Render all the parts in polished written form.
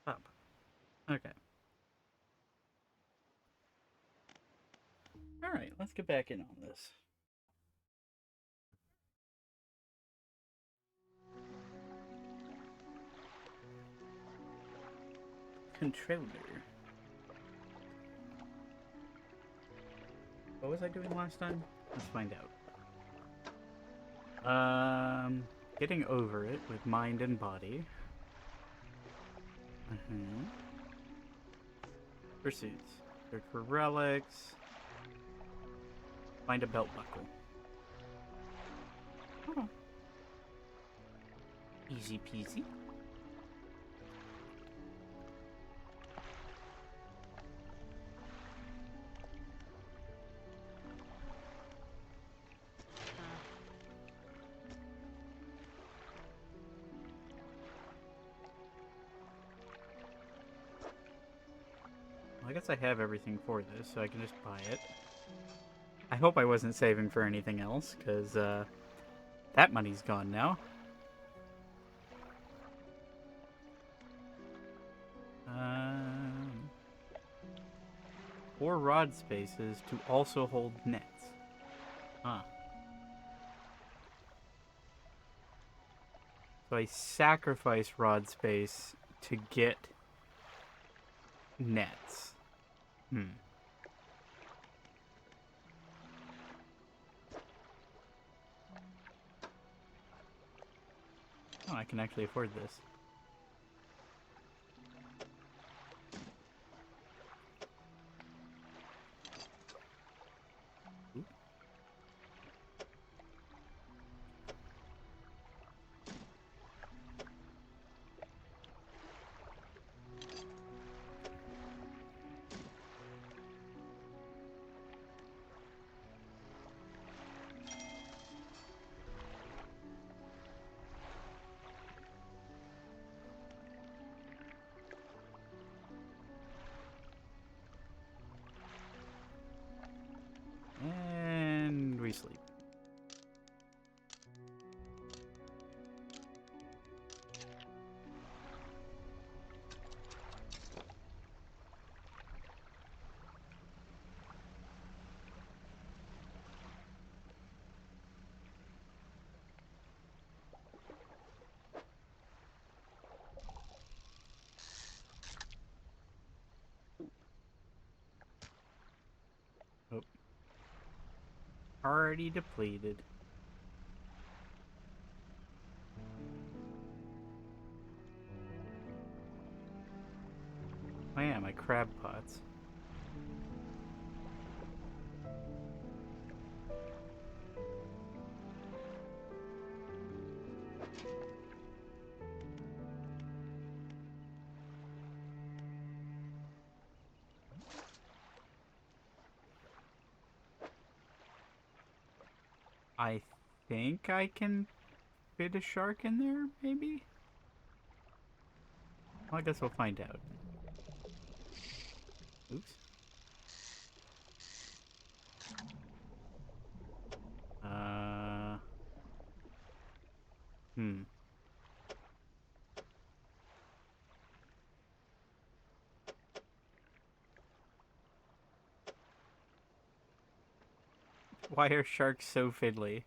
Up. Okay. Alright, let's get back in on this. Controller. What was I doing last time? Let's find out. Getting over it with mind and body. Pursuits. Search for relics. Find a belt buckle. Oh. Easy peasy. I guess I have everything for this, so I can just buy it. I hope I wasn't saving for anything else, because that money's gone now. Four rod spaces to also hold nets. Huh. So I sacrifice rod space to get nets. Oh, I can actually afford this. Ooh. And we sleep. Oh. Already depleted. Oh yeah, my crab pots. I think I can fit a shark in there, maybe? Well, I guess we'll find out. Oops. Uh... Hmm. Why are sharks so fiddly?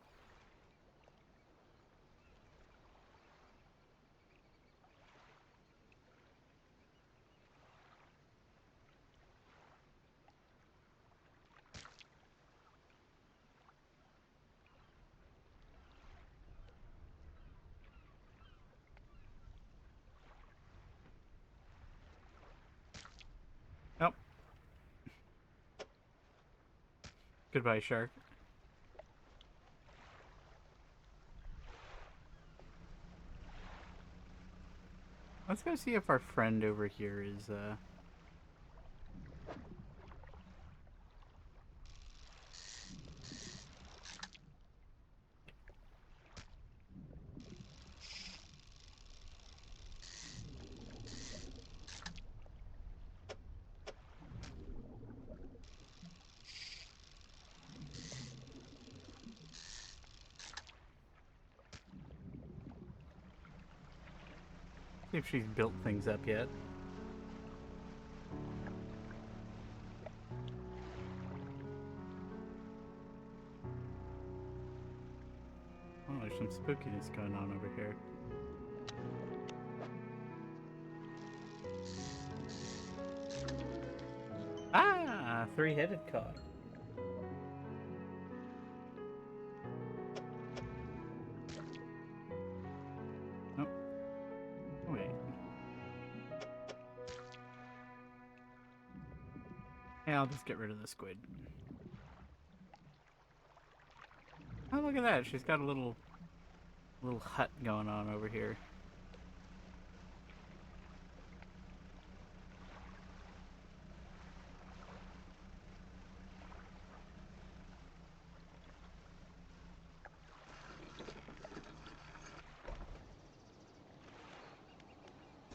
Oh. Goodbye, shark. Let's go see if our friend over here is, See if she's built things up yet. Oh, there's some spookiness going on over here. Ah, three-headed cod. Oh, wait. Yeah, I'll just get rid of the squid. Oh, look at that. She's got a little hut going on over here.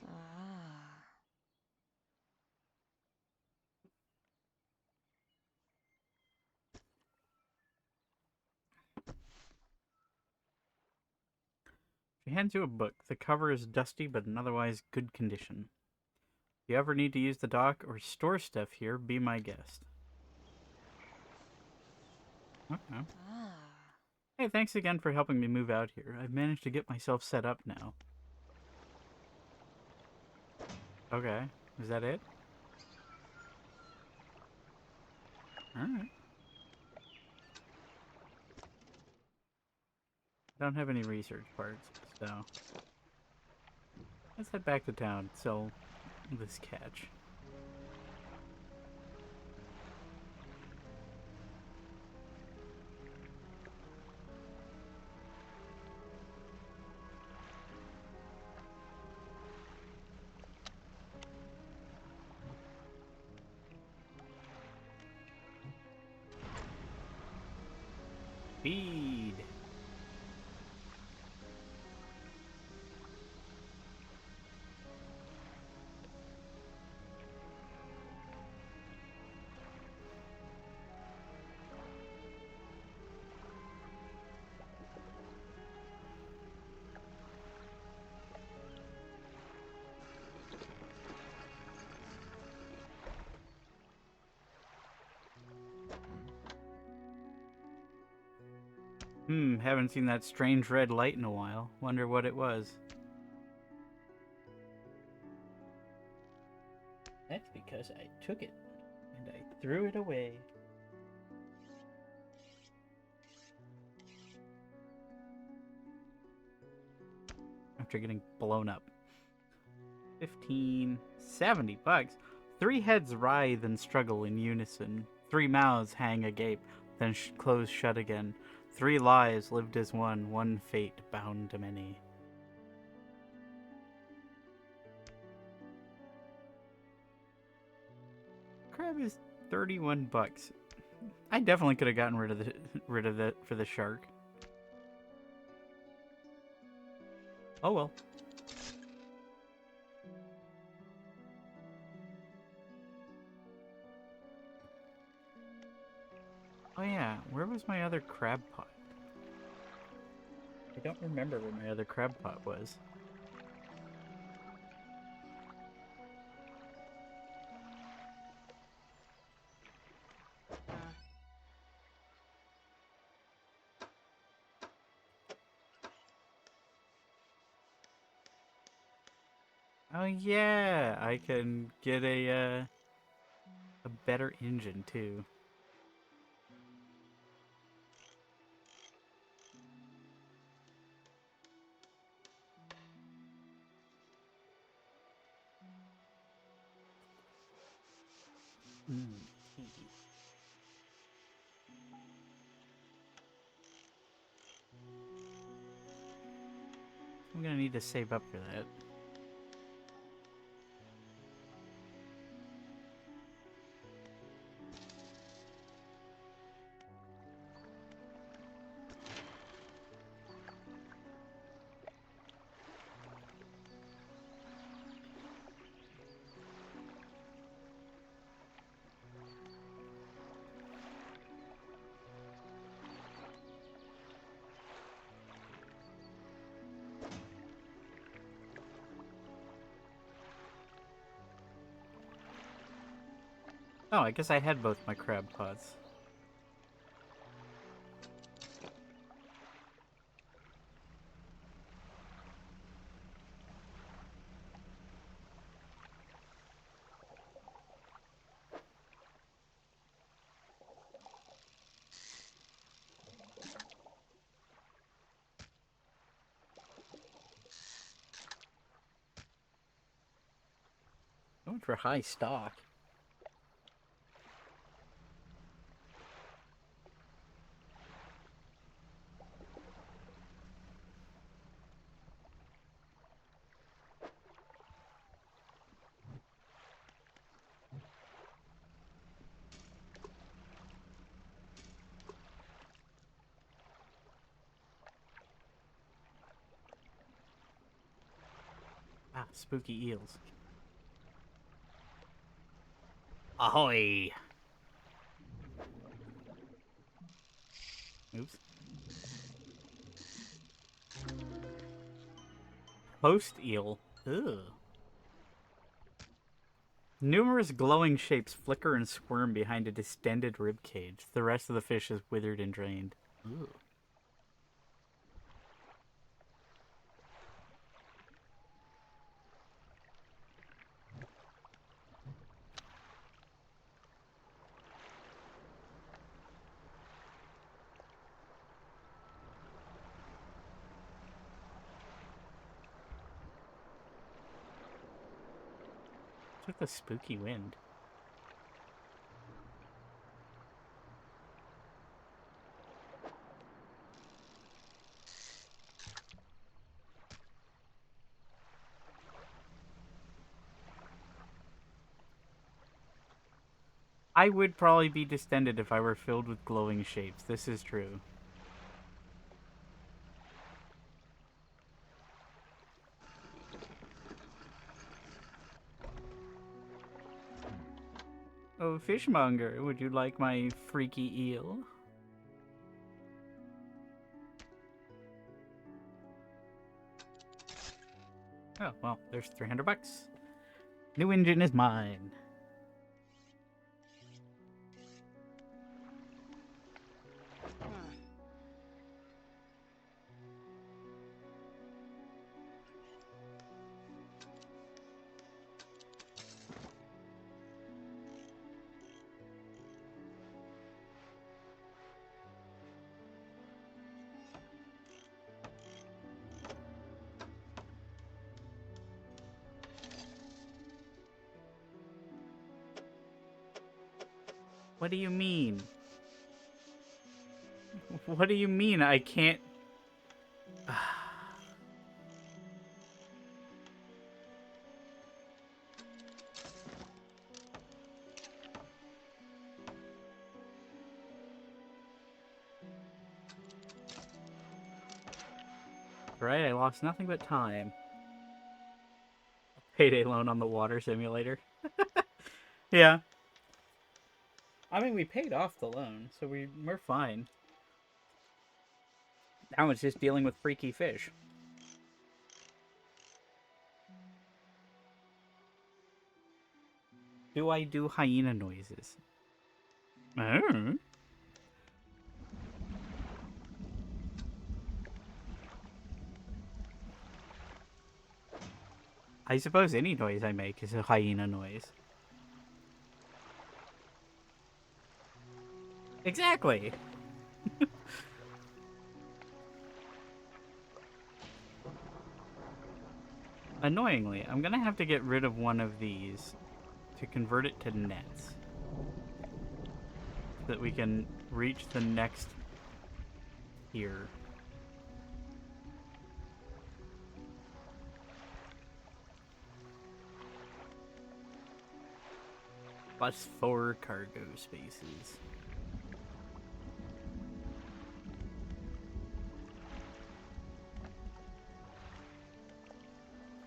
Ah. She hands you a book. The cover is dusty, but in otherwise good condition. If you ever need to use the dock or store stuff here, be my guest. Okay. Ah. Hey, thanks again for helping me move out here. I've managed to get myself set up now. Okay. Is that it? Alright. I don't have any research parts, so... let's head back to town, sell this catch. Feed! Haven't seen that strange red light in a while. Wonder what it was. That's because I took it, and I threw it away. After getting blown up. 15, 70 bucks. 3 heads writhe and struggle in unison. 3 mouths hang agape, then close shut again. 3 lives lived as one fate bound to many. Crab is 31 bucks. I definitely could have gotten rid of that for the shark. Oh well. Oh yeah, where was my other crab pot? I don't remember where my other crab pot was. Oh yeah, I can get a better engine too. I'm gonna need to save up for that. Oh, I guess I had both my crab pots. Going for high stock. Ah, spooky eels. Ahoy! Oops. Post eel. Ugh. Numerous glowing shapes flicker and squirm behind a distended rib cage. The rest of the fish is withered and drained. Ooh. It's like the spooky wind. I would probably be distended if I were filled with glowing shapes. This is true. Oh, fishmonger, would you like my freaky eel? Oh, well, there's 300 bucks. New engine is mine. What do you mean? What do you mean I can't... Right, I lost nothing but time. Payday loan on the water simulator. Yeah. I mean, we paid off the loan, so we're fine. Now it's just dealing with freaky fish. Do I do hyena noises? Oh. I suppose any noise I make is a hyena noise. Exactly. Annoyingly, I'm gonna have to get rid of one of these to convert it to nets. So that we can reach the next tier. Plus 4 cargo spaces.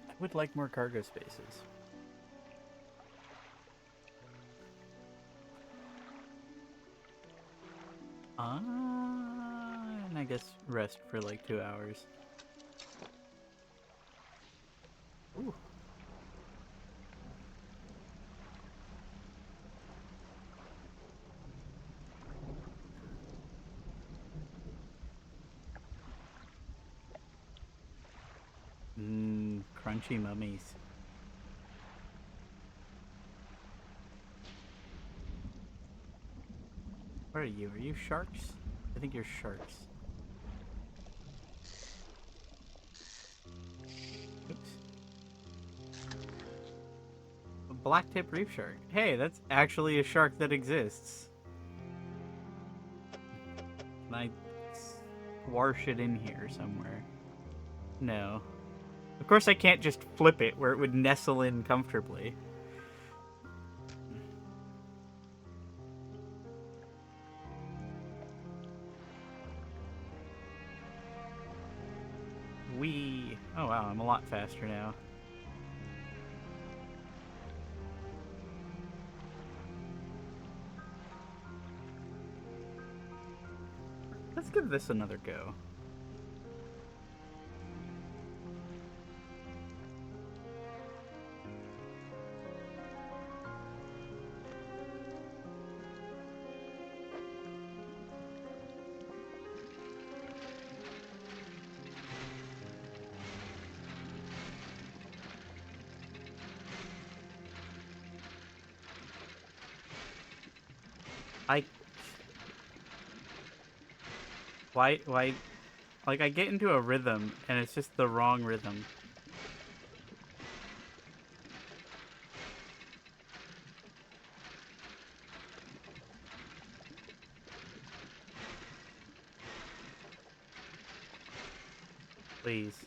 I would like more cargo spaces. And I guess rest for like 2 hours. Ooh. Mmm, crunchy mummies. What are you? Are you sharks? I think you're sharks. Oops. A black-tip reef shark. Hey, that's actually a shark that exists. Can I squash it in here somewhere? No. Of course I can't just flip it where it would nestle in comfortably. Wee. Oh wow, I'm a lot faster now. Let's give this another go. I... Why... Like, I get into a rhythm, and it's just the wrong rhythm. Please.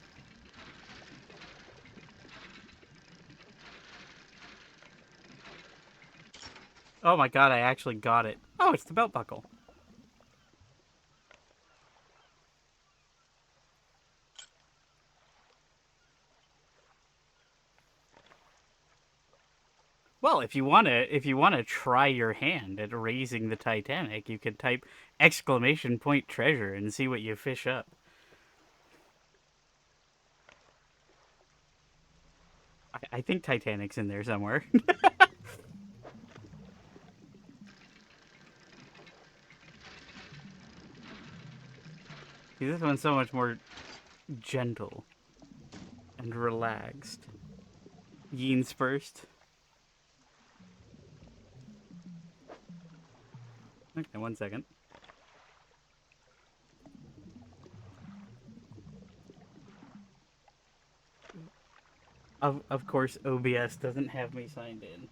Oh my god, I actually got it. Oh, it's the belt buckle. Well, if you wanna try your hand at raising the Titanic, you could type exclamation point treasure and see what you fish up. I think Titanic's in there somewhere. See, this one's so much more gentle and relaxed. Yeens first. Okay, 1 second. Of course, OBS doesn't have me signed in.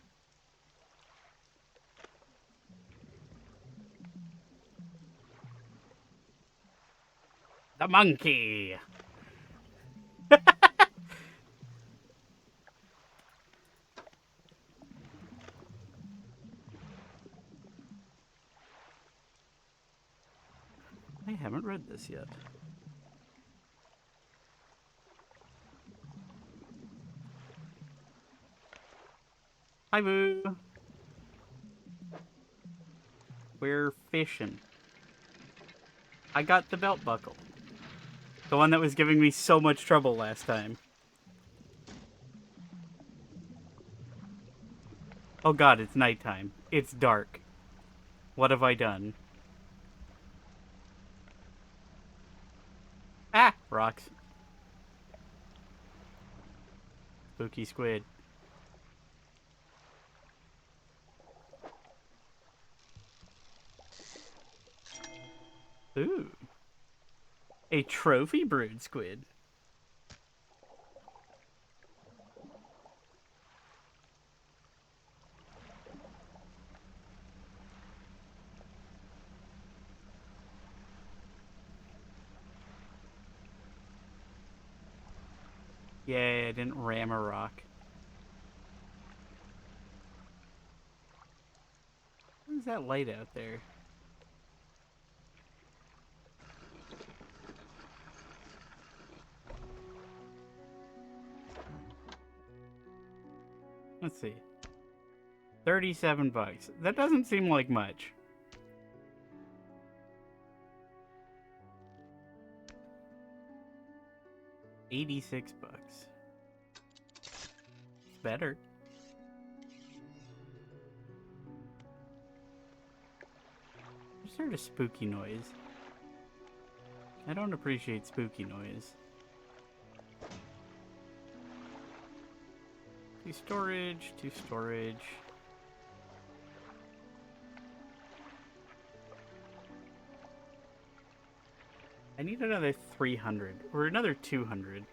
The monkey! I haven't read this yet. Hi, Boo! We're fishing. I got the belt buckle. The one that was giving me so much trouble last time. Oh god, it's nighttime. It's dark. What have I done? Ah! Rocks. Spooky squid. Ooh. A trophy brood squid. Yay, I didn't ram a rock. What is that light out there? Let's see. 37 bucks. That doesn't seem like much. $86. It's better. I just heard a spooky noise. I don't appreciate spooky noise. To storage, to storage. I need another 300, or another 200.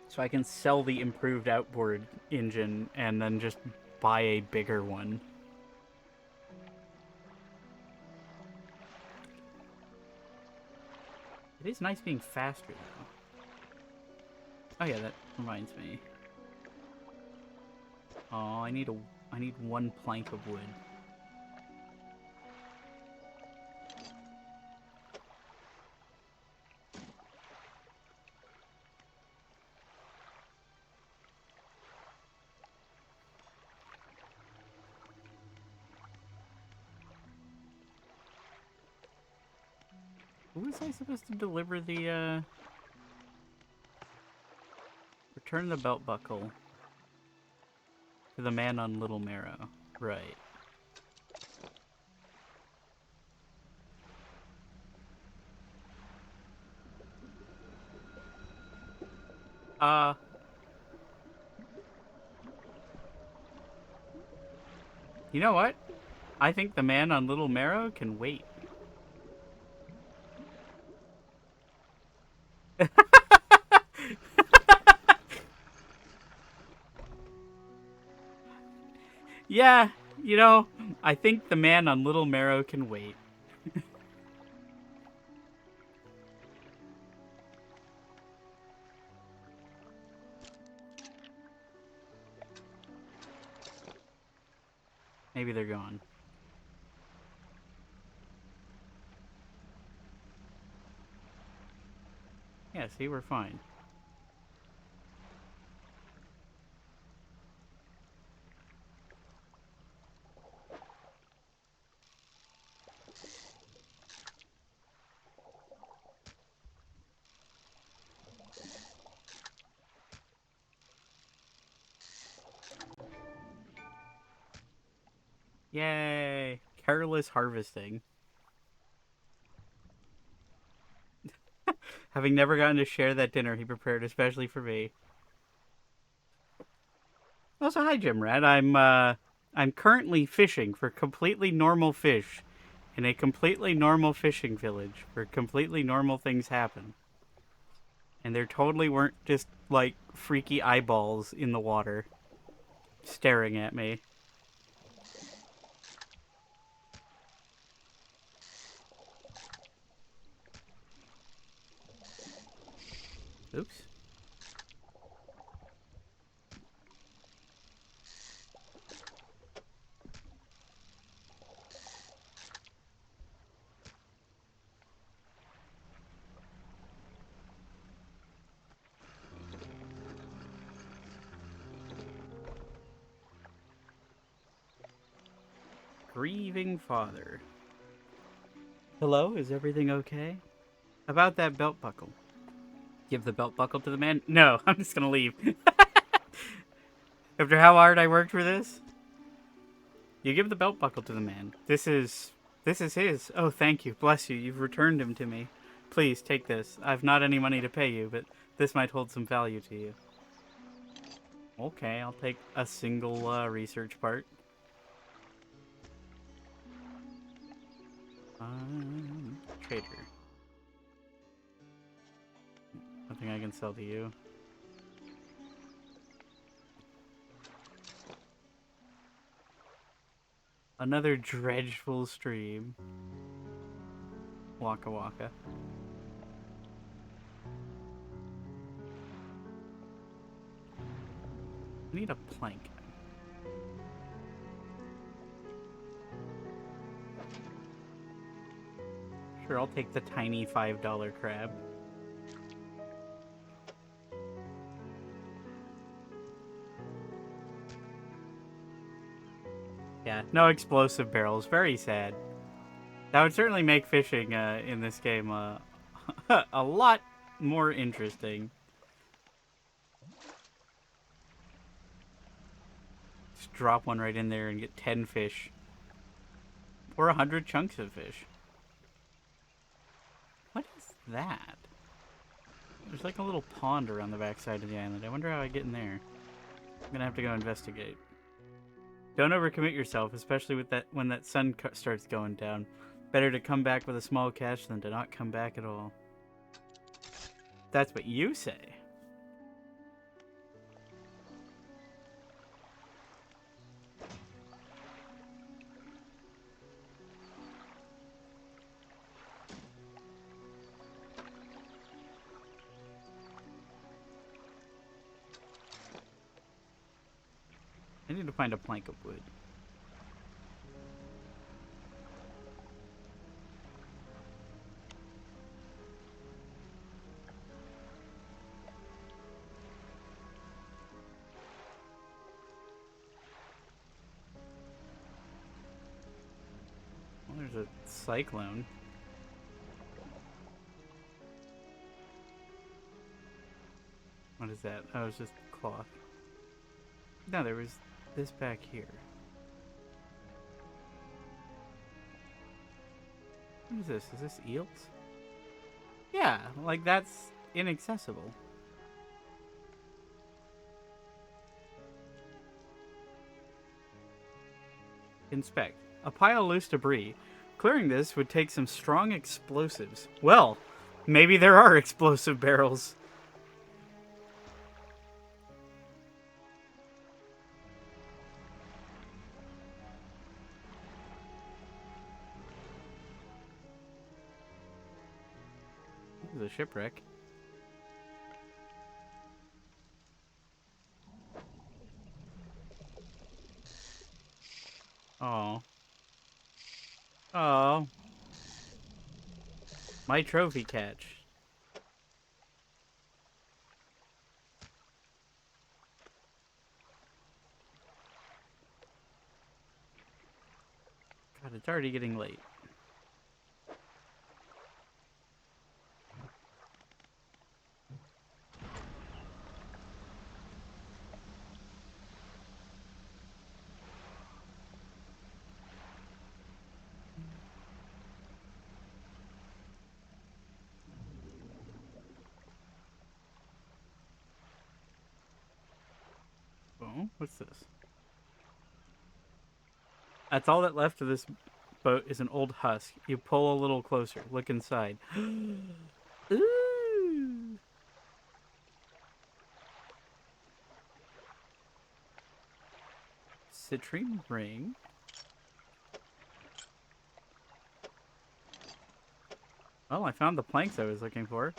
So I can sell the improved outboard engine and then just buy a bigger one. It is nice being faster, though. Oh yeah, that reminds me. Oh, I need one plank of wood. Who was I supposed to deliver the, return the belt buckle to the man on Little Marrow? Right. You know what? I think the man on Little Marrow can wait. Yeah, you know, I think the man on Little Marrow can wait. Maybe they're gone. Yeah, see, we're fine. Yay! Careless harvesting. Having never gotten to share that dinner he prepared especially for me. Also, hi, Jim Rat. I'm currently fishing for completely normal fish in a completely normal fishing village where completely normal things happen. And there totally weren't just, like, freaky eyeballs in the water staring at me. Oops. Grieving father. Hello, is everything okay? About that belt buckle. Give the belt buckle to the man? No, I'm just gonna leave. After how hard I worked for this? You give the belt buckle to the man. This is his. Oh, thank you. Bless you. You've returned him to me. Please, take this. I've not any money to pay you, but this might hold some value to you. Okay, I'll take a single research part. Trader. Nothing I can sell to you. Another dredgeful stream. Waka waka. I need a plank. Sure, I'll take the tiny $5 crab. Yeah, no explosive barrels. Very sad. That would certainly make fishing in this game a lot more interesting. Just drop one right in there and get 10 fish. Or 100 chunks of fish. What is that? There's like a little pond around the backside of the island. I wonder how I get in there. I'm gonna have to go investigate. Don't overcommit yourself, especially with that when that sun starts going down. Better to come back with a small catch than to not come back at all. That's what you say. I need to find a plank of wood. Well, there's a cyclone. What is that? Oh, it's just cloth. No, there was this back here. What is this? Is this eels? Yeah, like that's inaccessible. Inspect. A pile of loose debris. Clearing this would take some strong explosives. Well, maybe there are explosive barrels. This is a shipwreck. Oh. Oh. My trophy catch. God, it's already getting late. Oh, what's this? That's all that left of this boat is an old husk. You pull a little closer. Look inside. Ooh. Citrine ring. Well, I found the planks I was looking for.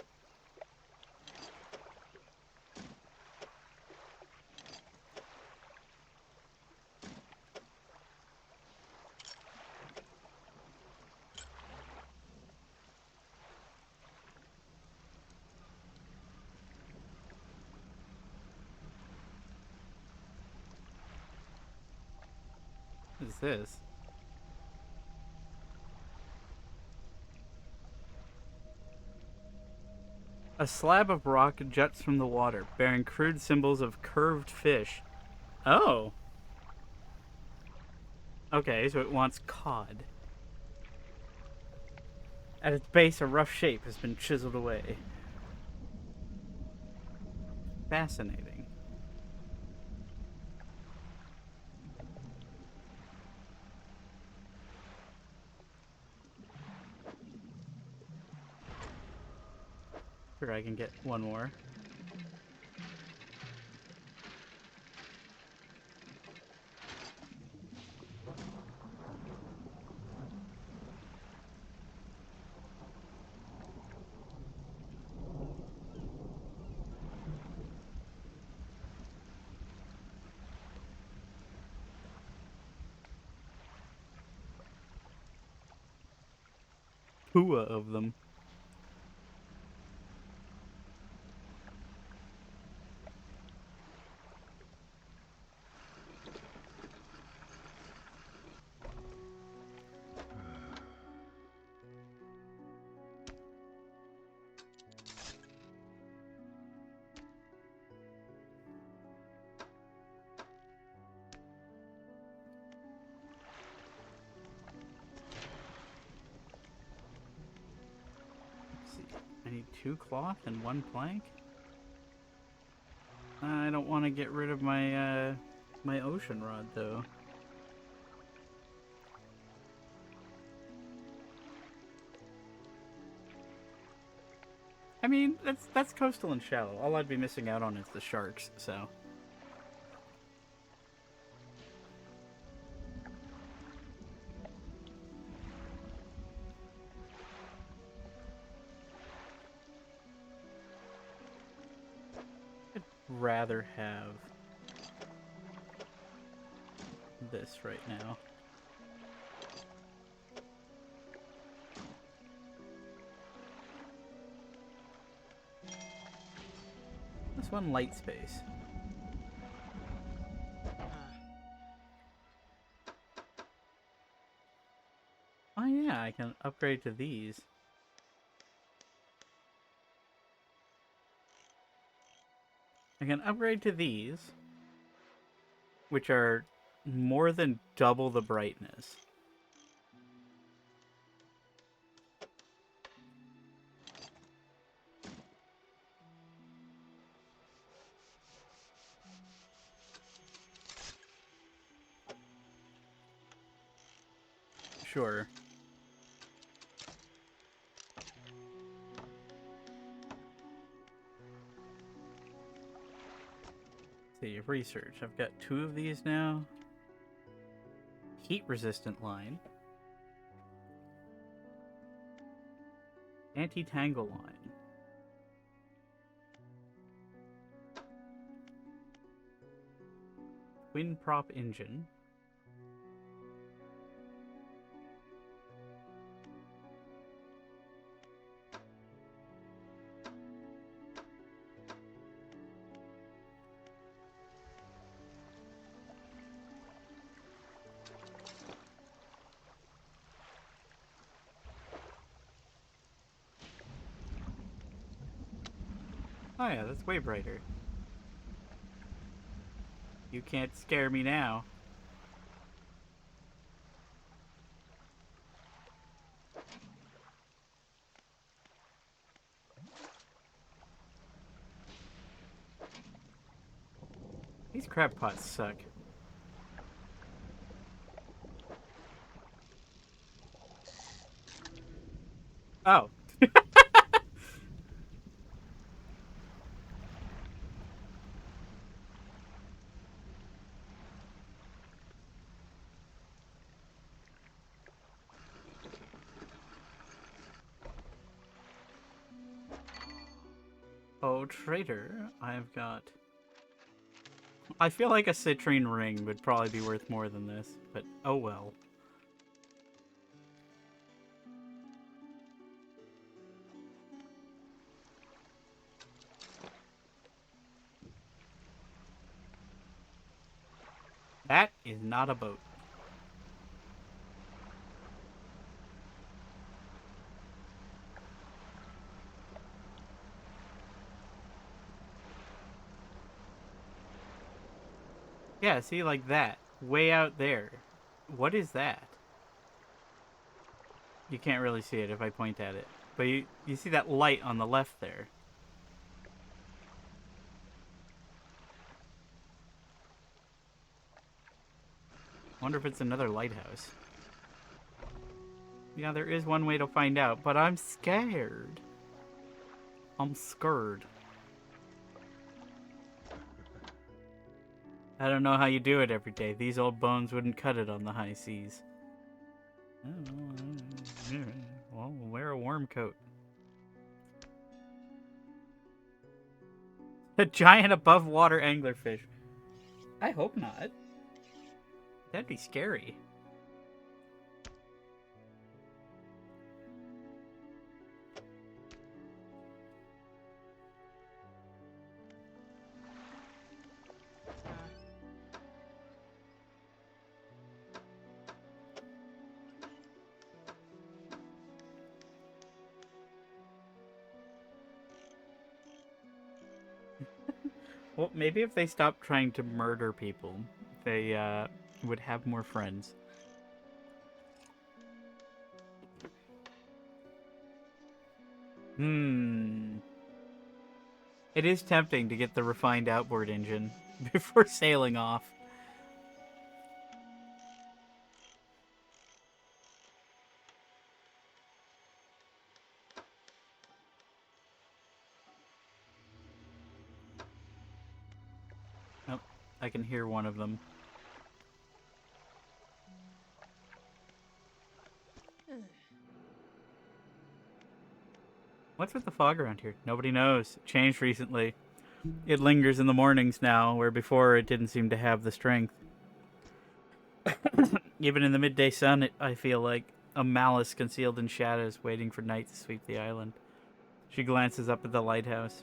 What is this? A slab of rock juts from the water, bearing crude symbols of curved fish. Oh. Okay, so it wants cod. At its base, a rough shape has been chiseled away. Fascinating. Sure, I can get one more. Pua of them. I need 2 cloth and 1 plank. I don't want to get rid of my my ocean rod though. I mean, that's coastal and shallow. All I'd be missing out on is the sharks, so. I'd rather have this right now. This one light space. Oh yeah, I can upgrade to these. I can upgrade to these, which are more than double the brightness. Sure. Let's see, research. I've got 2 of these now. Heat resistant line. Anti-tangle line. Twin prop engine. Oh yeah, that's way brighter. You can't scare me now. These crab pots suck. Oh. Oh, traitor, I've got... I feel like a citrine ring would probably be worth more than this, but oh well. That is not a boat. Yeah, see, like that. Way out there. What is that? You can't really see it if I point at it. But you see that light on the left there. Wonder if it's another lighthouse. Yeah, there is one way to find out, but I'm scared. I'm scared. I don't know how you do it every day. These old bones wouldn't cut it on the high seas. Well, wear a warm coat. A giant above water anglerfish. I hope not. That'd be scary. Well, maybe if they stopped trying to murder people, they would have more friends. Hmm. It is tempting to get the refined outboard engine before sailing off. Oh, I can hear one of them. What's with the fog around here? Nobody knows. It changed recently. It lingers in the mornings now, where before it didn't seem to have the strength. Even in the midday sun, I feel like a malice concealed in shadows waiting for night to sweep the island. She glances up at the lighthouse.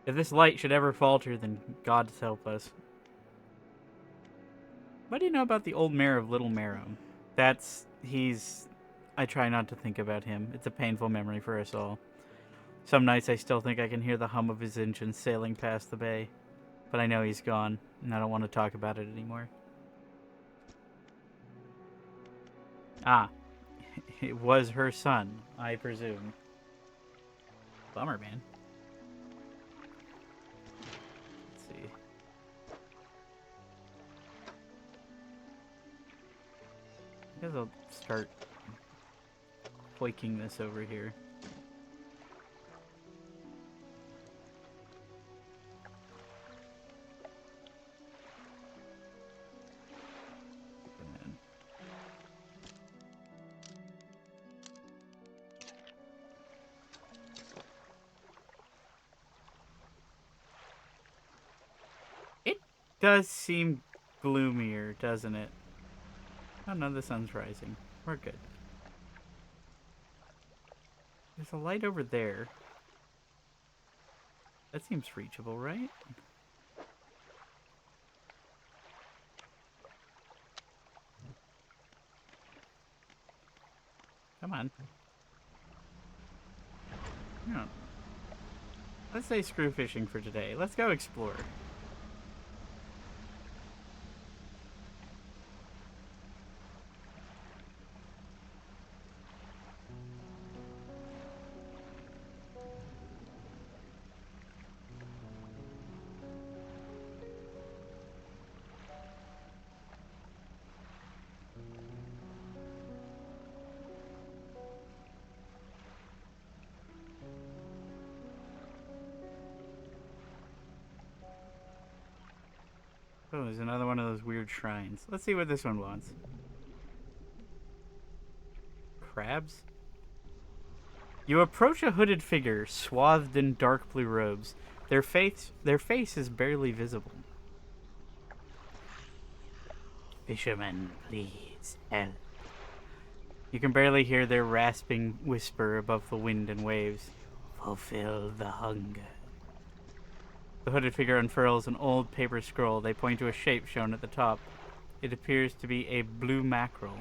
If this light should ever falter, then God help us. What do you know about the old mayor of Little Marrow? I try not to think about him. It's a painful memory for us all. Some nights I still think I can hear the hum of his engine sailing past the bay. But I know he's gone, and I don't want to talk about it anymore. Ah, it was her son, I presume. Bummer, man. Let's see. I guess I'll start hoiking this over here. It does seem gloomier, doesn't it? Oh no, the sun's rising. We're good. There's a light over there. That seems reachable, right? Come on. No. Let's say screw fishing for today. Let's go explore. Oh, there's another one of those weird shrines. Let's see what this one wants. Crabs? You approach a hooded figure, swathed in dark blue robes. Their face is barely visible. Fisherman, please, help. You can barely hear their rasping whisper above the wind and waves. Fulfill the hunger. The hooded figure unfurls an old paper scroll. They point to a shape shown at the top. It appears to be a blue mackerel.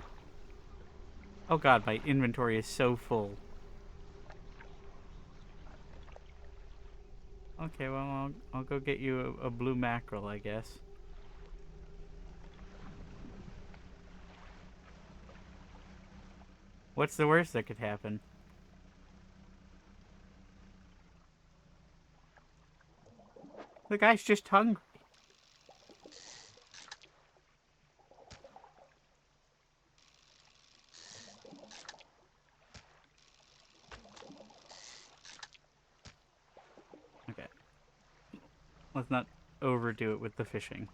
Oh god, my inventory is so full. Okay, well, I'll go get you a blue mackerel, I guess. What's the worst that could happen? The guy's just hungry. Okay. Let's not overdo it with the fishing.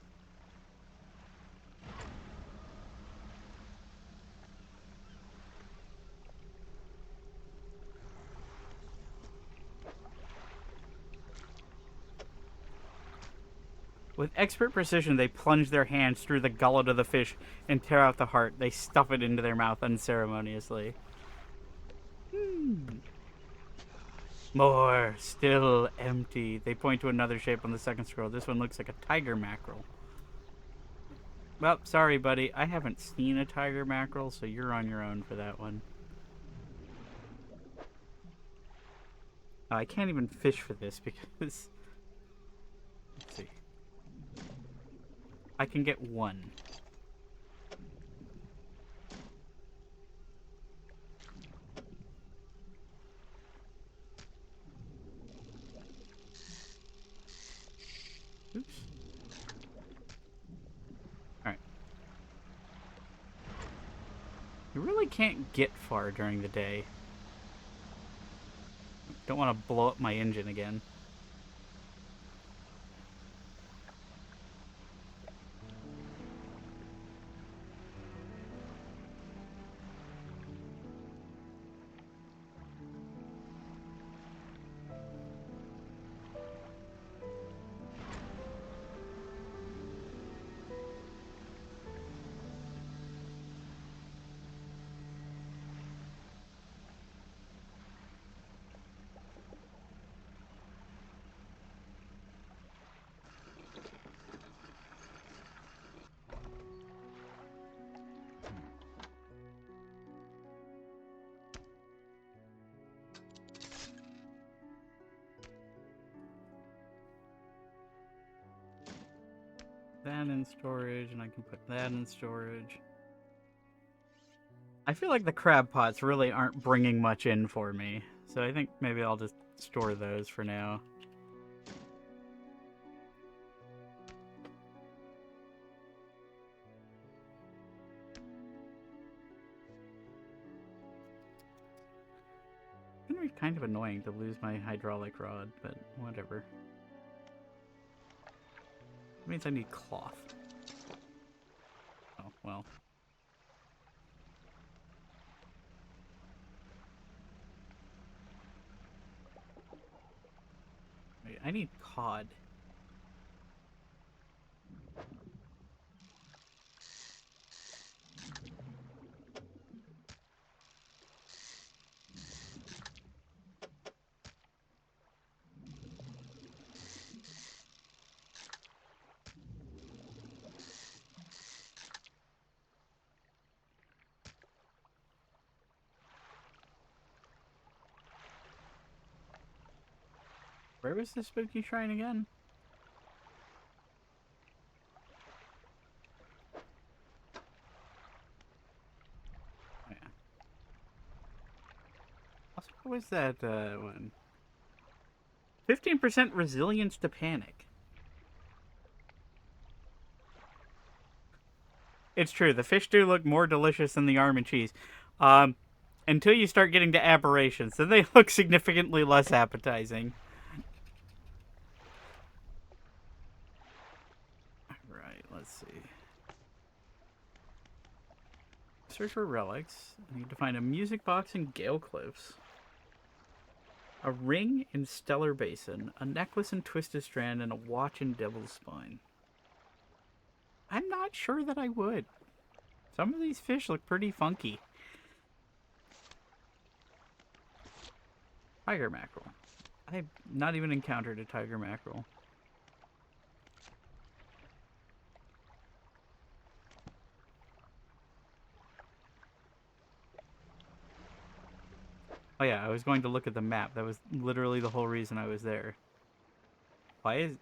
With expert precision, they plunge their hands through the gullet of the fish and tear out the heart. They stuff it into their mouth unceremoniously. More, still empty. They point to another shape on the second scroll. This one looks like a tiger mackerel. Well, sorry, buddy. I haven't seen a tiger mackerel, so you're on your own for that one. I can't even fish for this because... Let's see. I can get one. Oops. Alright. You really can't get far during the day. Don't want to blow up my engine again. That in storage, and I can put that in storage. I feel like the crab pots really aren't bringing much in for me, so I think maybe I'll just store those for now. It's gonna be kind of annoying to lose my hydraulic rod, but whatever. It means I need cloth. Oh, well. Wait, I need cod. Where was the spooky shrine again? Oh, yeah. Also, what was that one? 15% resilience to panic. It's true. The fish do look more delicious than the arm and cheese. Until you start getting to aberrations, then they look significantly less appetizing. Right, let's see. Search for relics. I need to find a music box in Gale Cliffs. A ring in Stellar Basin. A necklace in Twisted Strand. And a watch in Devil's Spine. I'm not sure that I would. Some of these fish look pretty funky. Tiger mackerel. I've not even encountered a tiger mackerel. Oh yeah, I was going to look at the map. That was literally the whole reason I was there. Why is...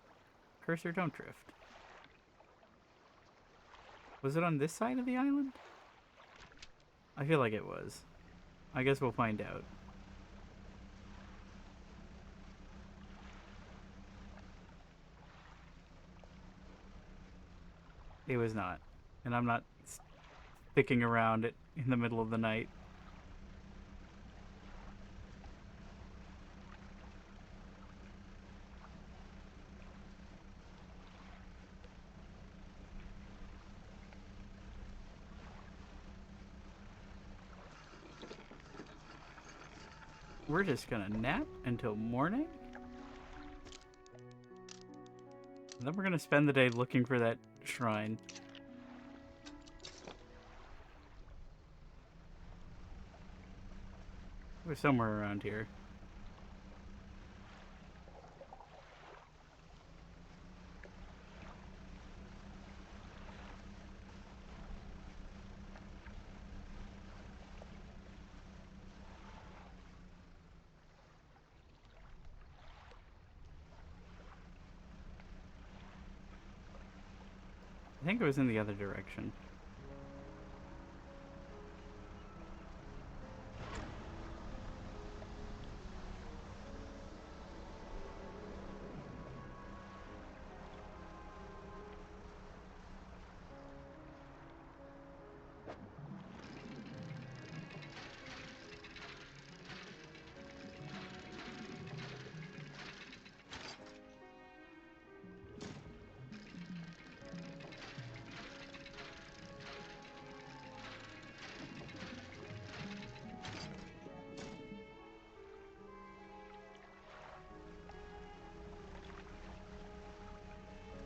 Cursor, don't drift. Was it on this side of the island? I feel like it was. I guess we'll find out. It was not. And I'm not sticking around it in the middle of the night. We're just gonna nap until morning. And then we're gonna spend the day looking for that shrine. We're somewhere around here. I think it was in the other direction.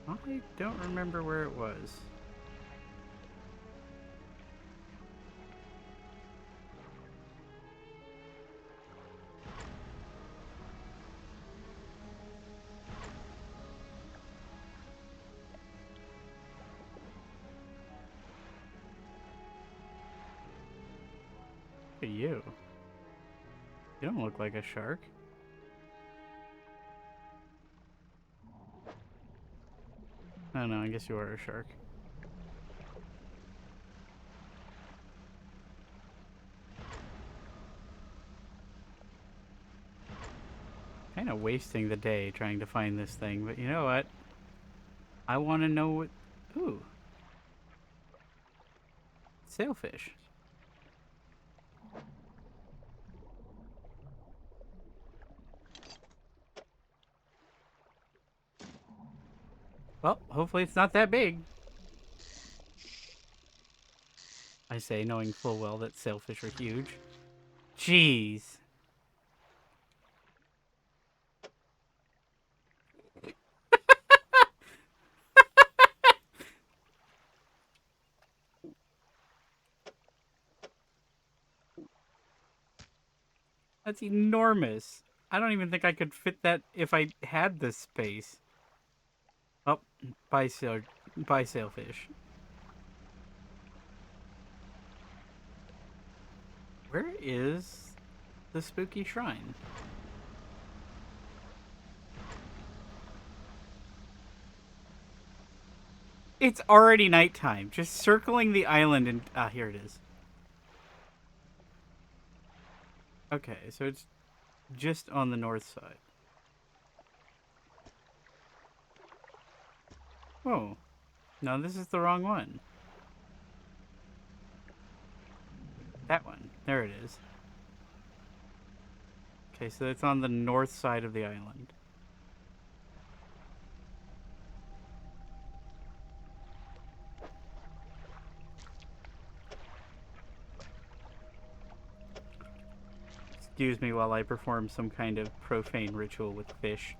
I don't remember where it was. Look at you. You don't look like a shark. Oh no, I guess you are a shark. Kind of wasting the day trying to find this thing, but you know what? I want to know what... Ooh. Sailfish. Well, hopefully it's not that big. I say, knowing full well that sailfish are huge. Jeez. That's enormous. I don't even think I could fit that if I had the space. Oh, bye sailfish. Where is the spooky shrine? It's already nighttime. Just circling the island and... Ah, here it is. Okay, so it's just on the north side. Oh. No, this is the wrong one. That one. There it is. Okay, so it's on the north side of the island. Excuse me while I perform some kind of profane ritual with fish.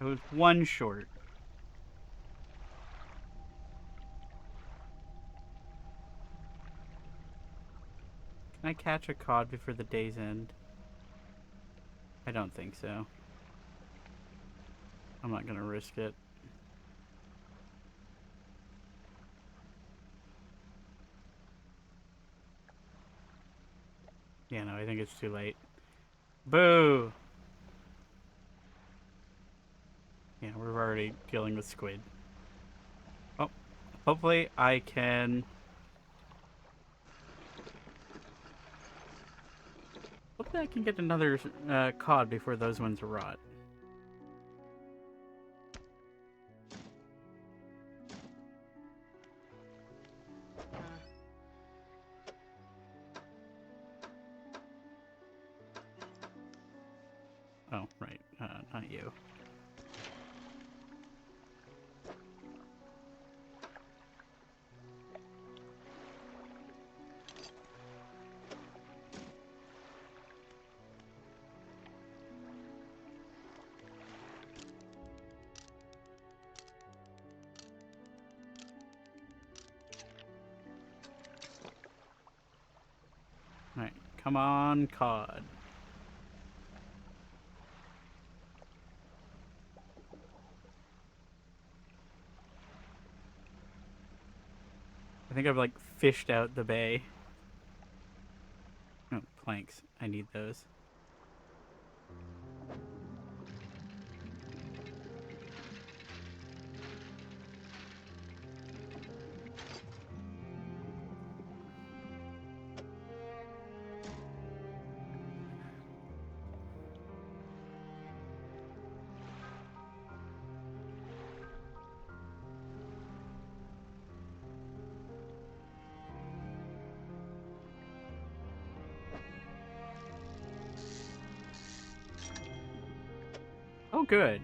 It was one short. Can I catch a cod before the day's end? I don't think so. I'm not gonna risk it. Yeah, no, I think it's too late. Boo! Yeah, we're already dealing with squid. Oh, hopefully I can... Hopefully I can get another cod before those ones rot. Oh, right. Not you. Alright, come on, cod. I think I've, like, fished out the bay. Oh, planks. I need those. Oh, good.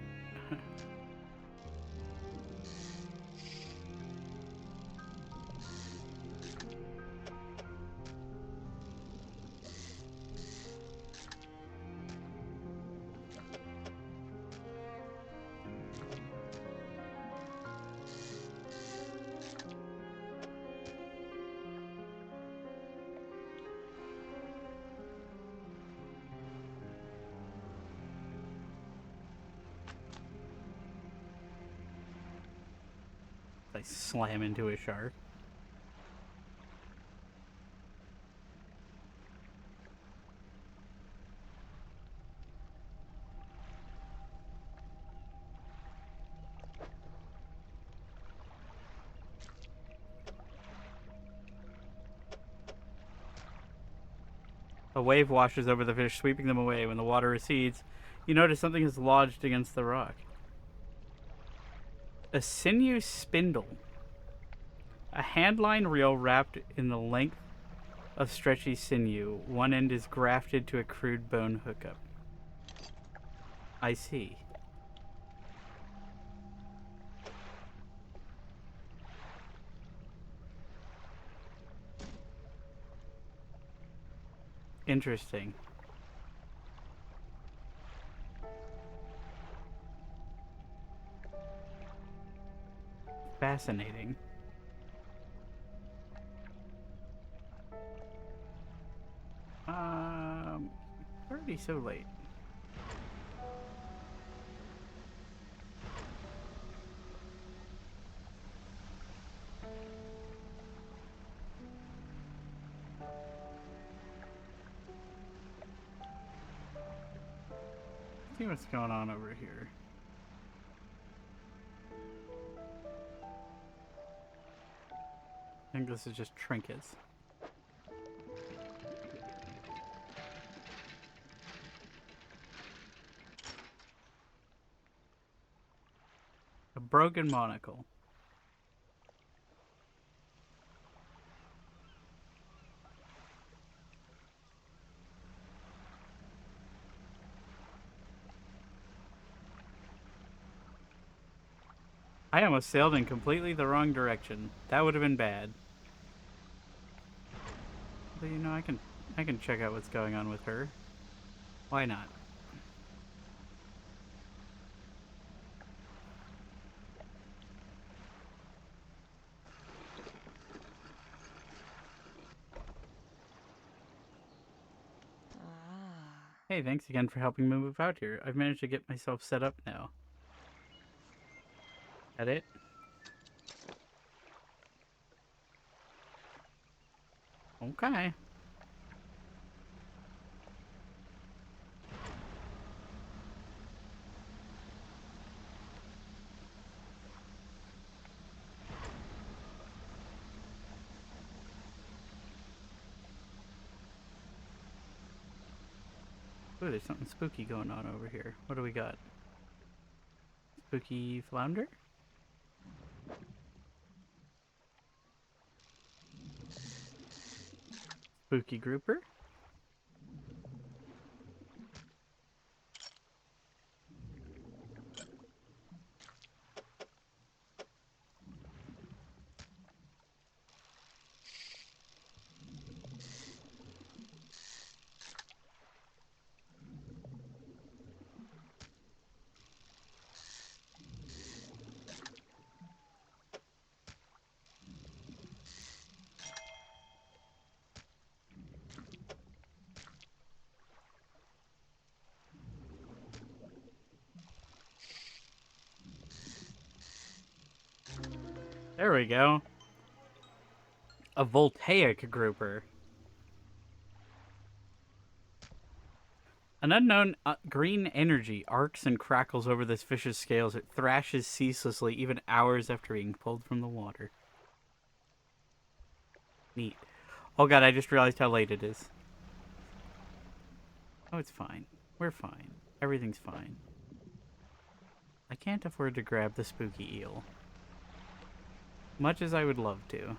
I slam into a shark. A wave washes over the fish, sweeping them away. When the water recedes, you notice something is lodged against the rock. A sinew spindle. A handline reel wrapped in the length of stretchy sinew. One end is grafted to a crude bone hookup. I see. Interesting. Fascinating. Already so late. See what's going on over here. I think this is just trinkets. A broken monocle. I almost sailed in completely the wrong direction. That would have been bad. But you know, I can check out what's going on with her. Why not? Ah. Hey, thanks again for helping me move out here. I've managed to get myself set up now. That it? Okay. Ooh, there's something spooky going on over here. What do we got? Spooky flounder? Spooky grouper? There we go. A voltaic grouper. An unknown green energy arcs and crackles over this fish's scales. It thrashes ceaselessly, even hours after being pulled from the water. Neat. Oh god, I just realized how late it is. Oh, it's fine. We're fine. Everything's fine. I can't afford to grab the spooky eel. Much as I would love to.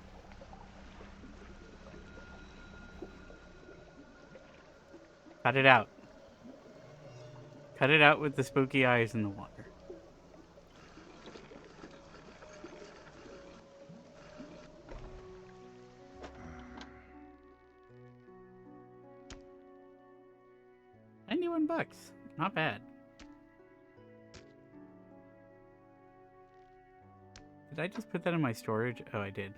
Cut it out. Cut it out with the spooky eyes in the water. $91. Not bad. Did I just put that in my storage? Oh, I did.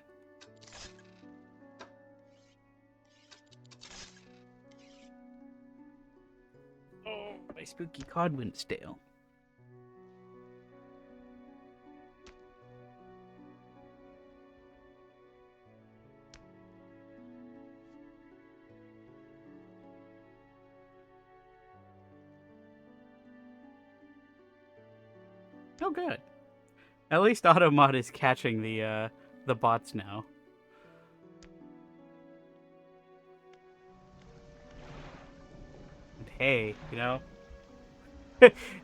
Oh, my spooky cod went stale. Oh, good. At least Automod is catching the bots now. And hey, you know,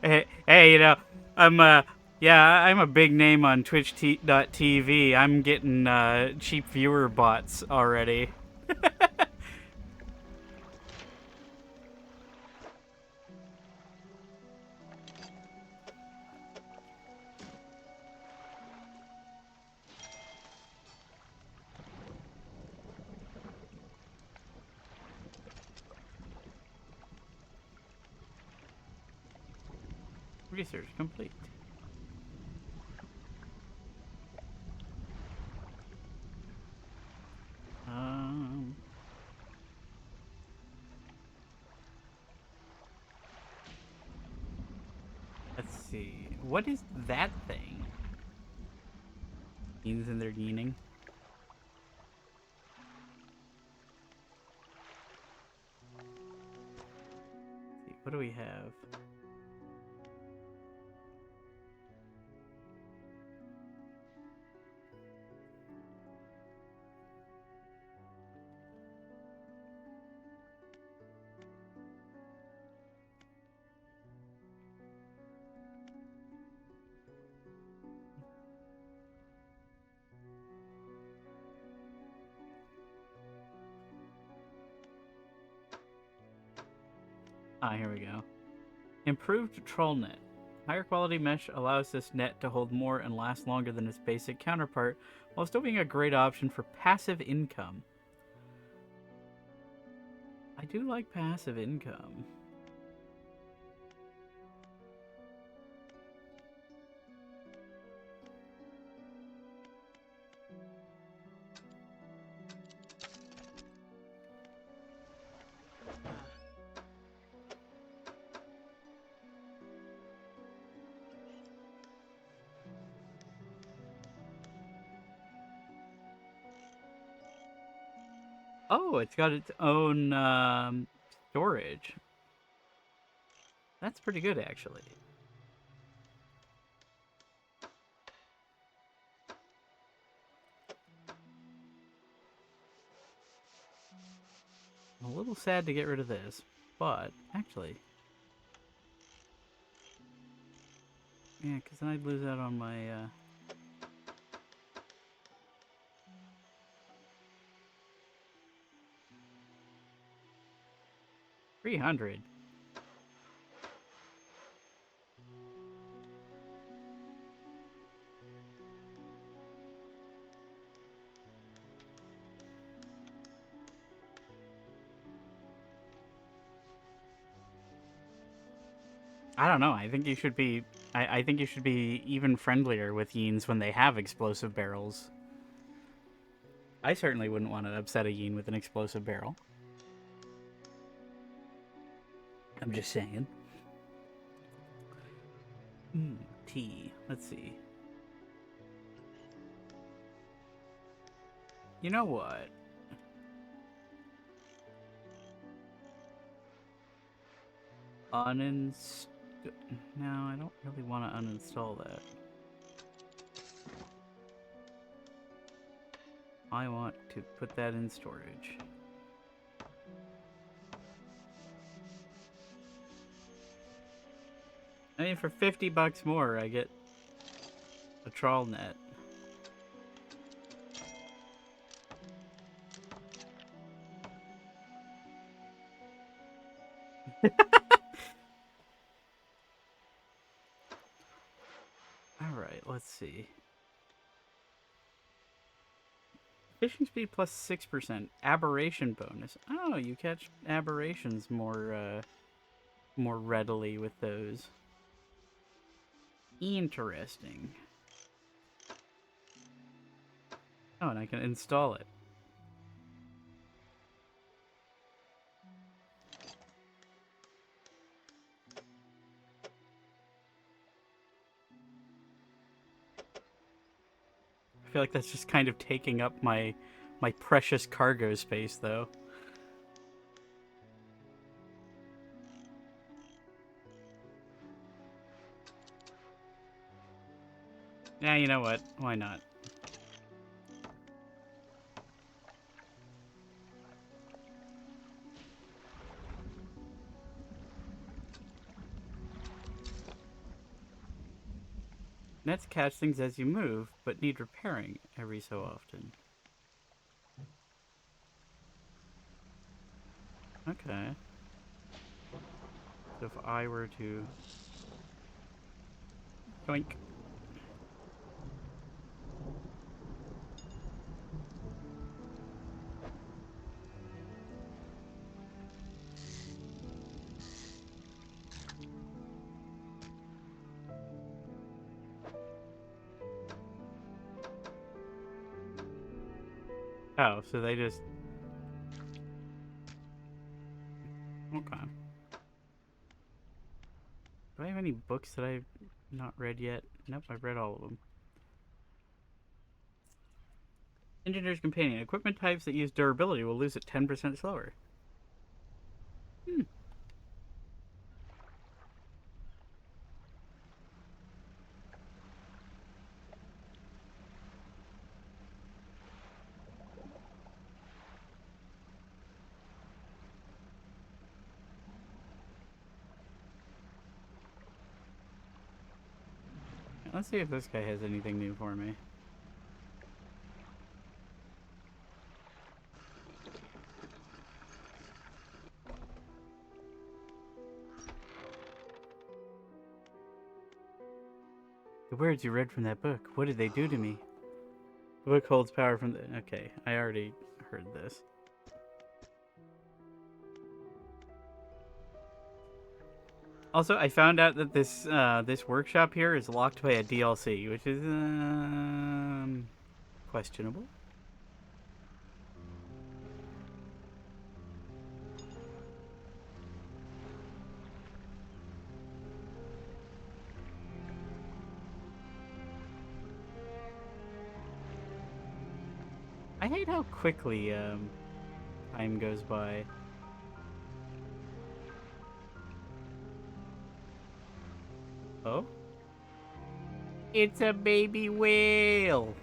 hey, you know, I'm a big name on Twitch.tv. I'm getting cheap viewer bots already. Research complete. Let's see. What is that thing? Beans in their geening. Let's see, what do we have? Ah, here we go. Improved troll net. Higher quality mesh allows this net to hold more and last longer than its basic counterpart, while still being a great option for passive income. I do like passive income. Oh, it's got its own storage. That's pretty good, actually. I'm a little sad to get rid of this, but actually, yeah, because then I'd lose out on my 300. I don't know. I think you should be. I think you should be even friendlier with Yeens when they have explosive barrels. I certainly wouldn't want to upset a Yeen with an explosive barrel. I'm just saying. Tea. Let's see. You know what? Uninstall. No, I don't really want to uninstall that. I want to put that in storage. I mean, for $50 more, I get a trawl net. Alright, let's see. Fishing speed plus 6%. Aberration bonus. Oh, you catch aberrations more readily with those. Interesting. Oh, and I can install it. I feel like that's just kind of taking up my precious cargo space, though. Yeah, you know what? Why not? Nets catch things as you move, but need repairing every so often. Okay. So if I were to... Yoink. Oh, so they just... Okay. Do I have any books that I've not read yet? Nope, I've read all of them. Engineer's Companion. Equipment types that use durability will lose it 10% slower. Hmm. Let's see if this guy has anything new for me. The words you read from that book, what did they do to me? The book holds power from the... Okay, I already heard this. Also, I found out that this workshop here is locked by a DLC, which is questionable. I hate how quickly time goes by. Oh? It's a baby whale!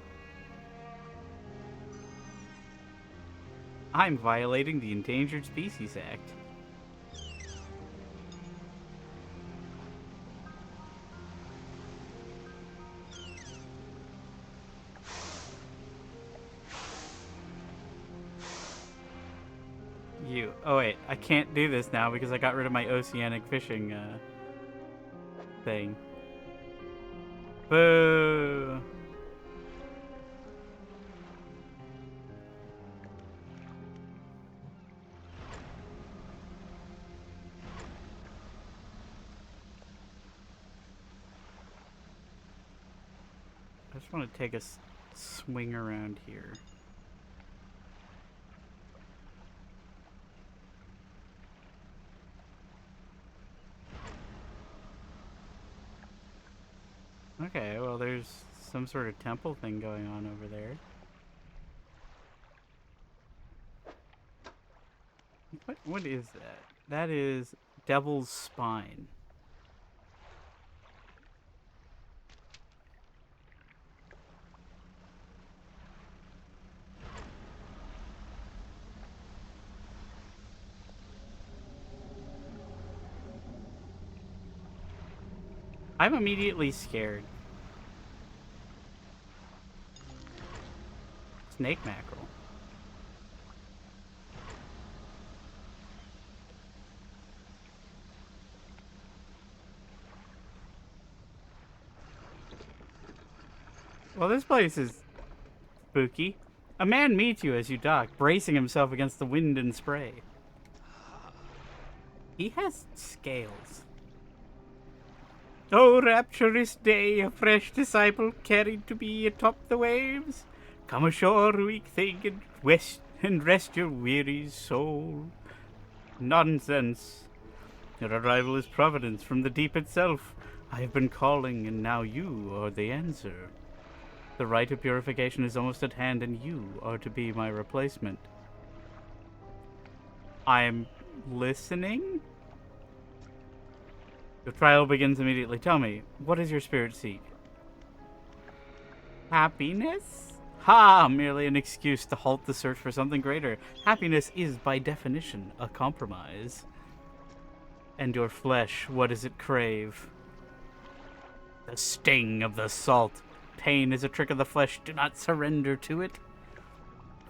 I'm violating the Endangered Species Act. You. Oh wait, I can't do this now because I got rid of my oceanic fishing thing. Boo! I just want to take a swing around here. Okay, well there's some sort of temple thing going on over there. What is that? That is Devil's Spine. I'm immediately scared. Snake mackerel. Well, this place is spooky. A man meets you as you dock, bracing himself against the wind and spray. He has scales. Oh, rapturous day, a fresh disciple carried to be atop the waves. Come ashore, weak thing, and rest your weary soul. Nonsense. Your arrival is providence from the deep itself. I have been calling, and now you are the answer. The rite of purification is almost at hand, and you are to be my replacement. I'm listening? The trial begins immediately. Tell me, what does your spirit seek? Happiness? Ha! Merely an excuse to halt the search for something greater. Happiness is, by definition, a compromise. And your flesh, what does it crave? The sting of the salt. Pain is a trick of the flesh. Do not surrender to it.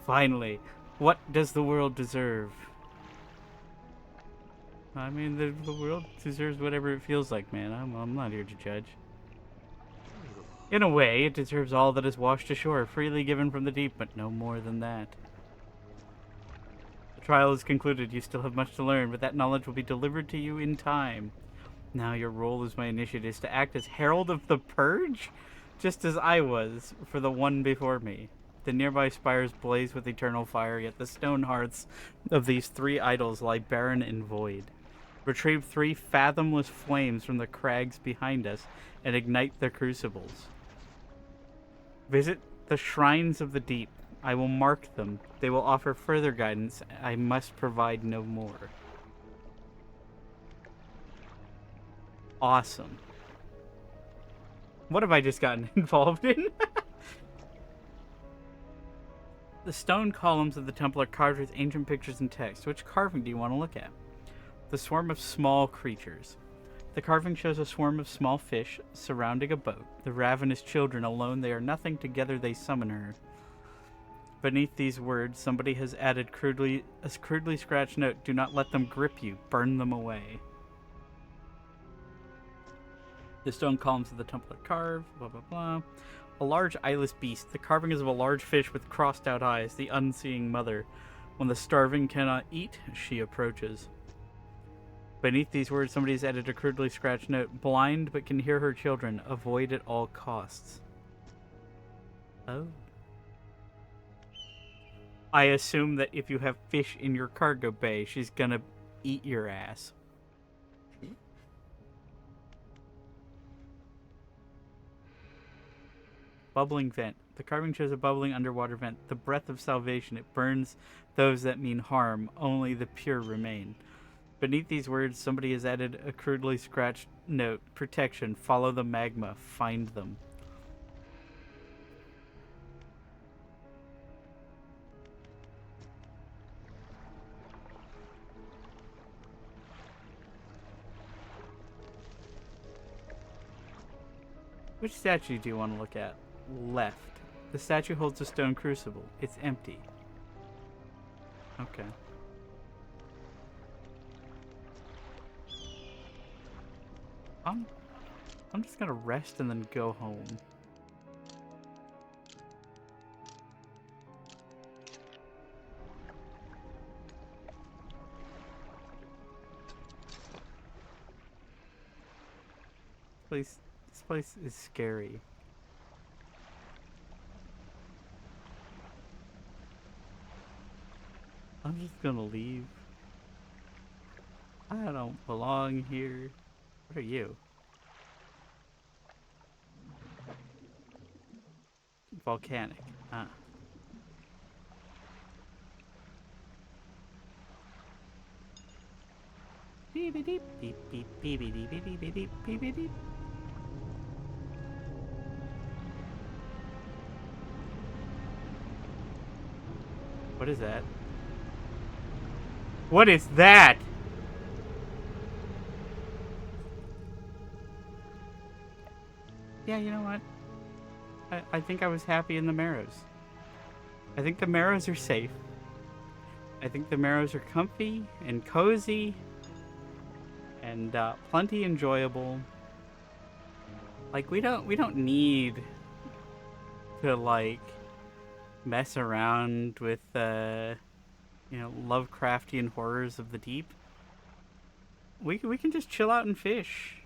Finally, what does the world deserve? I mean, the world deserves whatever it feels like, man. I'm not here to judge. In a way, it deserves all that is washed ashore, freely given from the deep, but no more than that. The trial is concluded. You still have much to learn, but that knowledge will be delivered to you in time. Now your role as my initiate is to act as herald of the purge, just as I was for the one before me. The nearby spires blaze with eternal fire, yet the stone hearts of these 3 idols lie barren and void. Retrieve 3 fathomless flames from the crags behind us and ignite their crucibles. Visit the shrines of the deep. I will mark them. They will offer further guidance. I must provide no more. Awesome. What have I just gotten involved in? The stone columns of the temple are carved with ancient pictures and text. Which carving do you want to look at? The swarm of small creatures. The carving shows a swarm of small fish surrounding a boat. The ravenous children alone, they are nothing, together they summon her. Beneath these words, somebody has added a crudely scratched note. Do not let them grip you. Burn them away. The stone columns of the temple are carved. Blah, blah, blah. A large eyeless beast. The carving is of a large fish with crossed out eyes, the unseeing mother. When the starving cannot eat, she approaches. Beneath these words, somebody has added a crudely scratched note. Blind but can hear her children. Avoid at all costs. Oh. I assume that if you have fish in your cargo bay, she's gonna eat your ass. Bubbling vent. The carving shows a bubbling underwater vent. The breath of salvation. It burns those that mean harm. Only the pure remain. Beneath these words, somebody has added a crudely scratched note. Protection. Follow the magma. Find them. Which statue do you want to look at? Left. The statue holds a stone crucible. It's empty. Okay. I'm just gonna rest and then go home. This place is scary. I'm just gonna leave. I don't belong here. What are you? Volcanic. Ah. Beep beep beep beep beep beep beep beep beep beep beep beep. What is that? What is that? Yeah, you know what? I think I was happy in the Marrows. I think the Marrows are safe. I think the Marrows are comfy and cozy and plenty enjoyable. Like we don't need to like mess around with Lovecraftian horrors of the deep. We can just chill out and fish.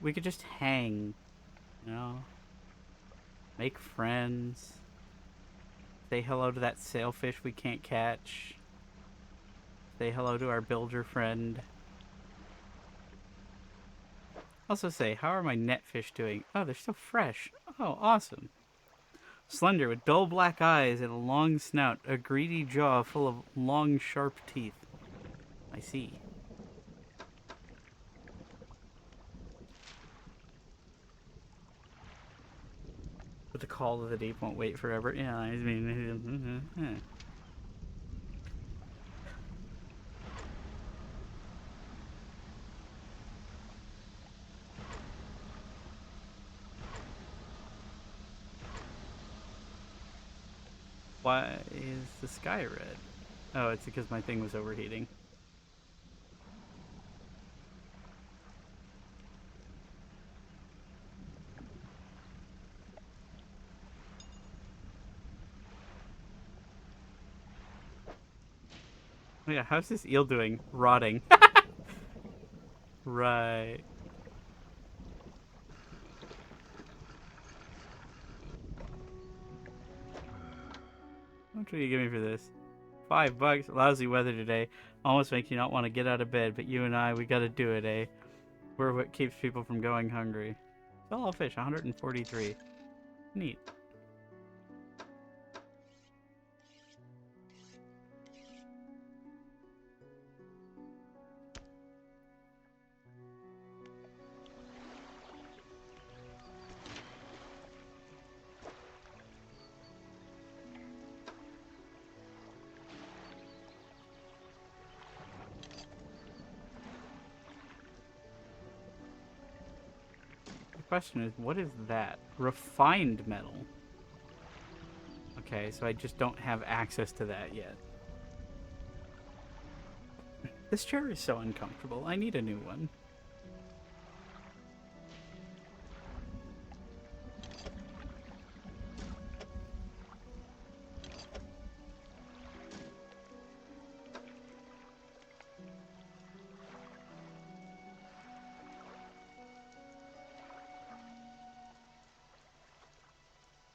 We could just hang, make friends, say hello to that sailfish we can't catch, say hello to our builder friend. Also say, how are my netfish doing? Oh, they're so fresh. Oh, awesome. Slender with dull black eyes and a long snout, a greedy jaw full of long, sharp teeth. I see. But the call of the deep won't wait forever. Yeah, I mean... Why is the sky red? Oh, it's because my thing was overheating. Oh yeah, how's this eel doing? Rotting. Right. How much will you give me for this? $5. Lousy weather today. Almost makes you not want to get out of bed, but you and I, we gotta do it, eh? We're what keeps people from going hungry. Sell all fish, 143. Neat. Question is, what is that? Refined metal. Okay, so I just don't have access to that yet. This chair is so uncomfortable. I need a new one.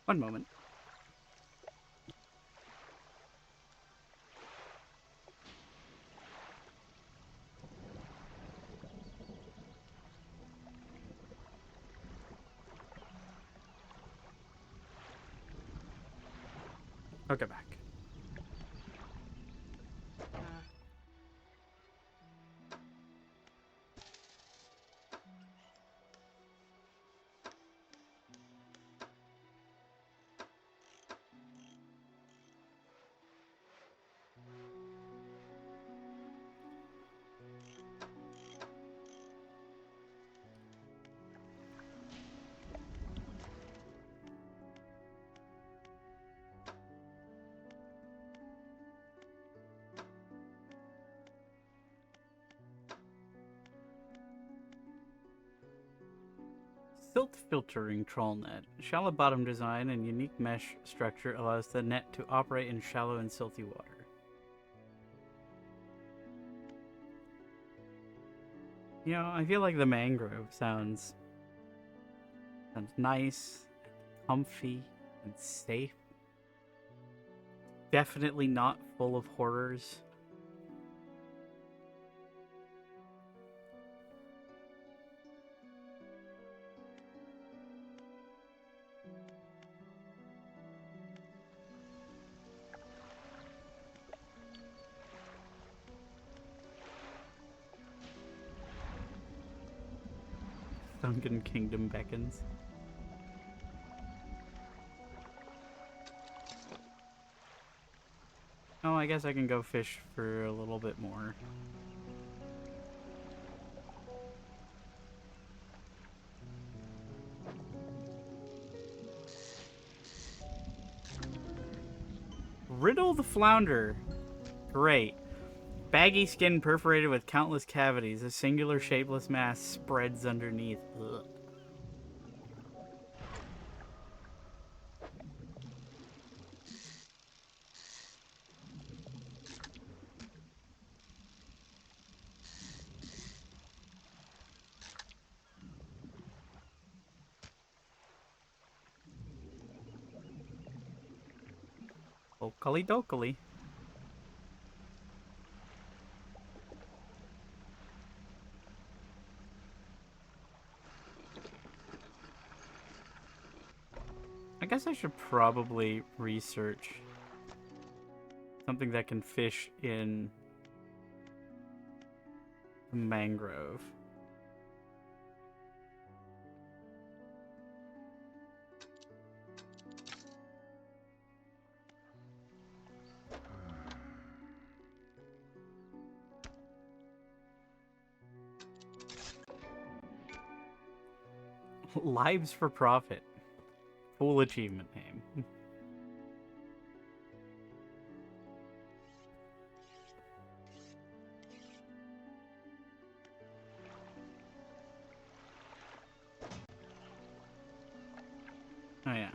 One moment. I'll get back. Silt filtering trawl net. Shallow bottom design and unique mesh structure allows the net to operate in shallow and silty water. You know, I feel like the mangrove sounds nice, comfy, and safe. Definitely not full of horrors. Sunken Kingdom beckons. Oh, I guess I can go fish for a little bit more. Riddle the flounder. Great. Baggy skin perforated with countless cavities. A singular shapeless mass spreads underneath. Ugh. Okally dokally. I guess I should probably research something that can fish in the mangrove. Lives for Profit. Full achievement name. Oh yeah.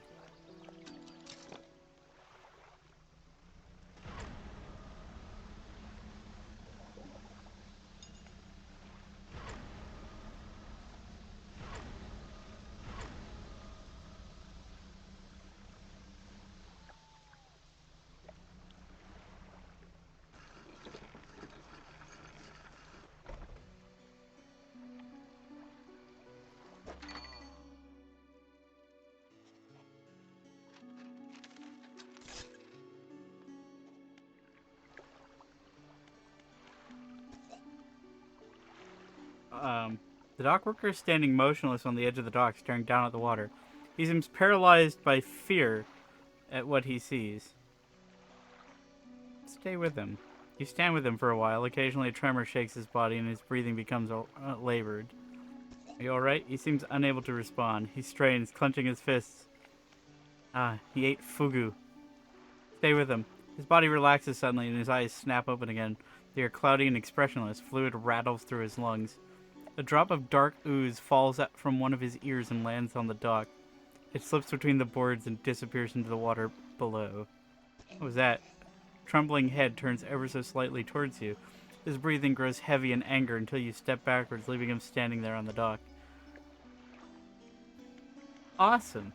The dock worker is standing motionless on the edge of the dock, staring down at the water. He seems paralyzed by fear at what he sees. Stay with him. You stand with him for a while. Occasionally a tremor shakes his body and his breathing becomes labored. Are you alright? He seems unable to respond. He strains, clenching his fists. Ah, he ate fugu. Stay with him. His body relaxes suddenly and his eyes snap open again. They are cloudy and expressionless. Fluid rattles through his lungs. A drop of dark ooze falls out from one of his ears and lands on the dock. It slips between the boards and disappears into the water below. What was that? Trembling head turns ever so slightly towards you. His breathing grows heavy in anger until you step backwards, leaving him standing there on the dock. Awesome.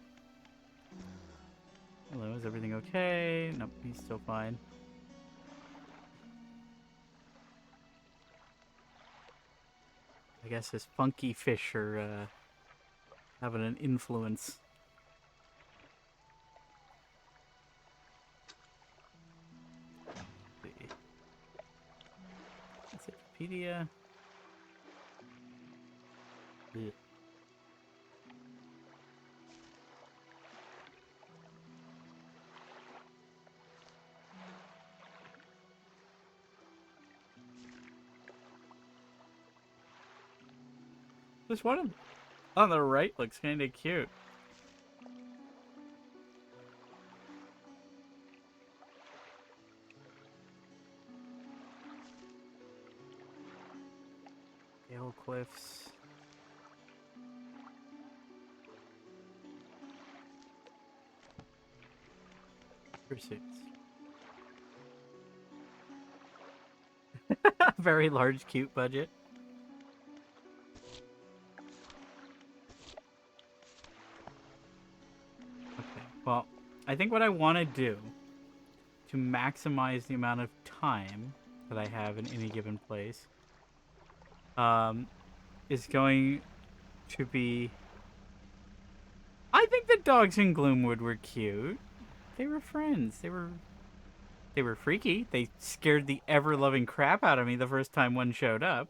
Hello, is everything okay? Nope, he's still fine. I guess his funky fish are having an influence. Encyclopedia. Ugh. This one on the right looks kind of cute. Gale cliffs. Pursuits. Very large, cute budget. Okay, well, I think what I want to do to maximize the amount of time that I have in any given place is going to be... I think the dogs in Gloomwood were cute. They were friends. They were freaky. They scared the ever-loving crap out of me the first time one showed up.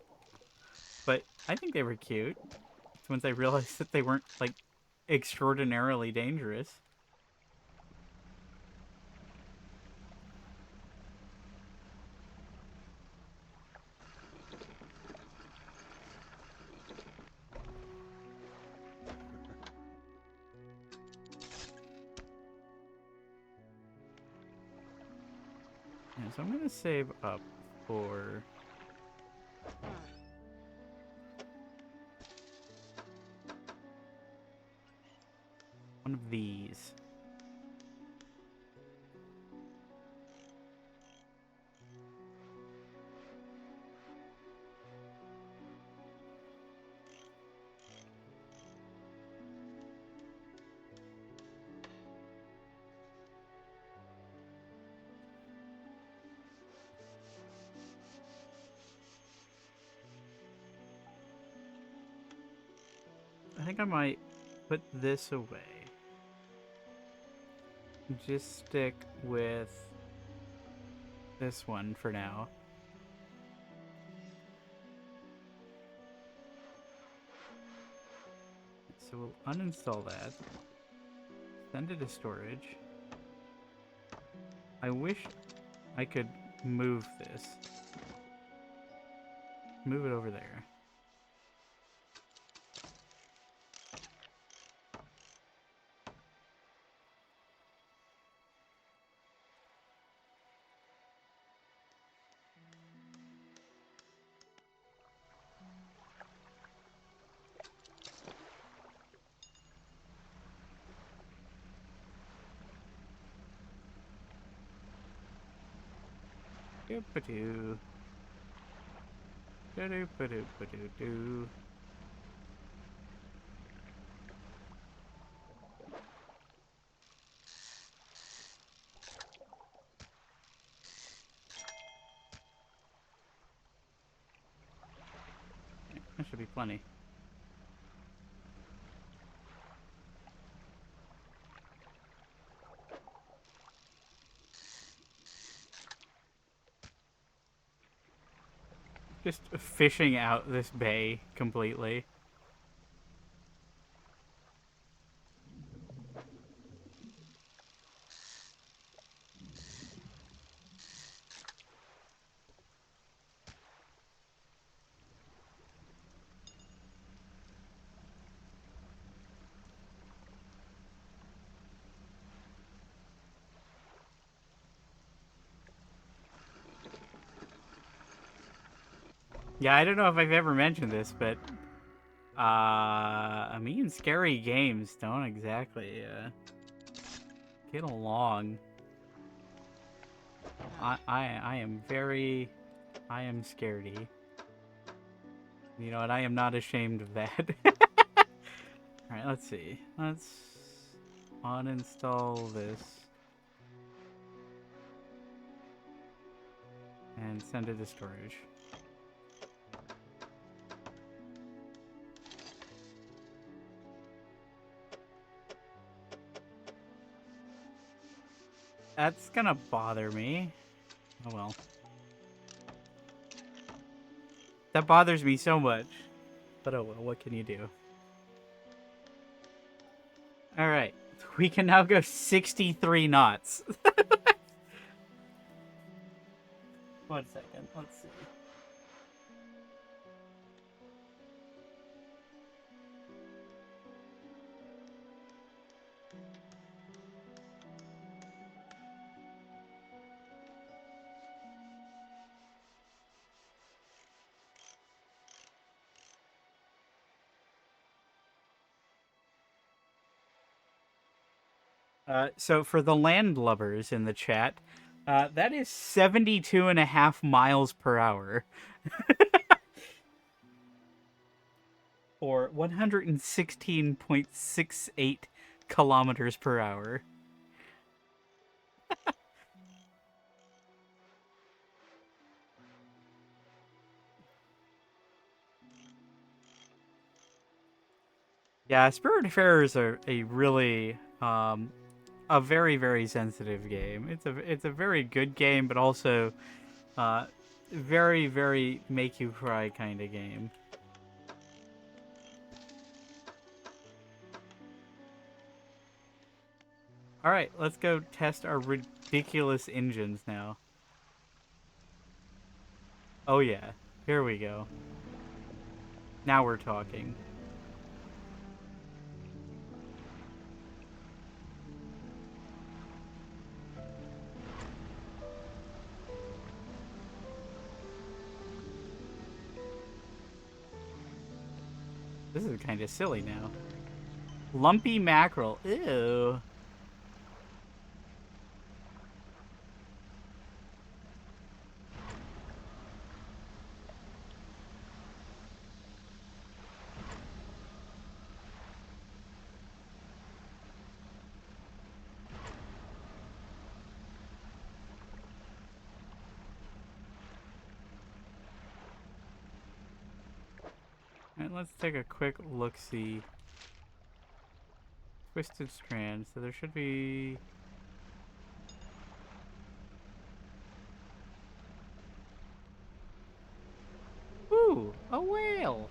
But I think they were cute. Once I realized that they weren't, like, extraordinarily dangerous. Yeah, so I'm gonna save up for... one of these. think I might put this away. Just stick with this one for now. So we'll uninstall that. Send it to storage. I wish I could move this. Move it over there. Doop-a-doo. Do-doop-a-doop-a-doo-doo. That should be plenty. Just fishing out this bay completely. Yeah, I don't know if I've ever mentioned this, but me and scary games don't exactly get along. I am scaredy. You know what? I am not ashamed of that. Alright, let's see. Let's uninstall this. And send it to storage. That's gonna bother me. Oh well. That bothers me so much. But oh well, what can you do? Alright. We can now go 63 knots. 1 second. Let's see. So for the landlubbers in the chat, that is 72.5 miles per hour. Or 116.68 kilometers per hour. Yeah, Spiritfarers are a really a very, very sensitive game. It's a very good game, but also very, very make you cry kind of game. Alright, let's go test our ridiculous engines now. Oh yeah, here we go. Now we're talking. This is kind of silly now. Lumpy mackerel. Ew. Alright, let's take a quick look-see Twisted strand. So there should be... Ooh, a whale!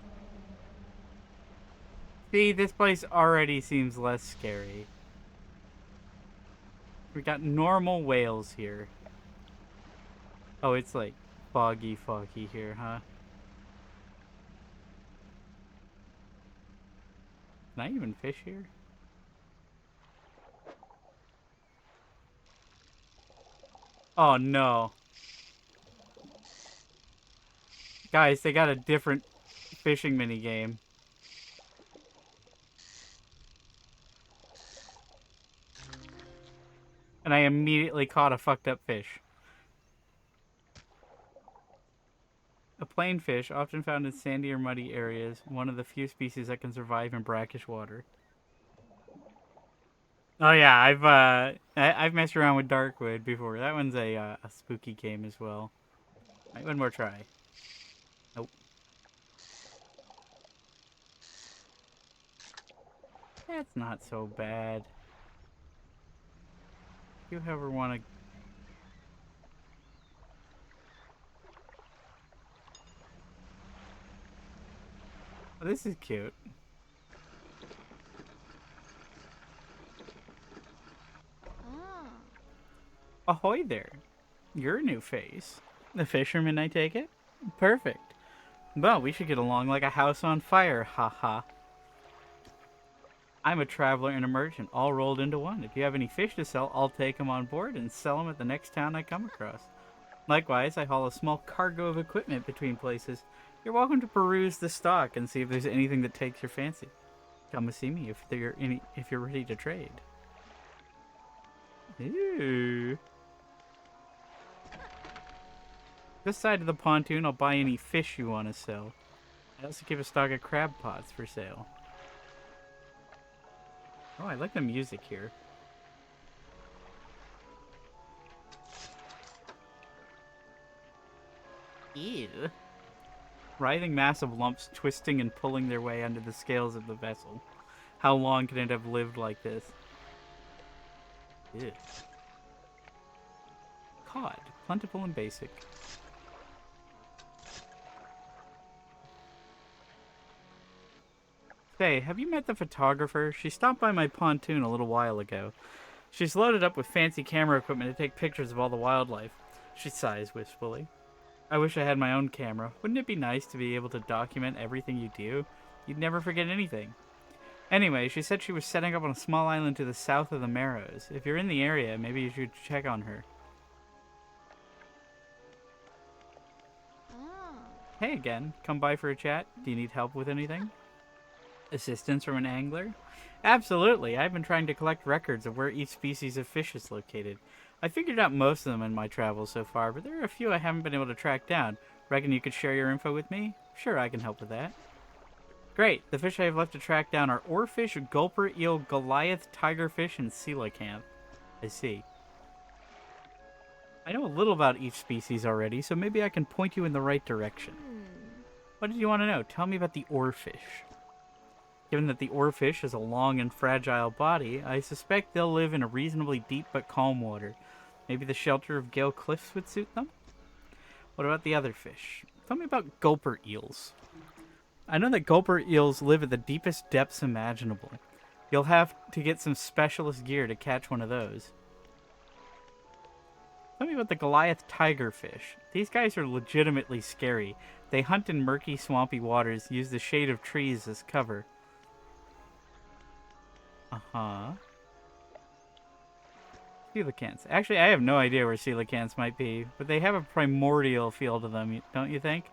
See, this place already seems less scary. We got normal whales here. Oh, it's like foggy here, huh? Can I even fish here? Oh no. Guys, they got a different fishing mini game. And I immediately caught a fucked up fish. A plain fish, often found in sandy or muddy areas, one of the few species that can survive in brackish water. Oh yeah, I've messed around with Darkwood before. That one's a spooky game as well. Right, one more try. Nope. That's not so bad. If you ever want to... Oh, this is cute. Ah. Ahoy there. You're a new face. The fisherman, I take it? Perfect. Well, we should get along like a house on fire, haha. I'm a traveler and a merchant, all rolled into one. If you have any fish to sell, I'll take them on board and sell them at the next town I come across. Likewise, I haul a small cargo of equipment between places. You're welcome to peruse the stock and see if there's anything that takes your fancy. Come and see me if you're ready to trade. Ooh. This side of the pontoon, I'll buy any fish you want to sell. I also keep a stock of crab pots for sale. Oh, I like the music here. Ew. Writhing mass of lumps twisting and pulling their way under the scales of the vessel. How long can it have lived like this? Ew. Cod. Plentiful and basic. Say, have you met the photographer? She stopped by my pontoon a little while ago. She's loaded up with fancy camera equipment to take pictures of all the wildlife. She sighs wistfully. I wish I had my own camera. Wouldn't it be nice to be able to document everything you do? You'd never forget anything. Anyway, she said she was setting up on a small island to the south of the Marrows. If you're in the area, maybe you should check on her. Ah. Hey again. Come by for a chat? Do you need help with anything? Assistance from an angler? Absolutely. I've been trying to collect records of where each species of fish is located. I figured out most of them in my travels so far, but there are a few I haven't been able to track down. Reckon you could share your info with me? Sure, I can help with that. Great. The fish I have left to track down are oarfish, gulper, eel, Goliath, tigerfish, and coelacanth. I see. I know a little about each species already, so maybe I can point you in the right direction. What did you want to know? Tell me about the oarfish. Given that the oarfish has a long and fragile body, I suspect they'll live in a reasonably deep but calm water. Maybe the shelter of Gale Cliffs would suit them? What about the other fish? Tell me about gulper eels. I know that gulper eels live at the deepest depths imaginable. You'll have to get some specialist gear to catch one of those. Tell me about the Goliath tigerfish. These guys are legitimately scary. They hunt in murky, swampy waters, use the shade of trees as cover. Uh-huh. Coelacanths. Actually, I have no idea where coelacanths might be, but they have a primordial feel to them, don't you think?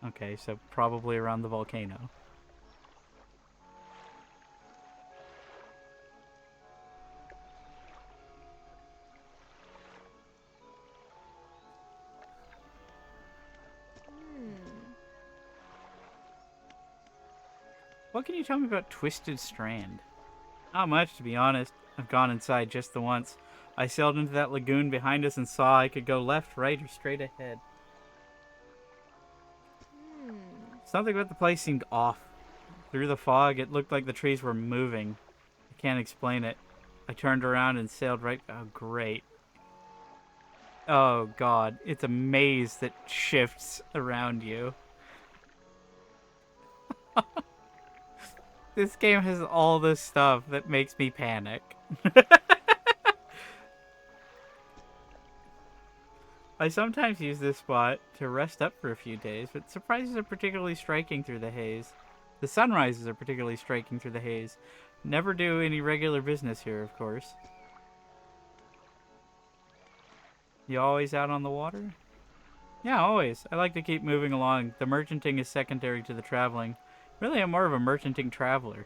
Okay, so probably around the volcano. What can you tell me about Twisted Strand? Not much, to be honest. I've gone inside just the once. I sailed into that lagoon behind us and saw I could go left, right, or straight ahead. Something about the place seemed off. Through the fog, it looked like the trees were moving. I can't explain it. I turned around and sailed right... Oh, great. Oh, God. It's a maze that shifts around you. This game has all this stuff that makes me panic. I sometimes use this spot to rest up for a few days, but surprises are particularly striking through the haze. The sunrises are particularly striking through the haze. Never do any regular business here, of course. You always out on the water? Yeah, always. I like to keep moving along. The merchanting is secondary to the traveling. Really, I'm more of a merchanting traveler.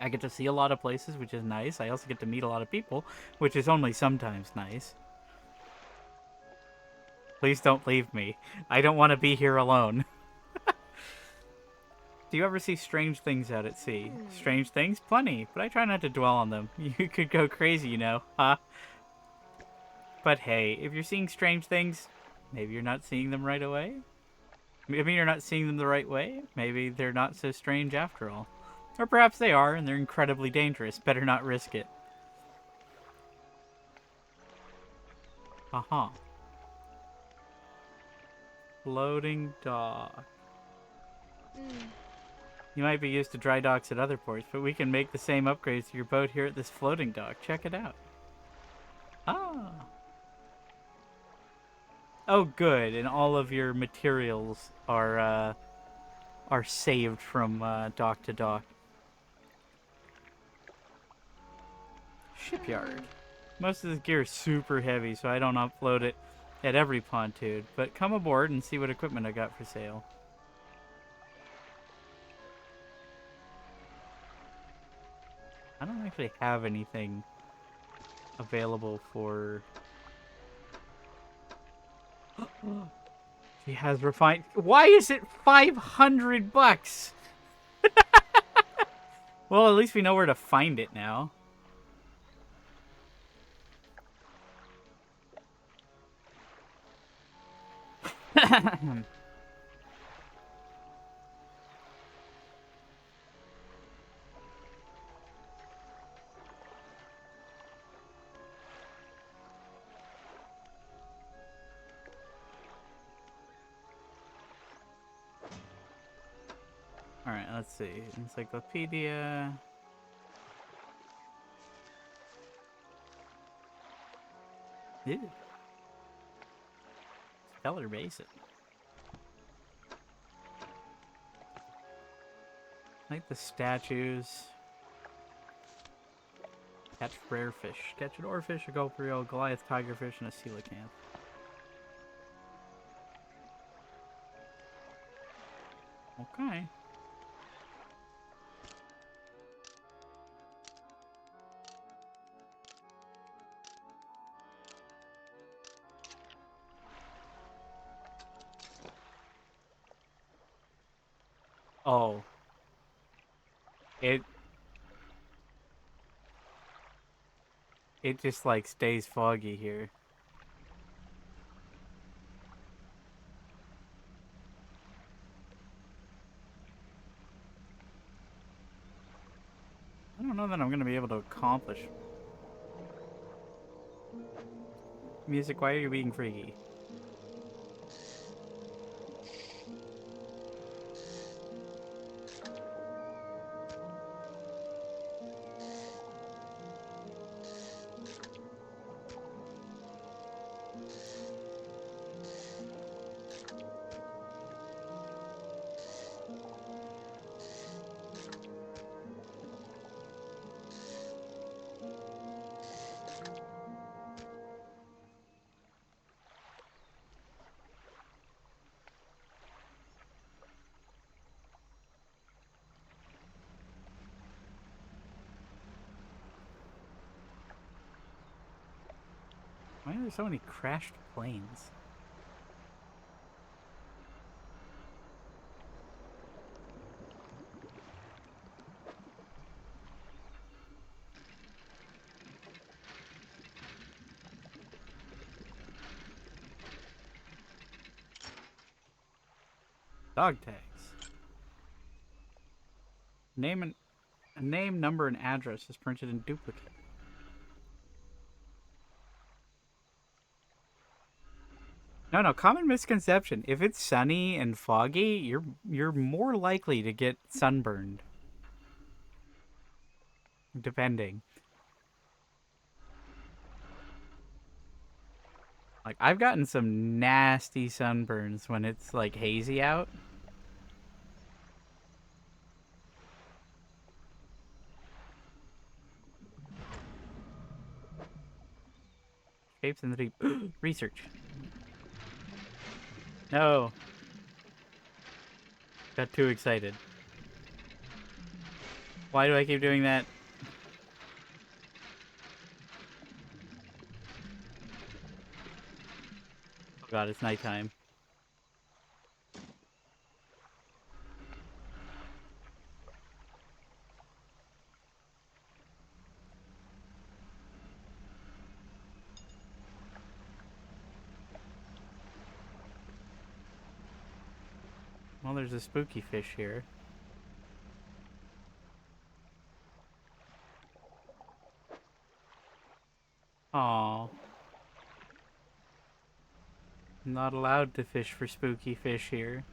I get to see a lot of places, which is nice. I also get to meet a lot of people, which is only sometimes nice. Please don't leave me. I don't want to be here alone. Do you ever see strange things out at sea? Strange things? Plenty, but I try not to dwell on them. You could go crazy, you know, huh? But hey, if you're seeing strange things, maybe you're not seeing them right away? Maybe you're not seeing them the right way? Maybe they're not so strange after all. Or perhaps they are, and they're incredibly dangerous. Better not risk it. Aha. Floating dock. You might be used to dry docks at other ports, but we can make the same upgrades to your boat here at this floating dock. Check it out. Ah. Oh, good. And all of your materials are saved from dock to dock. Shipyard. Most of this gear is super heavy, so I don't upload it at every pontoon. But come aboard and see what equipment I got for sale. I don't actually have anything available for... He has refined... Why is it $500? Well, at least we know where to find it now. Alright, let's see. Encyclopedia. Ew. Stellar Basin. Like the statues. Catch rare fish. Catch an oarfish, a gulp reel, Goliath tigerfish, and a coelacanth. Okay. Oh. It just like stays foggy here. I don't know that I'm gonna be able to accomplish. Music, why are you being freaky? Why are there so many crashed planes? Dog tags. Name and a name, number, and address is printed in duplicate. No, common misconception. If it's sunny and foggy, you're more likely to get sunburned. Depending. Like I've gotten some nasty sunburns when it's like hazy out. Shapes in the deep. Research. No. Got too excited. Why do I keep doing that? Oh god, it's nighttime. Well, there's a spooky fish here. Aww. I'm not allowed to fish for spooky fish here.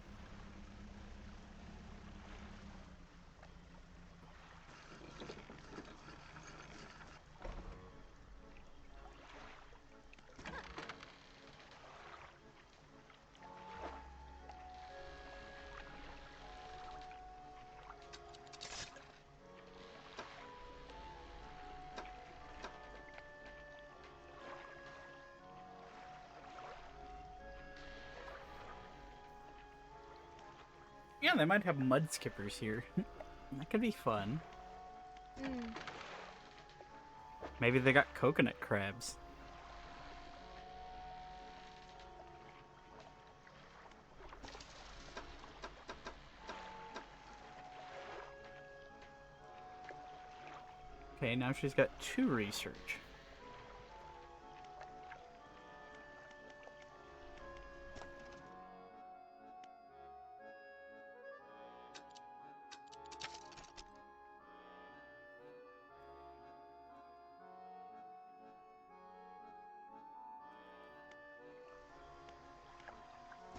Yeah, they might have mud skippers here. That could be fun. Mm. Maybe they got coconut crabs. Okay, now she's got 2 research.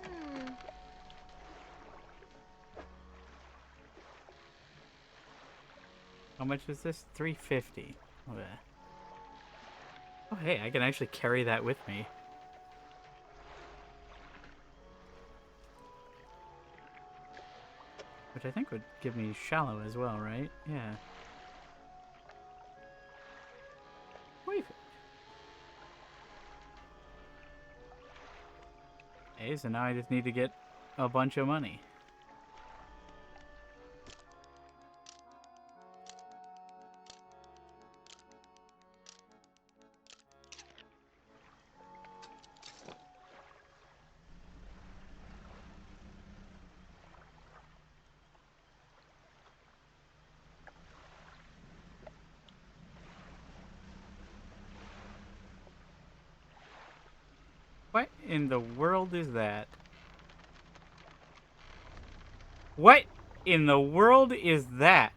Hmm. How much is this? 350. Okay. Oh, hey, I can actually carry that with me. Which I think would give me shallow as well, right? Yeah. Wait. Okay, so now I just need to get a bunch of money. What in the world is that? What in the world is that?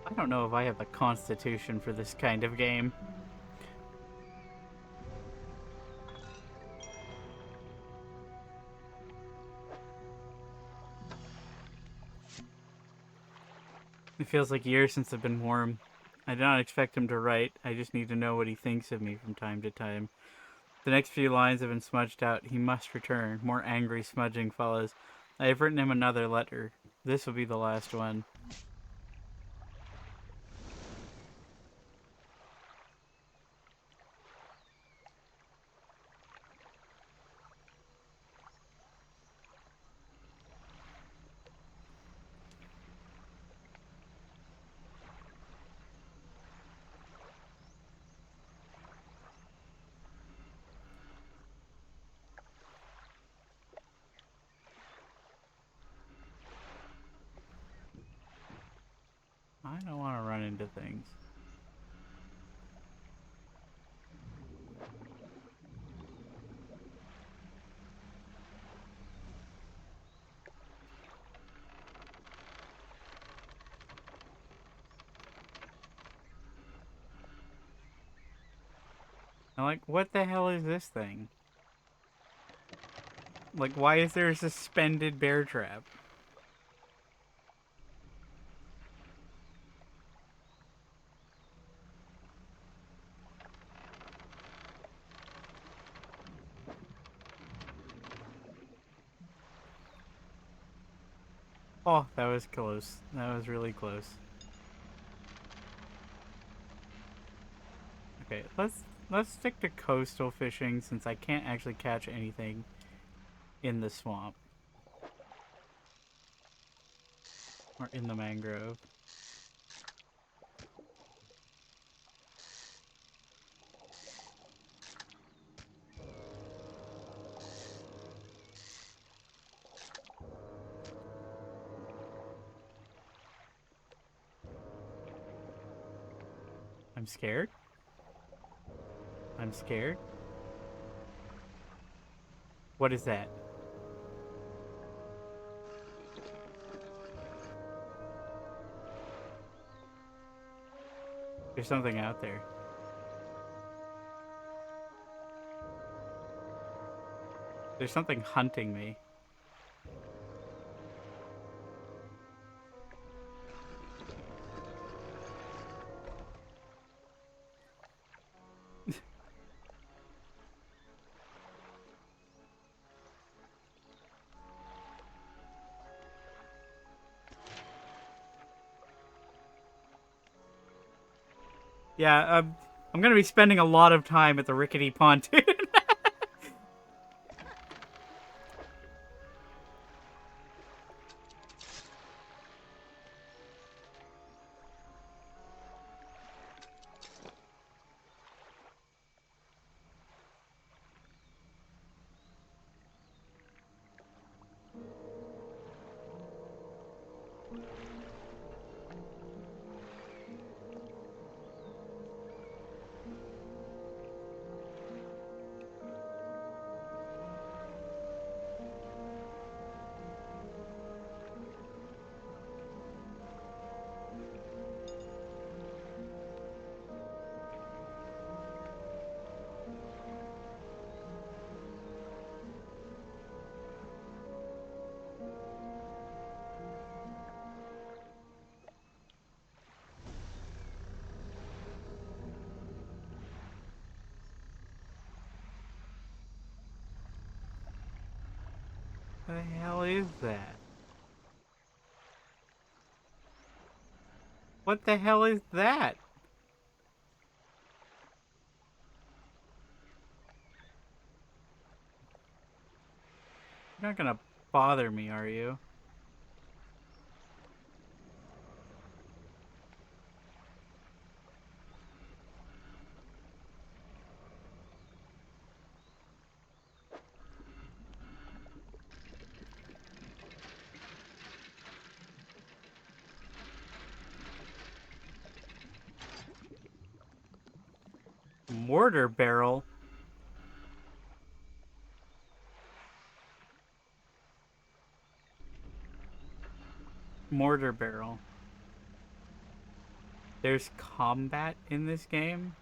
I don't know if I have the constitution for this kind of game. It feels like years since I've been warm. I do not expect him to write. I just need to know what he thinks of me from time to time. The next few lines have been smudged out. He must return. More angry smudging follows. I have written him another letter. This will be the last one. I don't want to run into things. I'm like, what the hell is this thing? Like, why is there a suspended bear trap? Oh, that was close. That was really close. Okay, let's stick to coastal fishing since I can't actually catch anything in the swamp or in the mangrove. I'm scared. I'm scared. What is that? There's something out there. There's something hunting me. Yeah, I'm gonna be spending a lot of time at the rickety pontoon. What the hell is that? What the hell is that? You're not gonna bother me, are you? Mortar barrel? Mortar barrel. There's combat in this game?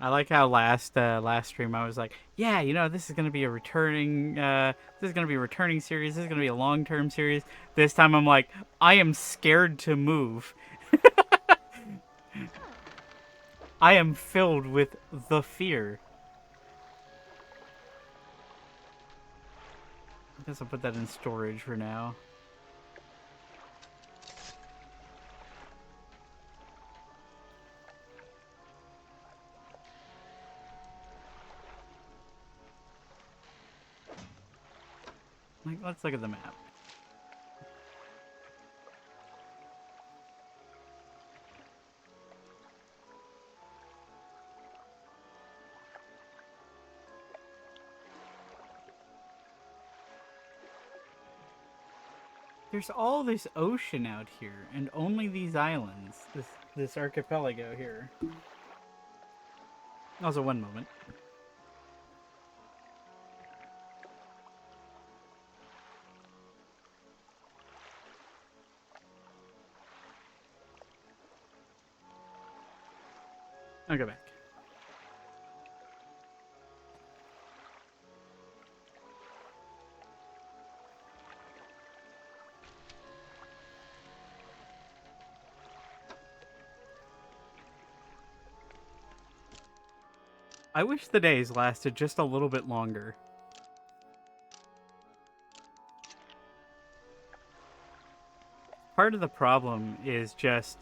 I like how last stream I was like, yeah, you know, this is gonna be a returning series. This is gonna be a long-term series. This time I'm like, I am scared to move. I am filled with the fear. I guess I'll put that in storage for now. Like, let's look at the map. There's all this ocean out here, and only these islands. This archipelago here. Also, one moment. I'll go back. I wish the days lasted just a little bit longer. Part of the problem is just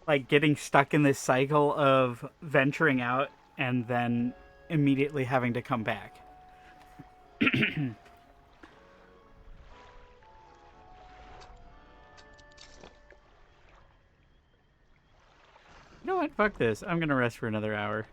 like getting stuck in this cycle of venturing out and then immediately having to come back. You know what? Fuck this. I'm gonna rest for another hour.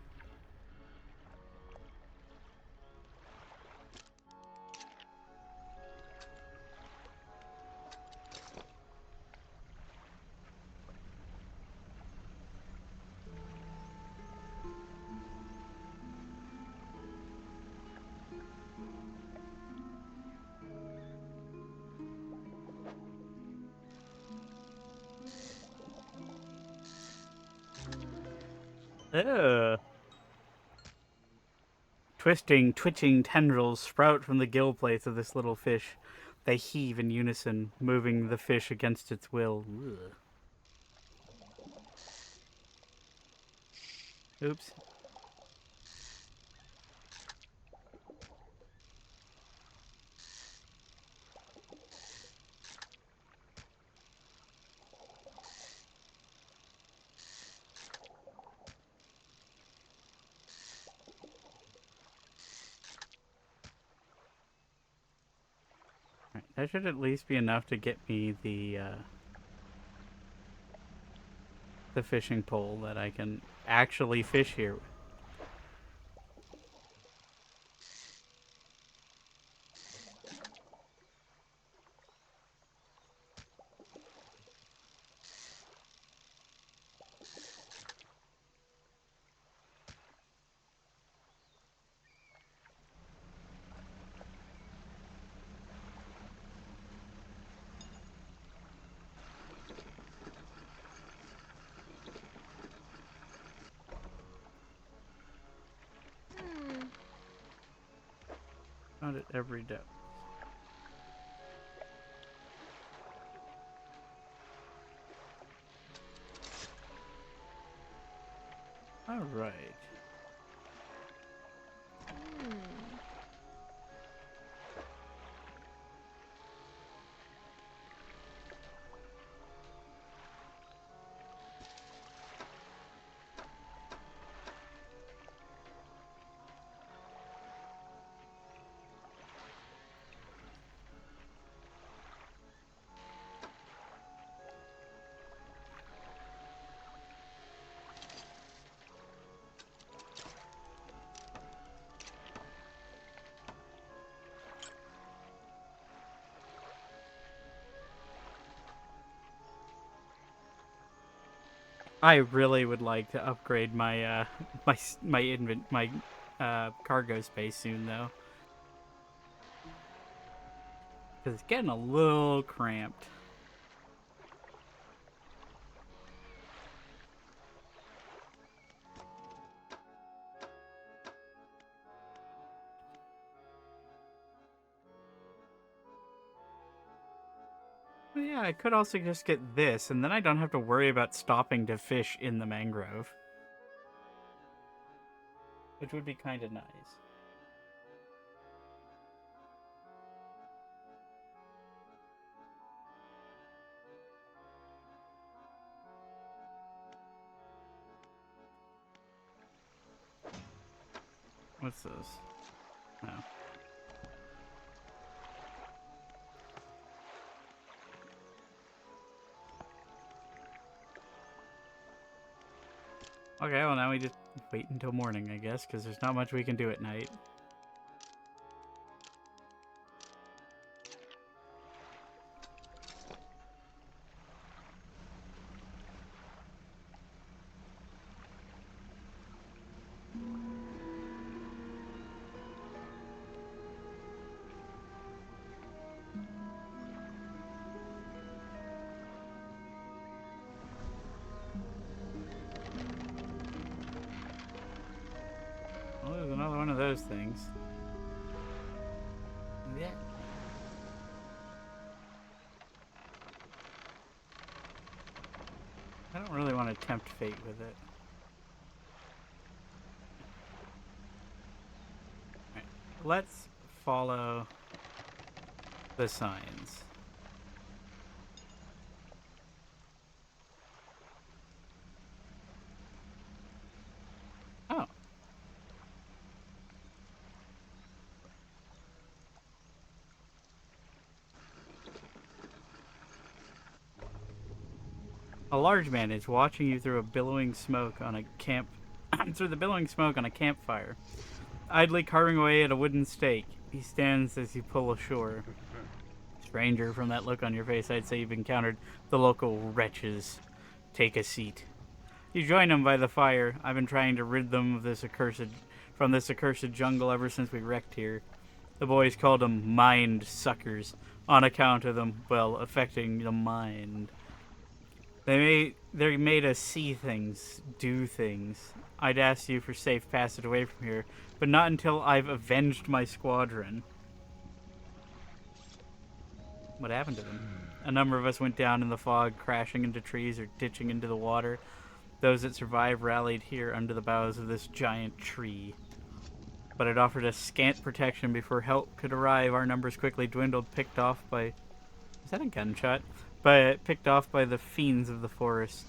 Ugh. Twisting, twitching tendrils sprout from the gill plates of this little fish. They heave in unison, moving the fish against its will. Ugh. Oops. Right, that should at least be enough to get me the fishing pole that I can actually fish here. Hmm. Found it every day. All right. Hmm. I really would like to upgrade my my cargo space soon though, because it's getting a little cramped. Well, yeah, I could also just get this, and then I don't have to worry about stopping to fish in the mangrove, which would be kind of nice. What's this? No. Okay, well now we just wait until morning, I guess, because there's not much we can do at night. Well, there's another one of those things. Yeah. I don't really want to tempt fate with it. Alright, let's follow the signs. Oh. A large man is watching you through a billowing smoke on a camp through the billowing smoke on a campfire. Idly carving away at a wooden stake, he stands as you pull ashore. Stranger, from that look on your face, I'd say you've encountered the local wretches. Take a seat. You join them by the fire. I've been trying to rid them of this accursed jungle ever since we wrecked here. The boys called them mind suckers on account of them, well, affecting the mind. They made us see things, do things. I'd ask you for safe passage away from here, but not until I've avenged my squadron. What happened to them? A number of us went down in the fog, crashing into trees or ditching into the water. Those that survived rallied here under the boughs of this giant tree. But it offered us scant protection before help could arrive. Our numbers quickly dwindled, picked off by... Is that a gunshot? But picked off by the fiends of the forest.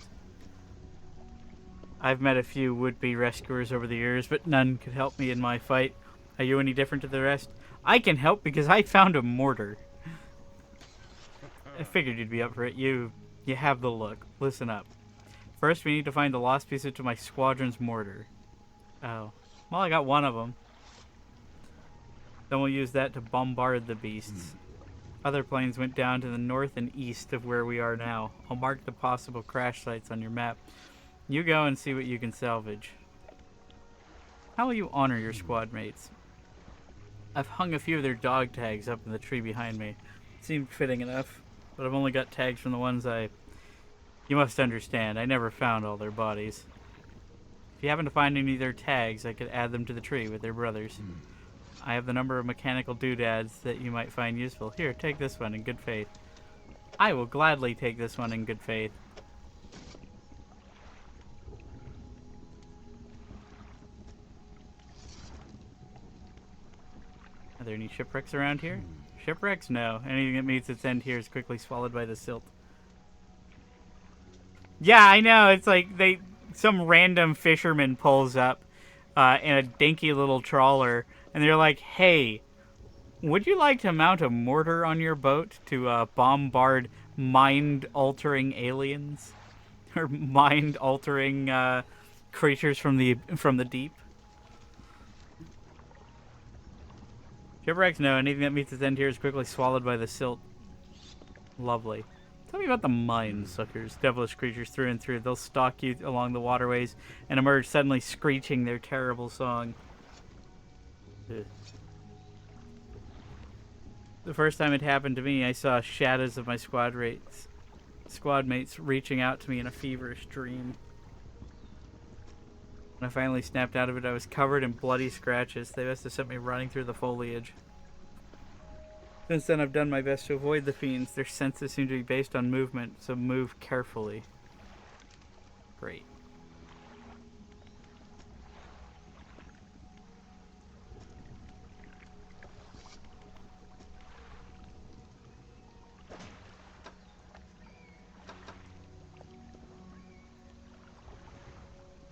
I've met a few would-be rescuers over the years, but none could help me in my fight. Are you any different to the rest? I can help because I found a mortar. I figured you'd be up for it. You have the look. Listen up. First, we need to find the lost pieces to my squadron's mortar. Oh. Well, I got one of them. Then we'll use that to bombard the beasts. Other planes went down to the north and east of where we are now. I'll mark the possible crash sites on your map. You go and see what you can salvage. How will you honor your squad mates? I've hung a few of their dog tags up in the tree behind me. Seemed fitting enough, but I've only got tags from the ones I... You must understand, I never found all their bodies. If you happen to find any of their tags, I could add them to the tree with their brothers. I have the number of mechanical doodads that you might find useful. Here, take this one in good faith. I will gladly take this one in good faith. Are there any shipwrecks around here? Shipwrecks? No. Anything that meets its end here is quickly swallowed by the silt. Yeah, I know. It's like some random fisherman pulls up in a dinky little trawler, and they're like, "Hey, would you like to mount a mortar on your boat to bombard mind-altering aliens or mind-altering creatures from the deep?" Shipwrecks? No. Anything that meets its end here is quickly swallowed by the silt. Lovely. Tell me about the mind suckers, devilish creatures through and through. They'll stalk you along the waterways and emerge suddenly screeching their terrible song. Ugh. The first time it happened to me, I saw shadows of my squad mates reaching out to me in a feverish dream. When I finally snapped out of it, I was covered in bloody scratches. They must have sent me running through the foliage. Since then, I've done my best to avoid the fiends. Their senses seem to be based on movement, so move carefully. Great.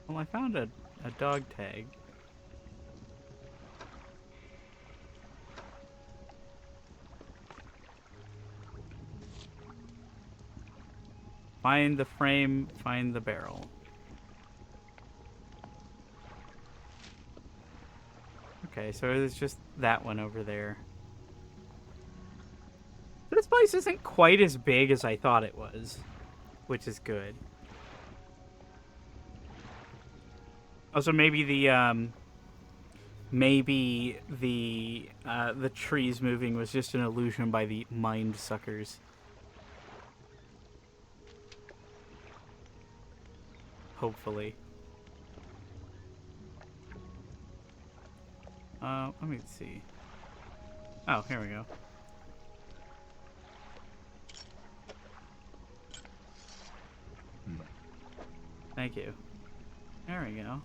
Well, I found a dog tag. Find the frame, find the barrel. Okay, so it's just that one over there. This place isn't quite as big as I thought it was, which is good. Also, maybe the trees moving was just an illusion by the mind suckers. Hopefully. Let me see. Oh, here we go. Thank you. There we go.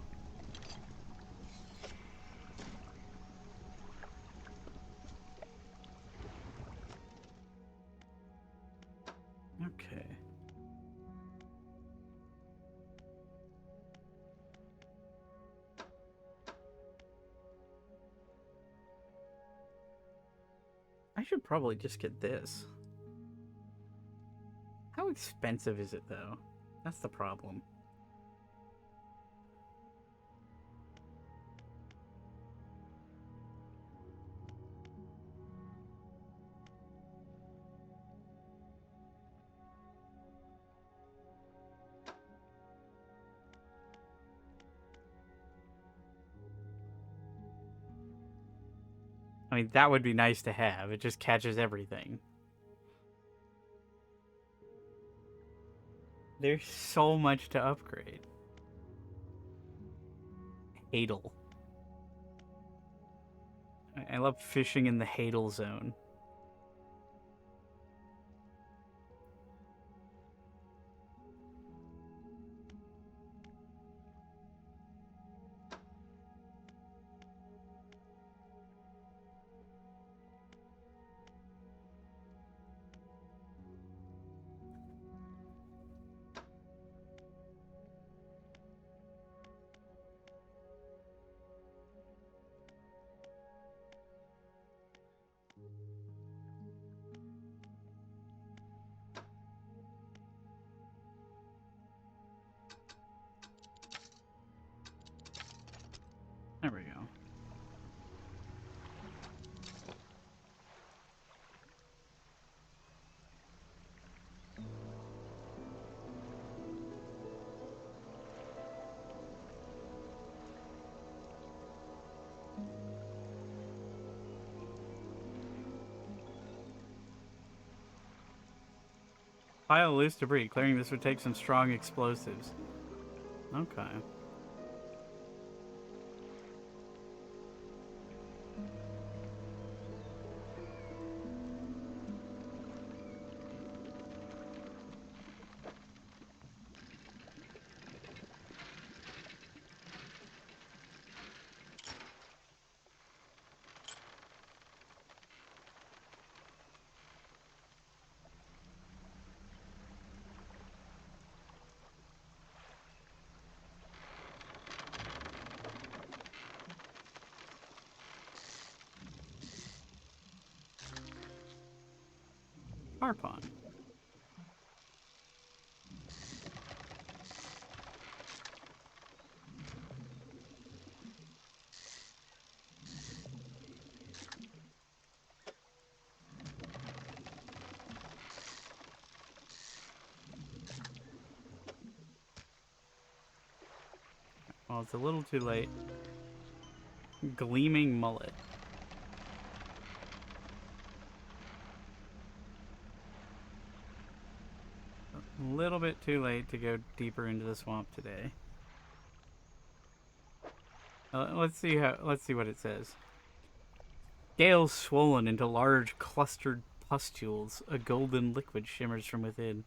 Okay. I should probably just get this. How expensive is it, though? That's the problem. I mean, that would be nice to have. It just catches everything. There's so much to upgrade. Hadal. I love fishing in the Hadal zone. There we go. Pile of loose debris. Clearing this would take some strong explosives. Okay. Harpon. Well, it's a little too late. Gleaming mullet. A little bit too late to go deeper into the swamp today. Let's see what it says. Scales swollen into large clustered pustules. A golden liquid shimmers from within.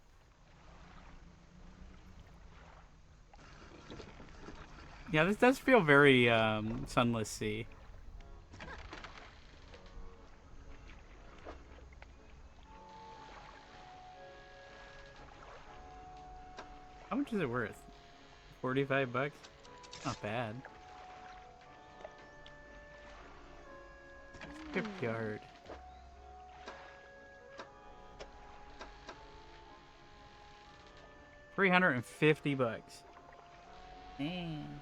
Yeah, this does feel very Sunless Sea. How much is it worth? 45 bucks? Not bad. Scrapyard. $350. Damn.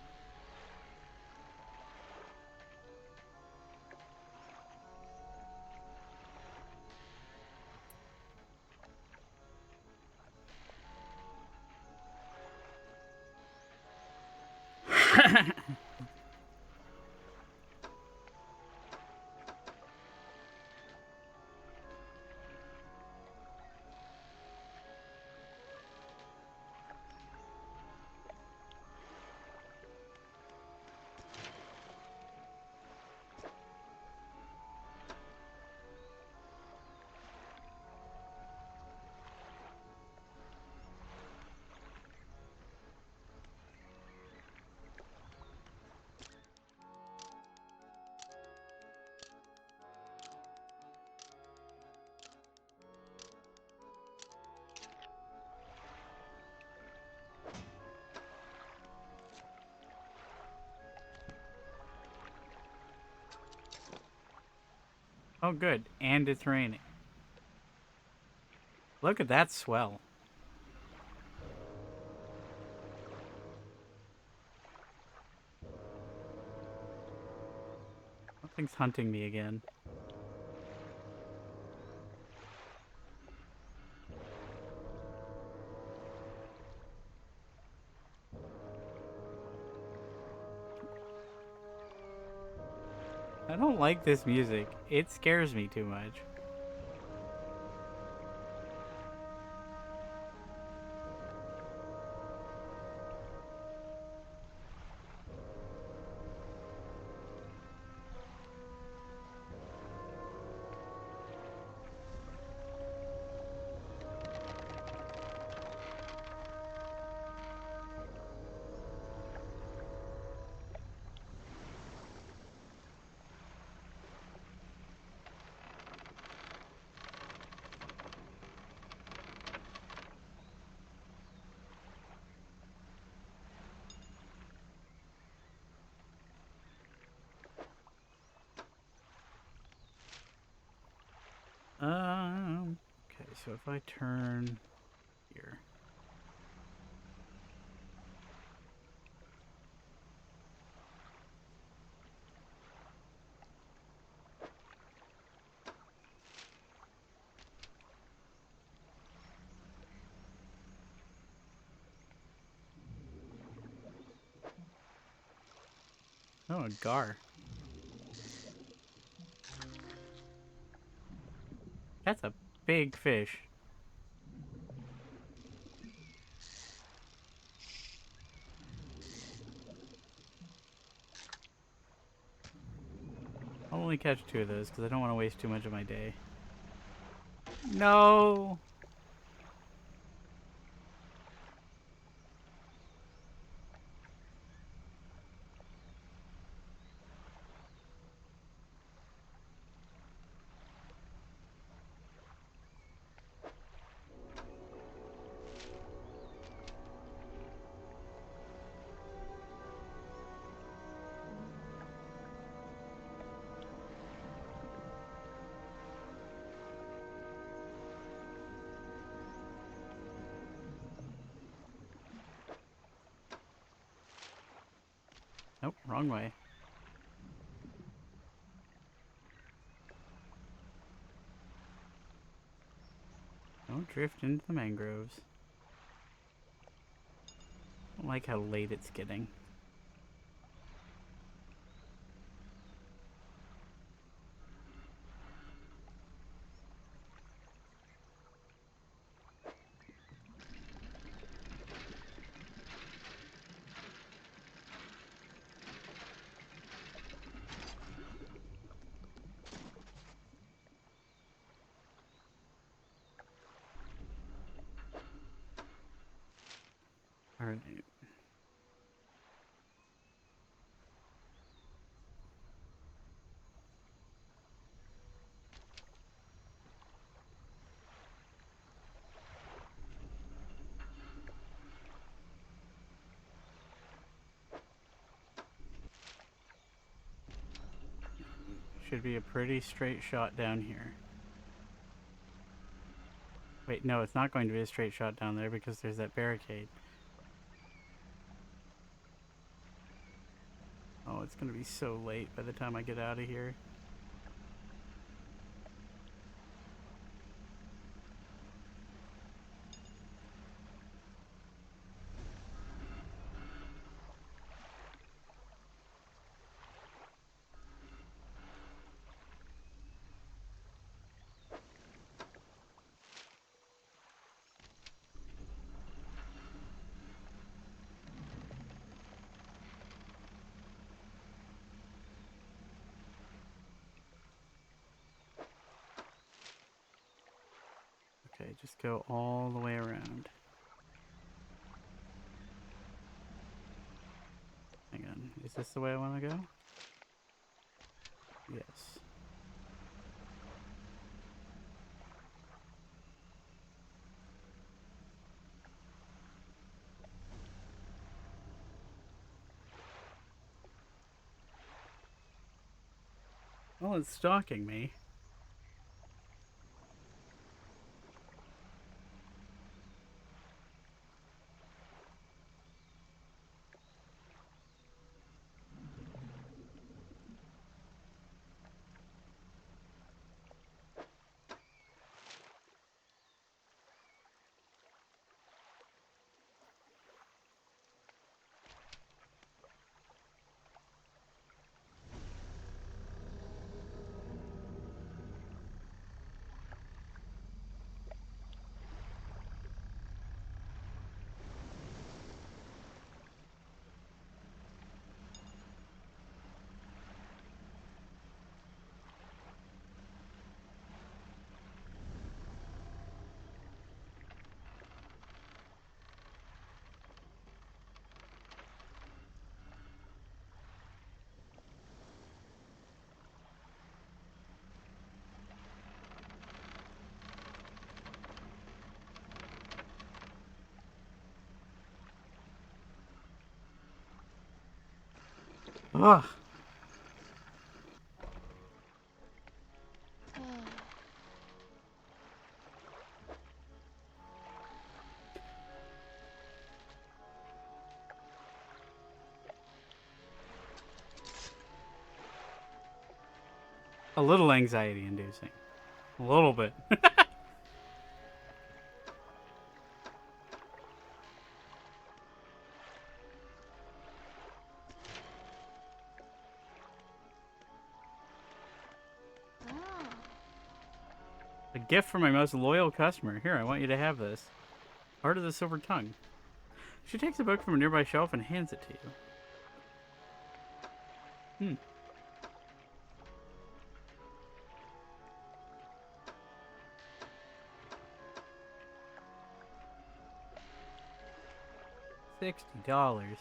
Oh, good. And it's raining. Look at that swell. Something's hunting me again. I don't like this music. It scares me too much. Okay, so if I turn here. Oh, a gar. That's a big fish. I'll only catch 2 of those because I don't want to waste too much of my day. No! Nope, wrong way. Don't drift into the mangroves. I don't like how late it's getting. Alright. Should be a pretty straight shot down here. Wait, no, it's not going to be a straight shot down there because there's that barricade. Oh, it's going to be so late by the time I get out of here. Okay, just go all the way around. Hang on, is this the way I want to go? Yes. Well, it's stalking me. Ugh. A little anxiety inducing. A little bit. Ah. A gift from my most loyal customer. Here, I want you to have this. Art of the Silver Tongue. She takes a book from a nearby shelf and hands it to you. Hmm. $60.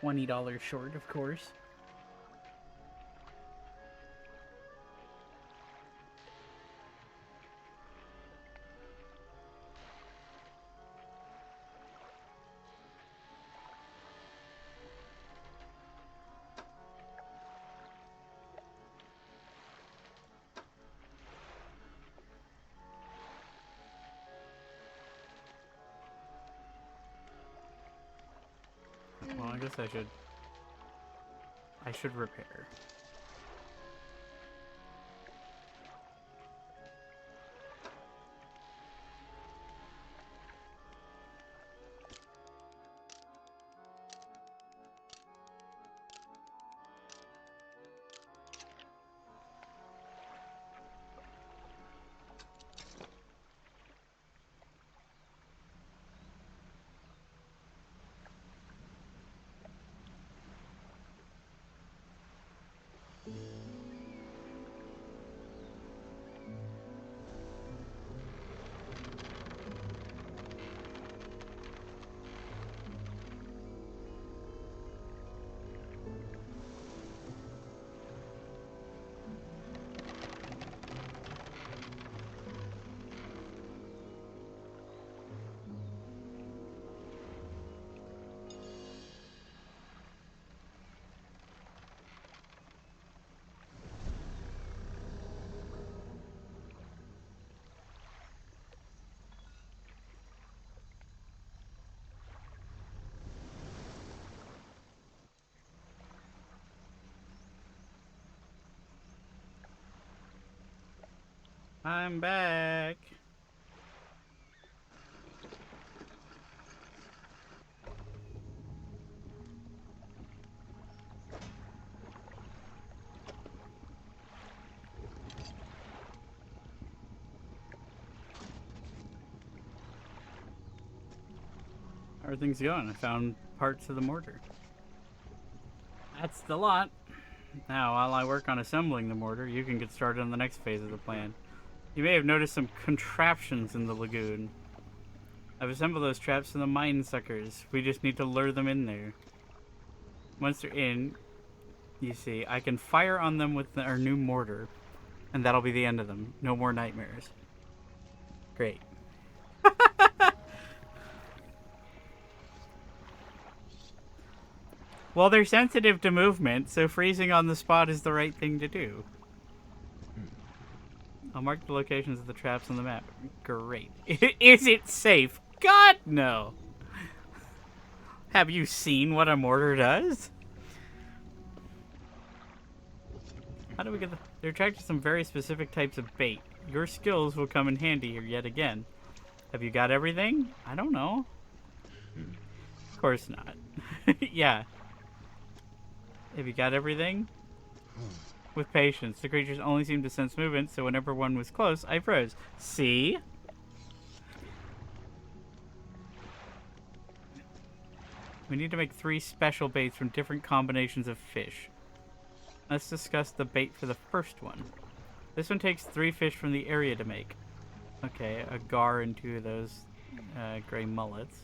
$20 short, of course. Well, I guess I should repair. I'm back. How are things going? I found parts of the mortar. That's the lot. Now, while I work on assembling the mortar, you can get started on the next phase of the plan. You may have noticed some contraptions in the lagoon. I've assembled those traps from the mine suckers. We just need to lure them in there. Once they're in, you see, I can fire on them with our new mortar, and that'll be the end of them. No more nightmares. Great. Well, they're sensitive to movement, so freezing on the spot is the right thing to do. I'll mark the locations of the traps on the map. Great. Is it safe? God, no. Have you seen what a mortar does? How do we get the... They're attracted to some very specific types of bait. Your skills will come in handy here yet again. Have you got everything? I don't know. Of course not. Yeah. Have you got everything? With patience. The creatures only seemed to sense movement, so whenever one was close, I froze. See? We need to make 3 special baits from different combinations of fish. Let's discuss the bait for the first one. This one takes 3 fish from the area to make. Okay, a gar and 2 of those gray mullets.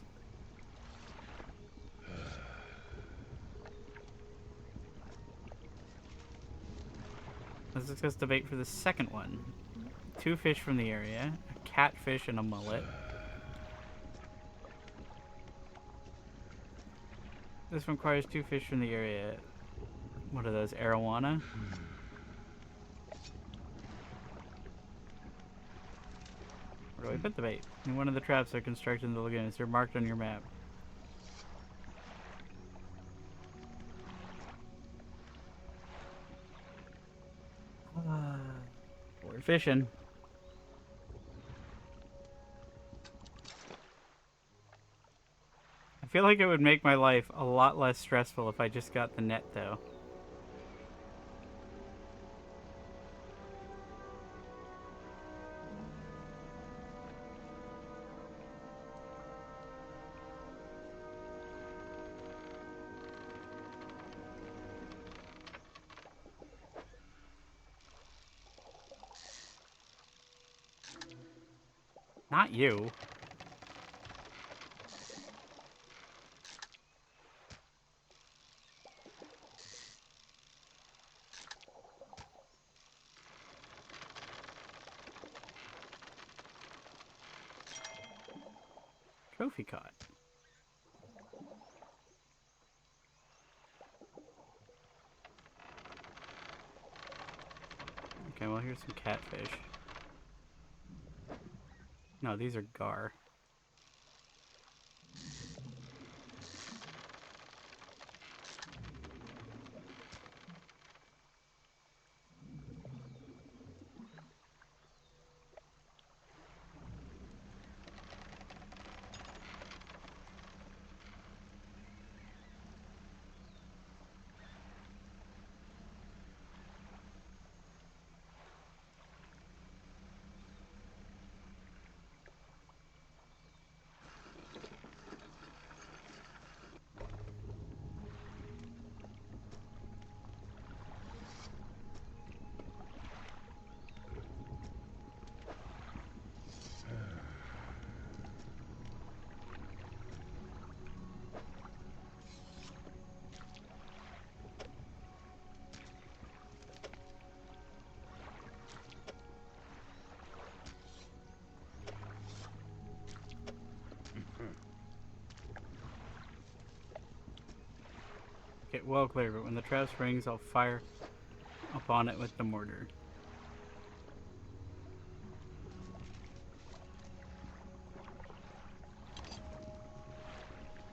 Let's discuss the bait for the second one. 2 fish from the area, a catfish and a mullet. This one requires 2 fish from the area. What are those, arowana? Where do we put the bait? In one of the traps are constructed in the lagoons. They're marked on your map. We're fishing. I feel like it would make my life a lot less stressful if I just got the net, though. Not you. Trophy caught. Okay, well, here's some catfish. No, these are gar. Get well clear, but when the trap springs, I'll fire upon it with the mortar.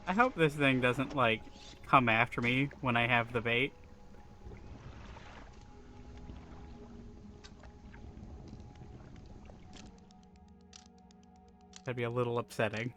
I hope this thing doesn't, like, come after me when I have the bait. That'd be a little upsetting.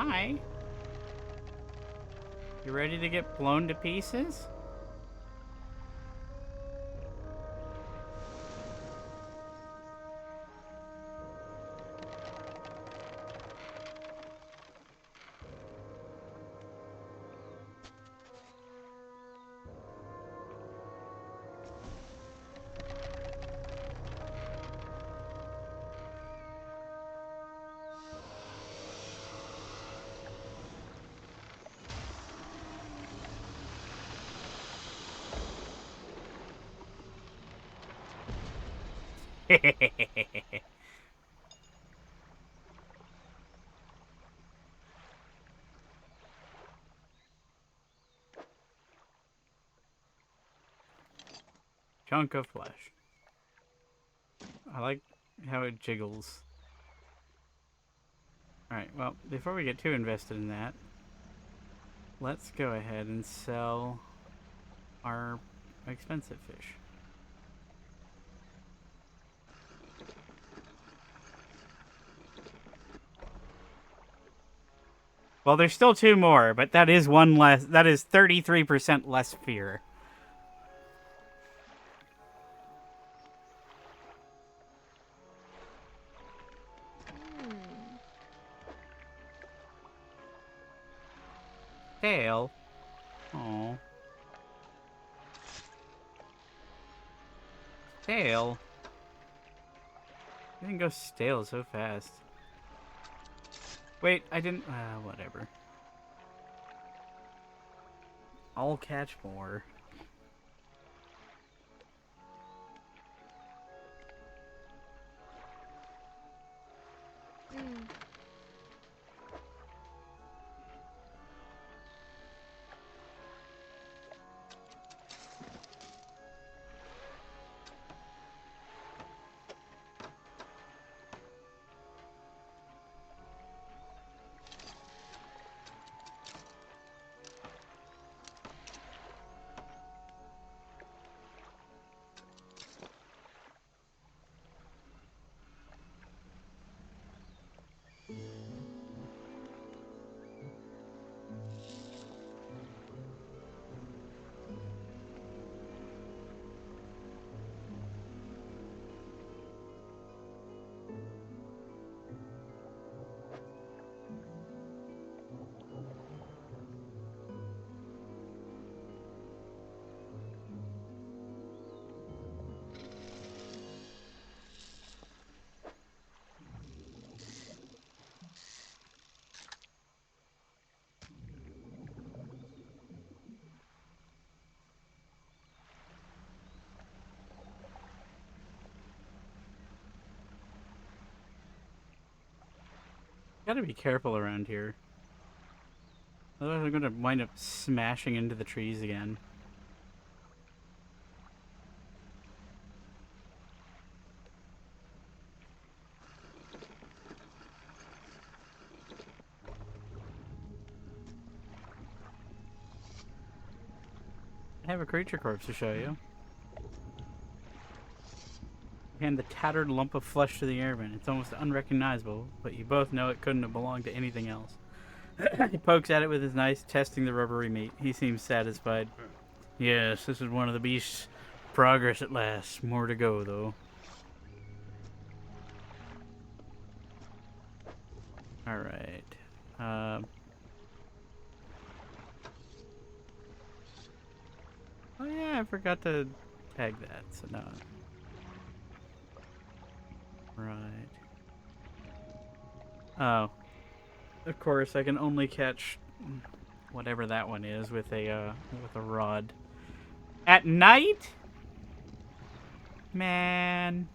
Hi. You ready to get blown to pieces? Chunk of flesh. I like how it jiggles. Alright, well, before we get too invested in that, let's go ahead and sell our expensive fish. Well, there's still two more, but that is one less. That is 33% less fear. Hmm. Tail. Oh. Stale? It didn't go stale so fast. Wait, I didn't... whatever. I'll catch more. Hmm. Gotta be careful around here. Otherwise I'm gonna wind up smashing into the trees again. I have a creature corpse to show you. Hand the tattered lump of flesh to the airman. It's almost unrecognizable, but you both know it couldn't have belonged to anything else. He pokes at it with his knife, testing the rubbery meat. He seems satisfied. Yes, this is one of the beast's progress at last. More to go, though. Alright. Oh yeah, I forgot to tag that, so no. Right. Oh. Of course, I can only catch whatever that one is with a rod. At night? Man.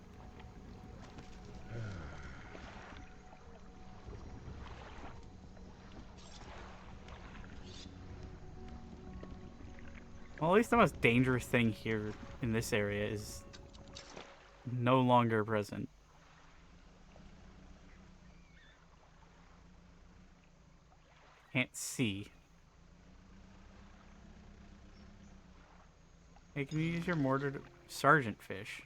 Well, at least the most dangerous thing here in this area is no longer present. Can't see. Hey, can you use your mortar to... Sergeant fish.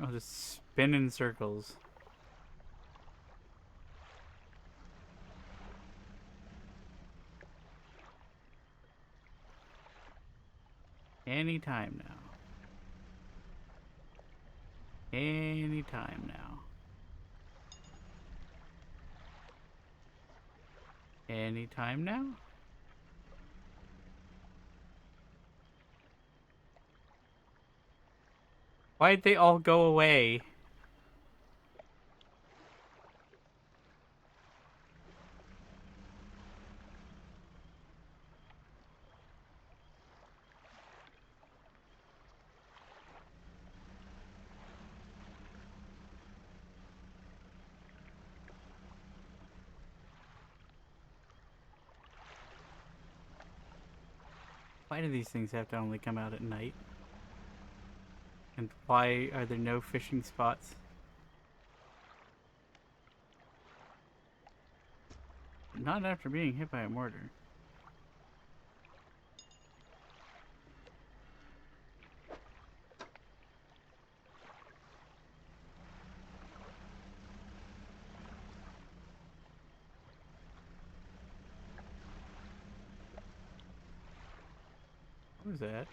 I'll just spin in circles. Anytime now. Anytime now. Anytime now? Why'd they all go away? Why do these things have to only come out at night? And why are there no fishing spots? Not after being hit by a mortar. What was that?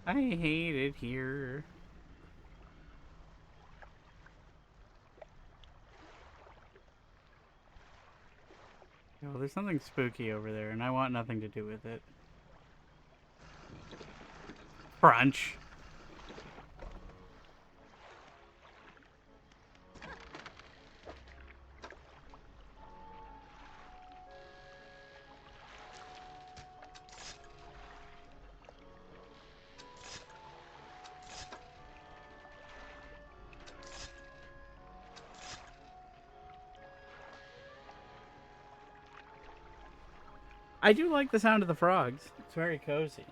I hate it here. Oh, there's something spooky over there, and I want nothing to do with it. Crunch. I do like the sound of the frogs. It's very cozy.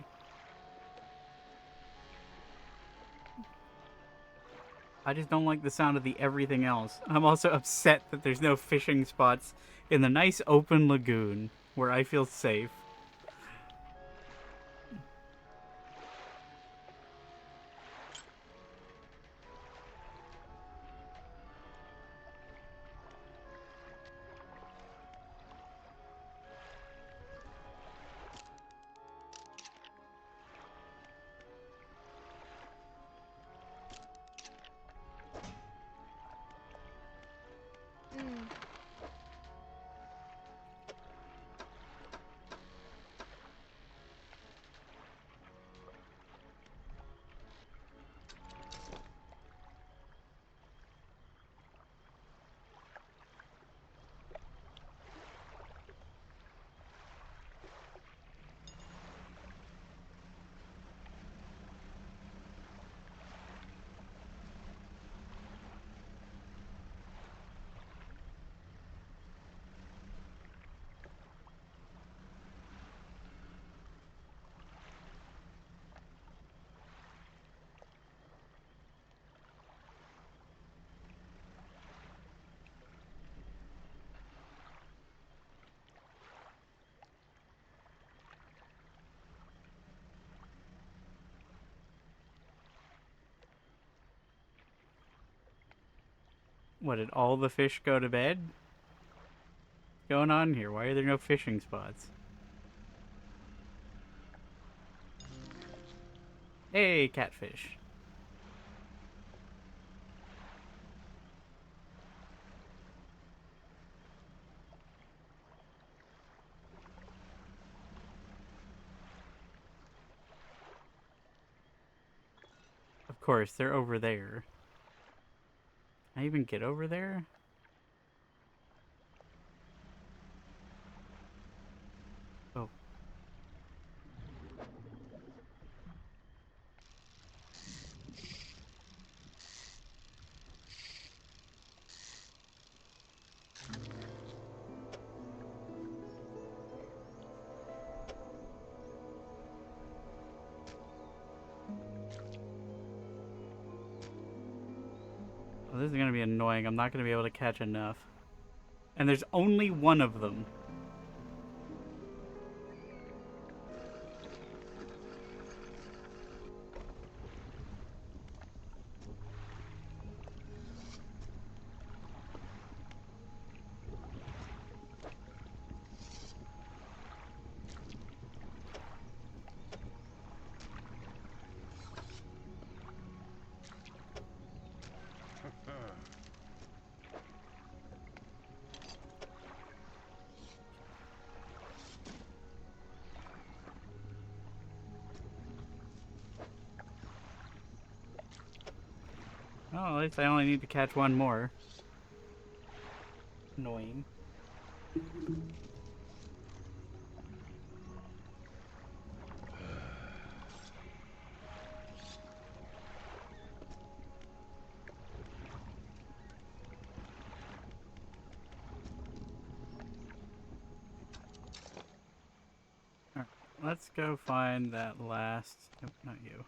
I just don't like the sound of the everything else. I'm also upset that there's no fishing spots in the nice open lagoon where I feel safe. Mm. What, did all the fish go to bed? What's going on here? Why are there no fishing spots? Hey, catfish. Of course, they're over there. Can I even get over there? Oh. Oh, this is gonna be annoying. I'm not gonna be able to catch enough. And there's only one of them. Oh, at least I only need to catch one more. Annoying. Alright, let's go find that last... Nope, not you.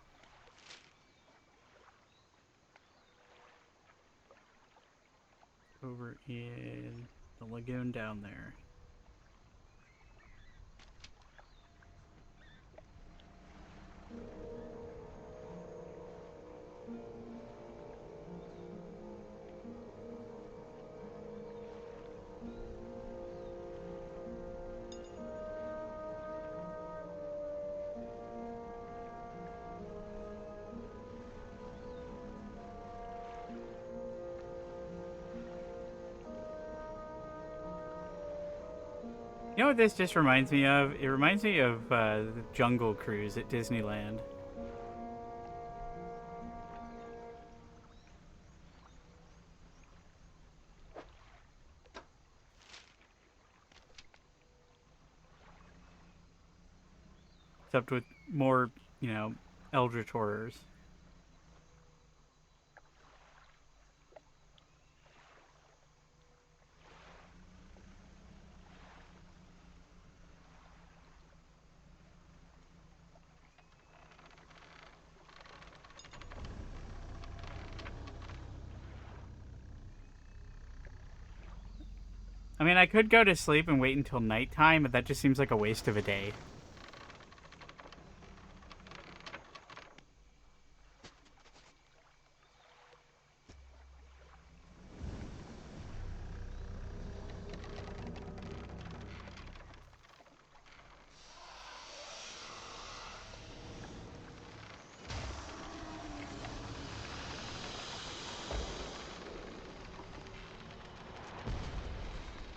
Over in the lagoon down there. You know what this just reminds me of? It reminds me of the Jungle Cruise at Disneyland. Except with more, eldritch horrors. I mean, I could go to sleep and wait until nighttime, but that just seems like a waste of a day.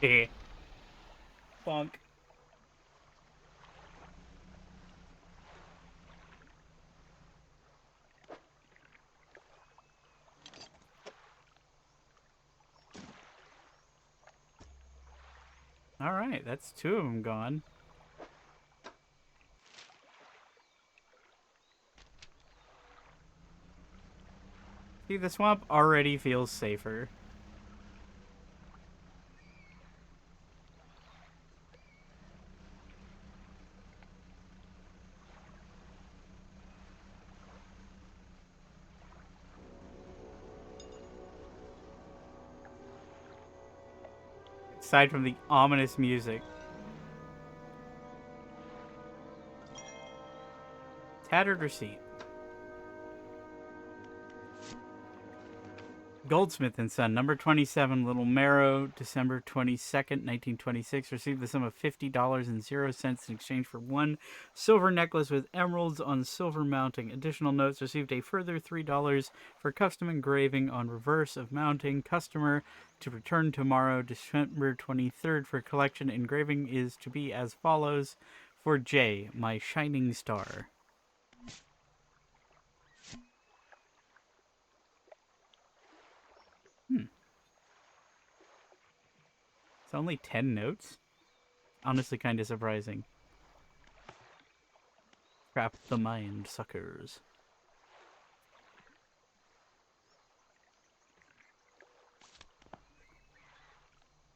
Eh. Bonk. Alright, that's two of them gone. See, the swamp already feels safer. Aside from the ominous music. Tattered receipt. Goldsmith and Son, number 27, Little Marrow, December 22nd, 1926, received the sum of $50.00 in exchange for one silver necklace with emeralds on silver mounting. Additional notes received a further $3 for custom engraving on reverse of mounting. Customer to return tomorrow, December 23rd, for collection. Engraving is to be as follows. For J, my shining star. It's only 10 notes? Honestly, kind of surprising. Trap the mind, suckers.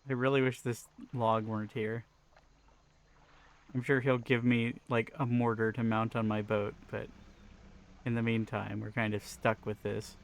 I really wish this log weren't here. I'm sure he'll give me, like, a mortar to mount on my boat, but In the meantime, we're kind of stuck with this.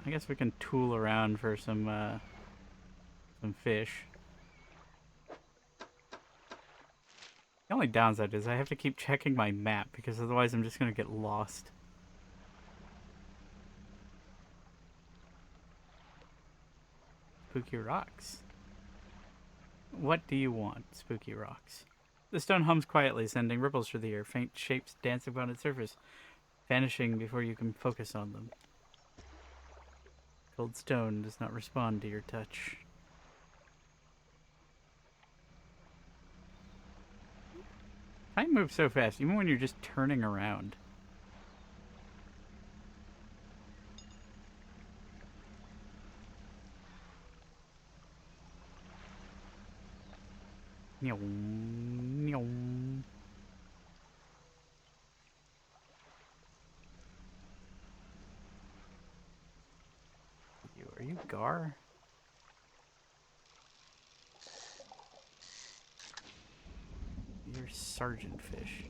I guess we can tool around for some fish. The only downside is I have to keep checking my map because otherwise I'm just gonna get lost. Spooky rocks. What do you want, spooky rocks? The stone hums quietly, sending ripples through the air, faint shapes dancing upon its surface, vanishing before you can focus on them. Cold stone does not respond to your touch. Time moves so fast, even when you're just turning around. Are you Gar? You're Sergeant Fish.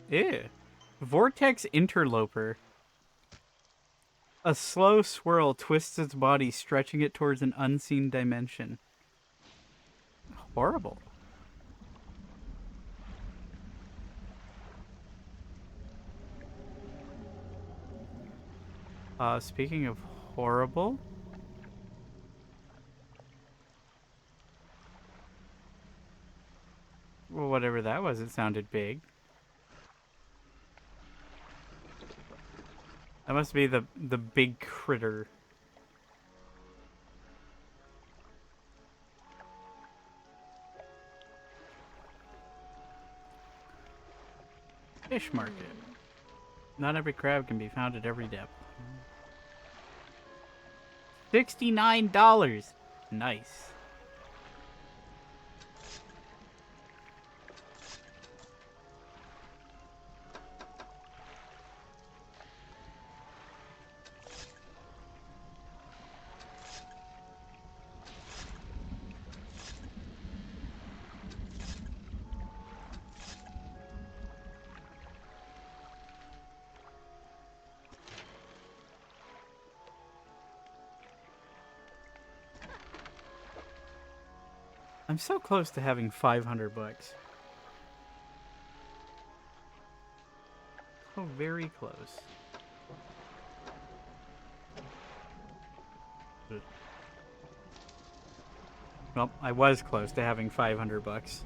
Ew. Vortex Interloper. A slow swirl twists its body, stretching it towards an unseen dimension. Horrible. Speaking of horrible... Well, whatever that was, it sounded big. That must be the big critter. Fish market. Not every crab can be found at every depth. $69. Nice. I'm so close to having 500 bucks. Oh, very close. Well, I was close to having 500 bucks.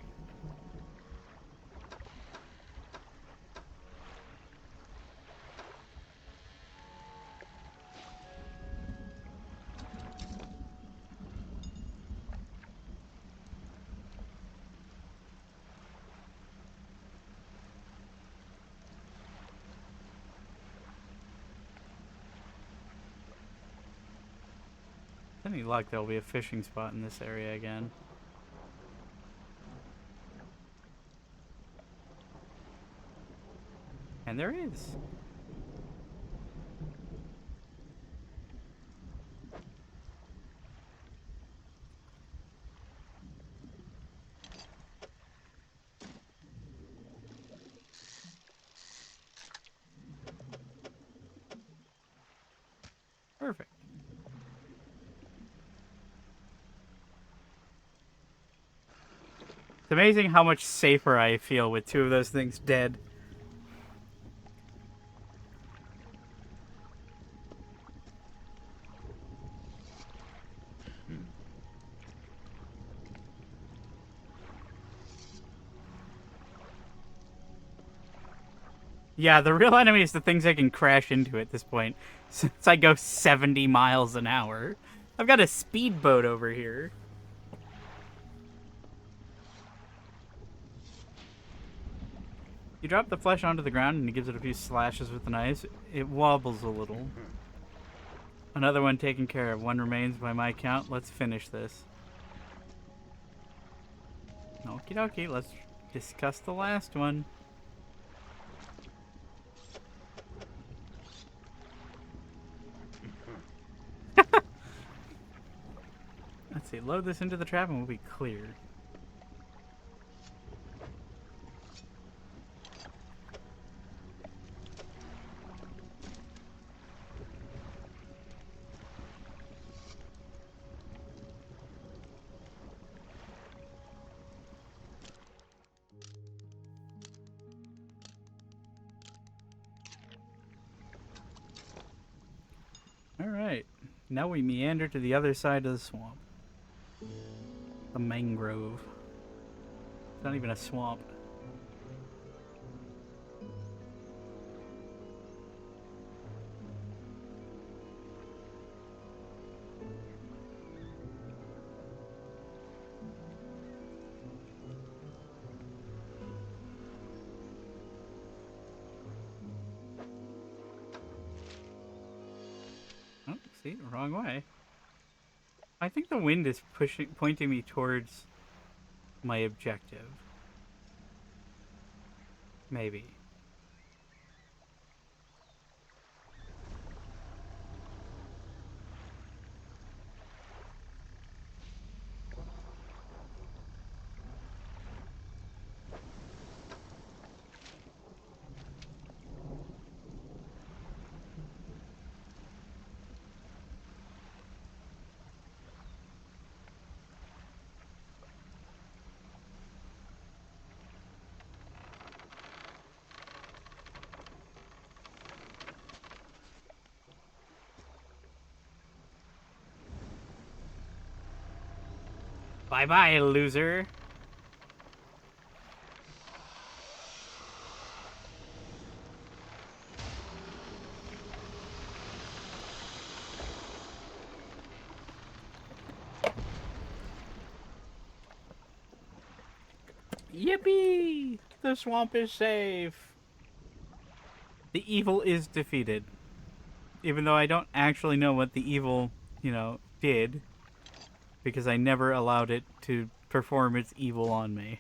With any luck, there'll be a fishing spot in this area again. And there is. Perfect. It's amazing how much safer I feel with two of those things dead. Yeah, the real enemy is the things I can crash into at this point, since I go 70 miles an hour. I've got a speedboat over here. You drop the flesh onto the ground and it gives it a few slashes with the knives. It wobbles a little. Another one taken care of. One remains by my count. Let's finish this. Okie dokie, let's discuss the last one. Let's see, load this into the trap and we'll be clear. Alright, now we meander to the other side of the swamp. The mangrove. It's not even a swamp. Oh, see, wrong way. I think the wind is pointing me towards my objective. Maybe. Bye-bye, loser. Yippee! The swamp is safe. The evil is defeated. Even though I don't actually know what the evil, did. Because I never allowed it to perform its evil on me.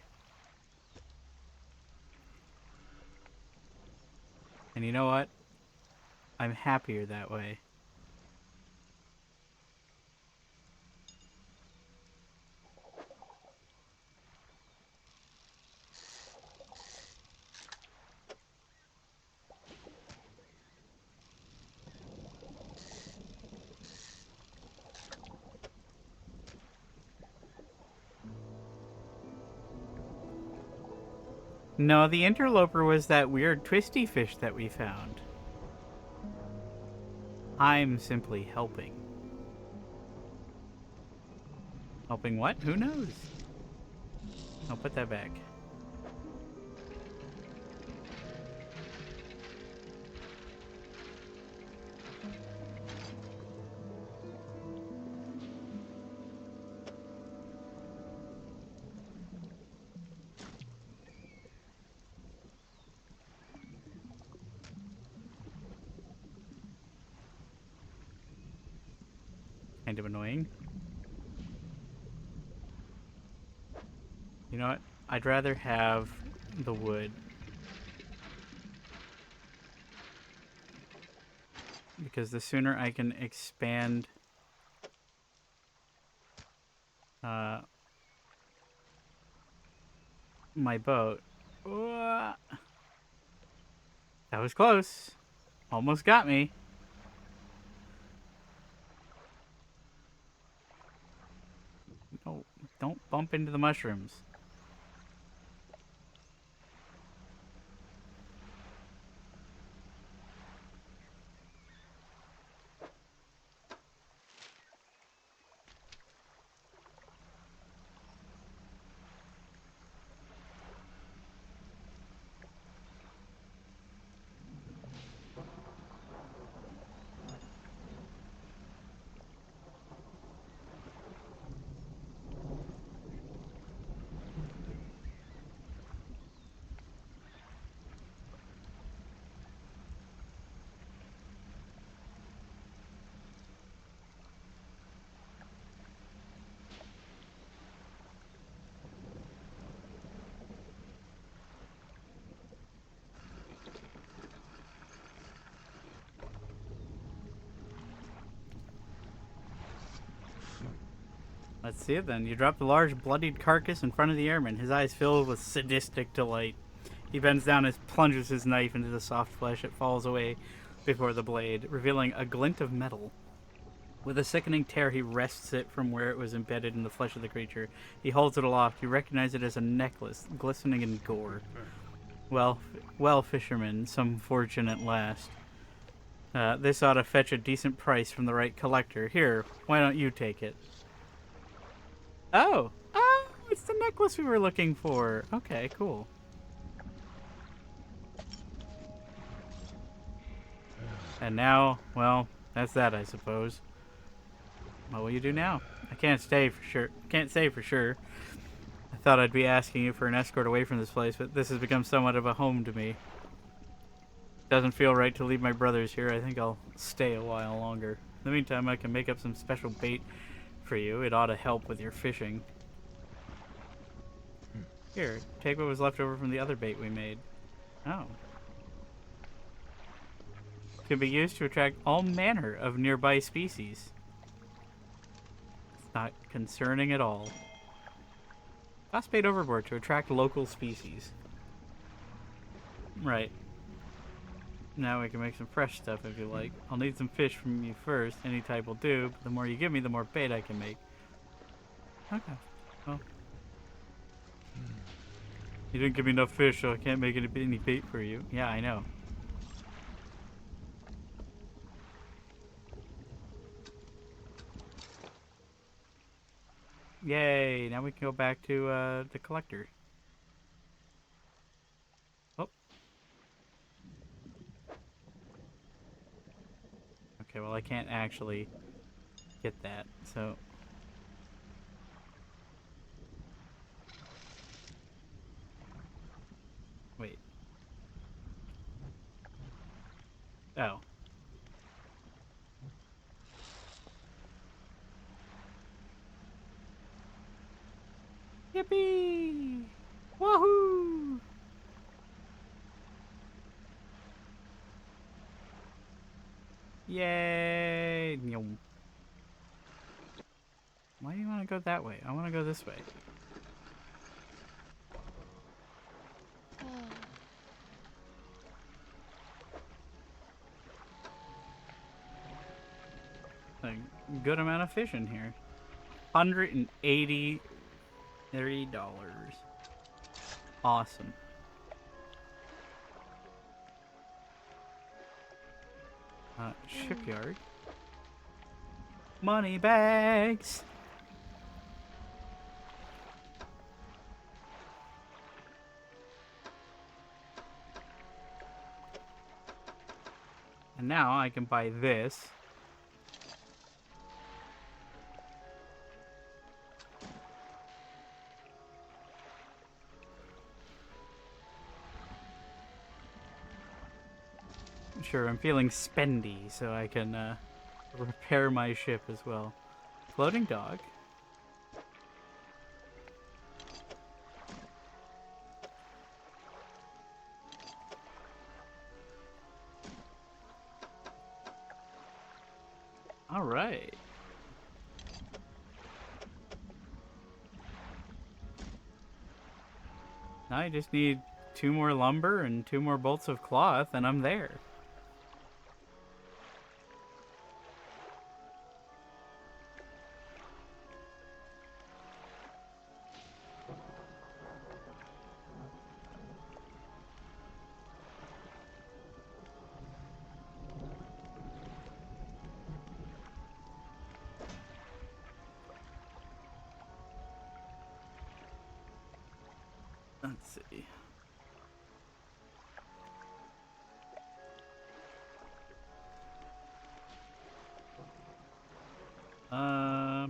And you know what? I'm happier that way. No, the interloper was that weird twisty fish that we found. I'm simply helping. Helping what? Who knows? I'll put that back. Kind of annoying. You know what? I'd rather have the wood. Because the sooner I can expand my boat. That was close. Almost got me. No, don't bump into the mushrooms. Let's see it then. You drop the large, bloodied carcass in front of the airman, his eyes filled with sadistic delight. He bends down and plunges his knife into the soft flesh. It falls away before the blade, revealing a glint of metal. With a sickening tear, he wrests it from where it was embedded in the flesh of the creature. He holds it aloft. You recognize it as a necklace, glistening in gore. Well, fisherman, some fortune at last. This ought to fetch a decent price from the right collector. Here, why don't you take it? Oh! Oh, it's the necklace we were looking for. Okay, cool. And now, well, that's that, I suppose. What will you do now? I can't say for sure. I thought I'd be asking you for an escort away from this place, but this has become somewhat of a home to me. Doesn't feel right to leave my brothers here. I think I'll stay a while longer. In the meantime, I can make up some special bait for you. It ought to help with your fishing. Here, take what was left over from the other bait we made. Oh. It can be used to attract all manner of nearby species. It's not concerning at all. Toss bait overboard to attract local species. Right. Now we can make some fresh stuff if you like. I'll need some fish from you first. Any type will do, but the more you give me, the more bait I can make. Okay. Well. You didn't give me enough fish, so I can't make any bait for you. Yeah, I know. Yay! Now we can go back to the collector. Oh. Okay, well I can't actually get that, so... Wait. Oh. Yippee! Woohoo! Yay! Why do you want to go that way? I want to go this way. A good amount of fish in here. $183. Awesome. Shipyard. Money bags. And now I can buy this. Sure, I'm feeling spendy, so I can repair my ship as well. Floating dog. All right. Now I just need 2 more lumber and 2 more bolts of cloth, and I'm there. Let's see. I'll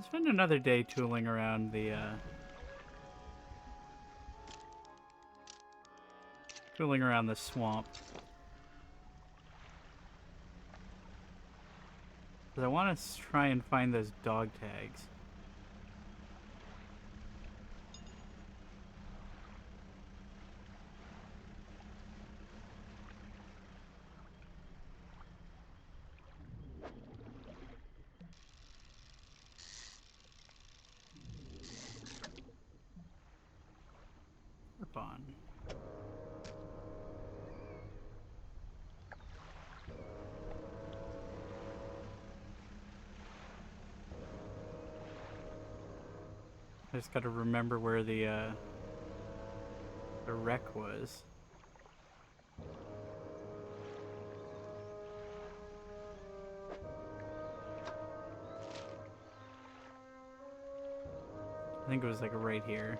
spend another day tooling around the swamp. Because I want to try and find those dog tags. Spawn. I just gotta remember where the wreck was. I think it was like right here.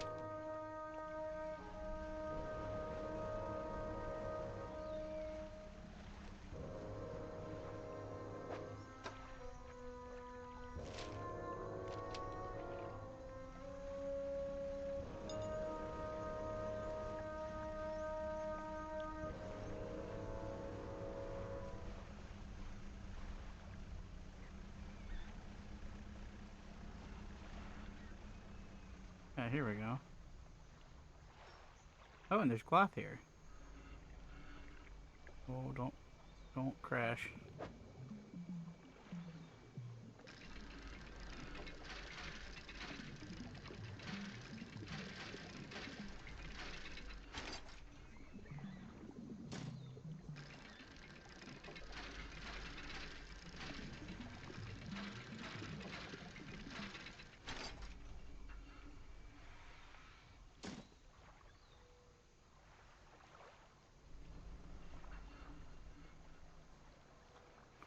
Here we go. Oh, and there's cloth here. Oh, don't crash.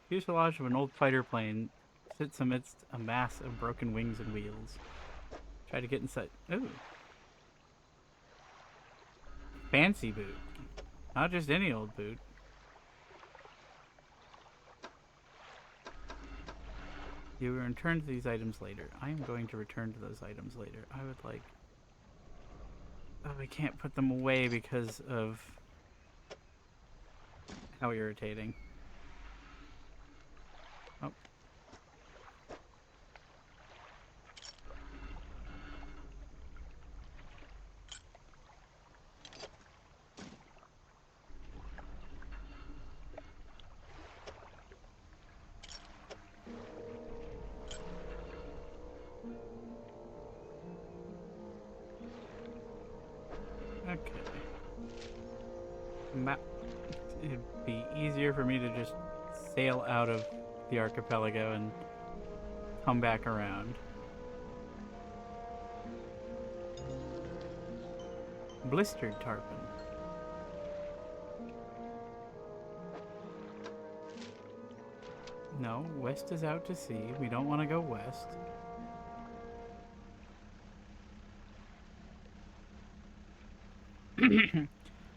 Fuselage of an old fighter plane sits amidst a mass of broken wings and wheels. Try to get inside. Ooh. Fancy boot. Not just any old boot. You will return to these items later. I am going to return to those items later. I would like... Oh, I can't put them away because of how irritating. Oh. Okay. Map. It'd be easier for me to just sail out of the archipelago and come back around. Blistered tarpon. No, west is out to sea. We don't want to go west.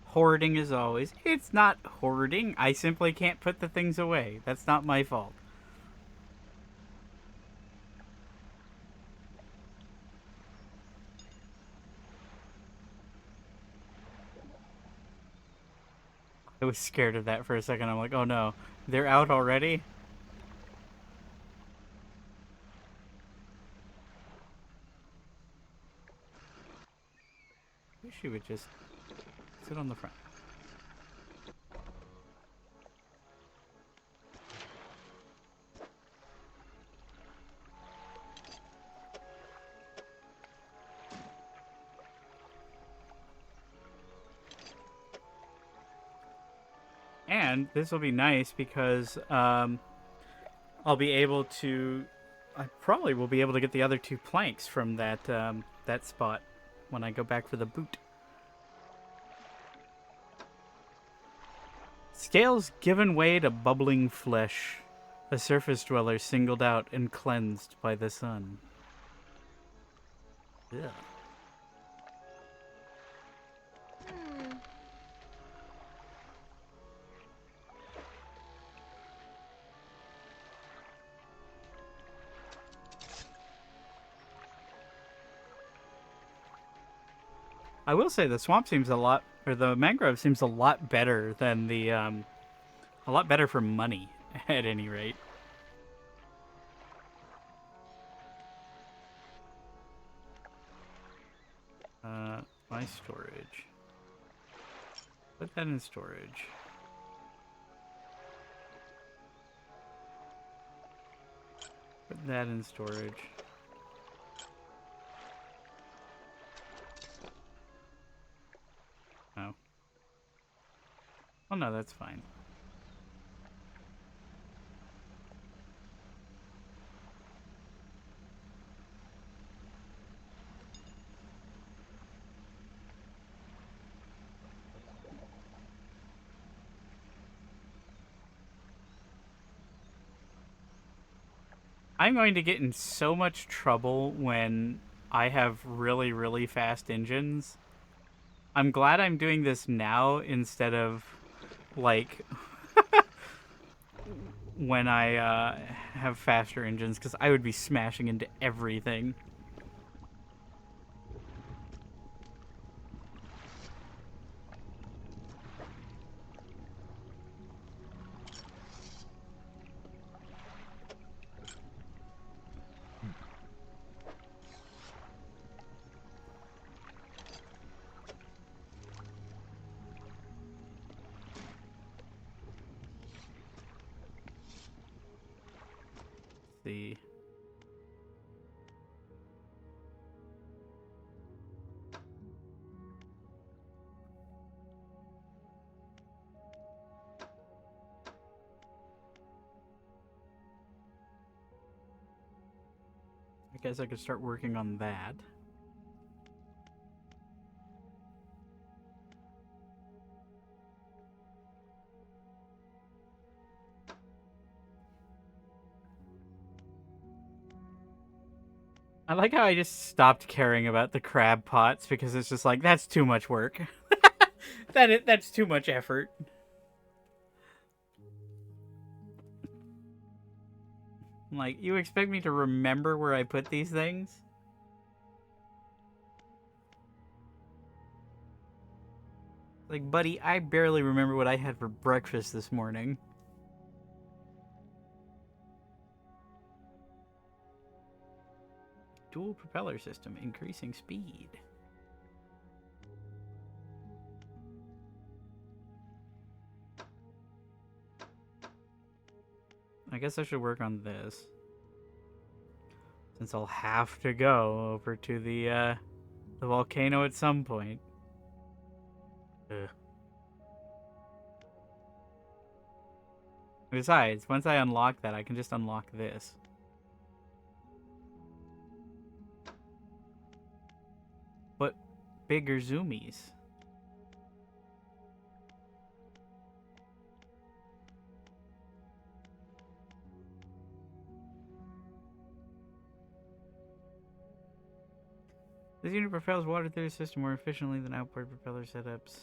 Hoarding as always. It's not hoarding. I simply can't put the things away. That's not my fault. I was scared of that for a second. I'm like, oh no, they're out already? I wish you would just sit on the front. And this will be nice because I'll be able to... I probably will be able to get the other 2 planks from that that spot when I go back for the boot. Scales given way to bubbling flesh, a surface dweller singled out and cleansed by the sun. Yeah. I will say the swamp seems a lot, or the mangrove seems a lot better than the, a lot better for money, at any rate. My storage. Put that in storage. Put that in storage. Oh. Well, no, that's fine. I'm going to get in so much trouble when I have really, really fast engines. I'm glad I'm doing this now instead of, like, when I have faster engines, because I would be smashing into everything. See. I guess I could start working on that. I like how I just stopped caring about the crab pots because it's just like, that's too much work. That's too much effort. Like, you expect me to remember where I put these things? Like, buddy, I barely remember what I had for breakfast this morning. Dual propeller system, increasing speed. I guess I should work on this. Since I'll have to go over to the volcano at some point. Ugh. Besides, once I unlock that, I can just unlock this. But bigger zoomies. This unit propels water through the system more efficiently than outboard propeller setups.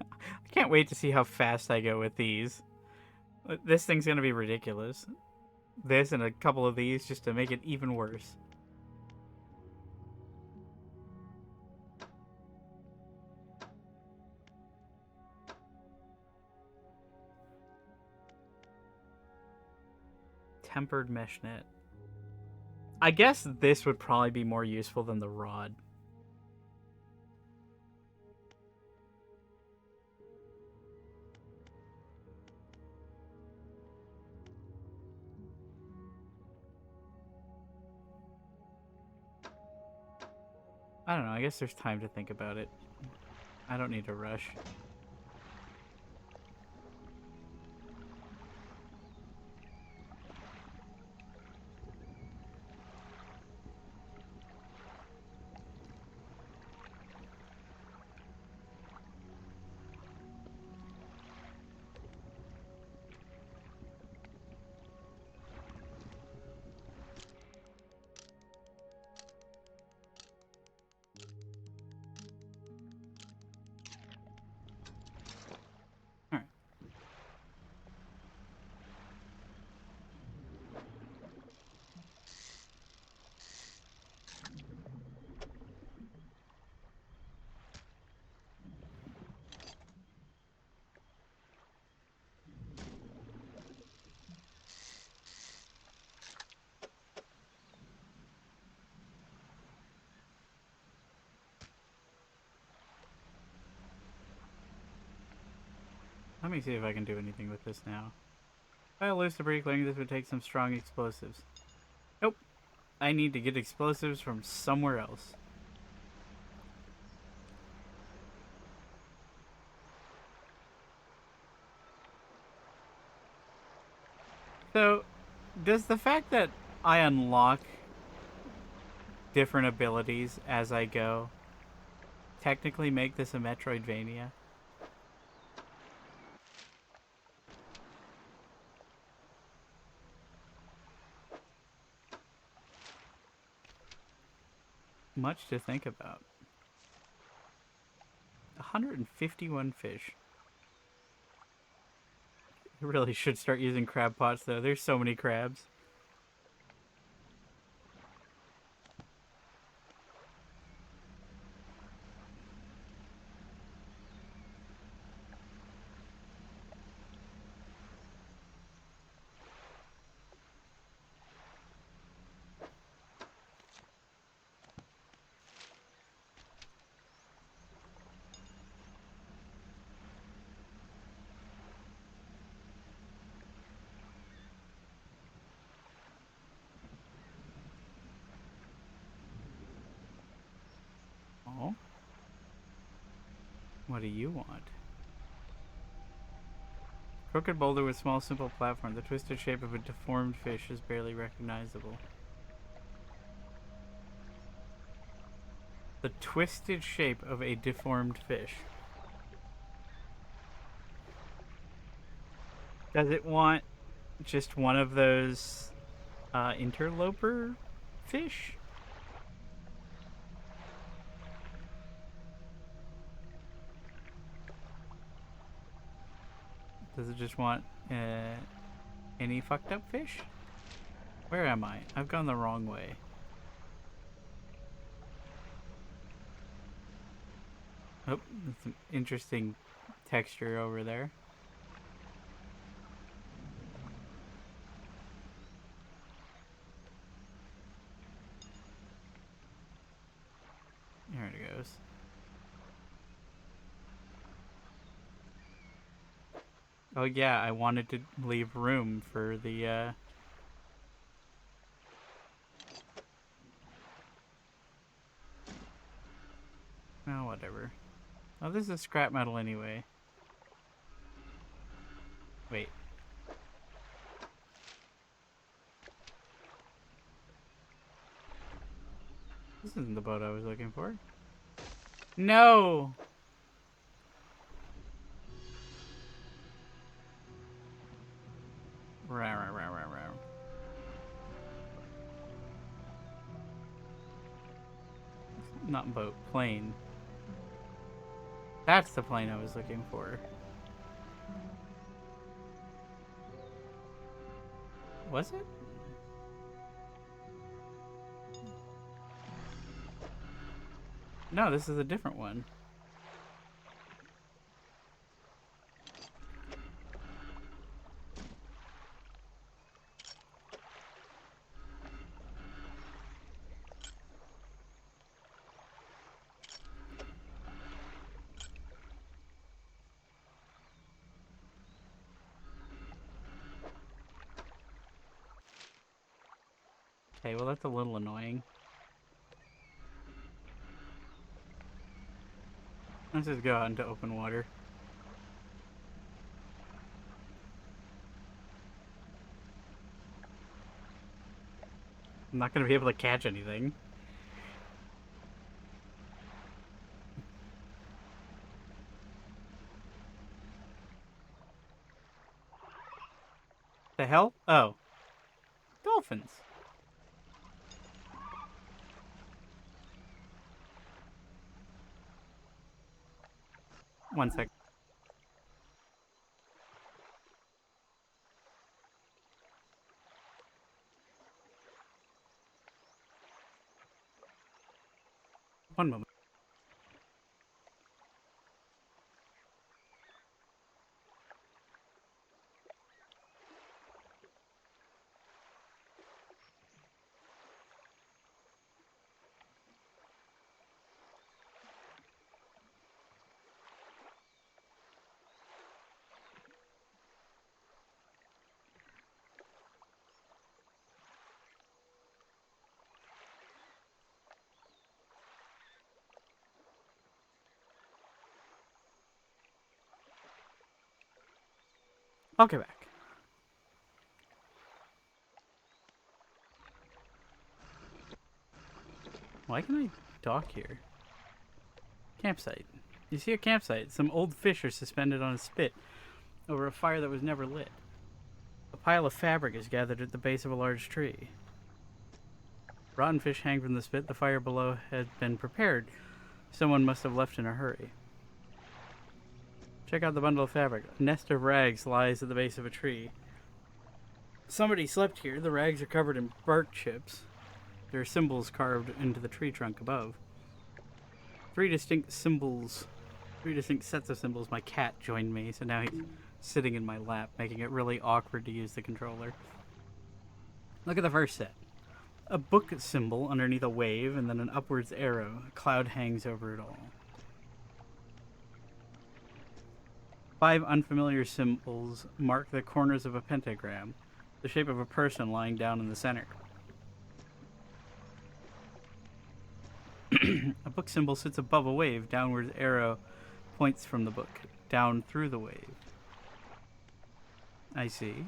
I can't wait to see how fast I go with these. This thing's gonna be ridiculous. This and a couple of these just to make it even worse. Tempered mesh net. I guess this would probably be more useful than the rod. I don't know, I guess there's time to think about it. I don't need to rush. Alright. Let me see if I can do anything with this now. If I lose debris clearing, this would take some strong explosives. Nope. I need to get explosives from somewhere else. So, does the fact that I unlock different abilities as I go technically make this a Metroidvania? Much to think about. 151 fish. I really should start using crab pots though. There's so many crabs. Oh? What do you want? Crooked boulder with small simple platform. The twisted shape of a deformed fish is barely recognizable. The twisted shape of a deformed fish. Does it want just one of those interloper fish? Does it just want any fucked up fish? Where am I? I've gone the wrong way. Oh, that's an interesting texture over there. There it goes. Oh yeah, I wanted to leave room for the oh, whatever. Oh, this is scrap metal anyway. Wait. This isn't the boat I was looking for. No! Rah, rah, rah, rah, rah. Not boat, plane. That's the plane I was looking for. Was it? No, this is a different one. Okay, well that's a little annoying. Let's just go out into open water. I'm not gonna be able to catch anything. The hell? Oh. Dolphins. One sec. One moment. I'll get back. Why can I dock here? Campsite. You see a campsite. Some old fish are suspended on a spit over a fire that was never lit. A pile of fabric is gathered at the base of a large tree. Rotten fish hang from the spit. The fire below had been prepared. Someone must have left in a hurry. Check out the bundle of fabric. A nest of rags lies at the base of a tree. Somebody slept here. The rags are covered in bark chips. There are symbols carved into the tree trunk above. Three distinct sets of symbols. My cat joined me, so now he's sitting in my lap, making it really awkward to use the controller. Look at the first set. A book symbol underneath a wave, and then an upwards arrow. A cloud hangs over it all. 5 unfamiliar symbols mark the corners of a pentagram, the shape of a person lying down in the center. A book symbol sits above a wave. Downward arrow points from the book, down through the wave. I see.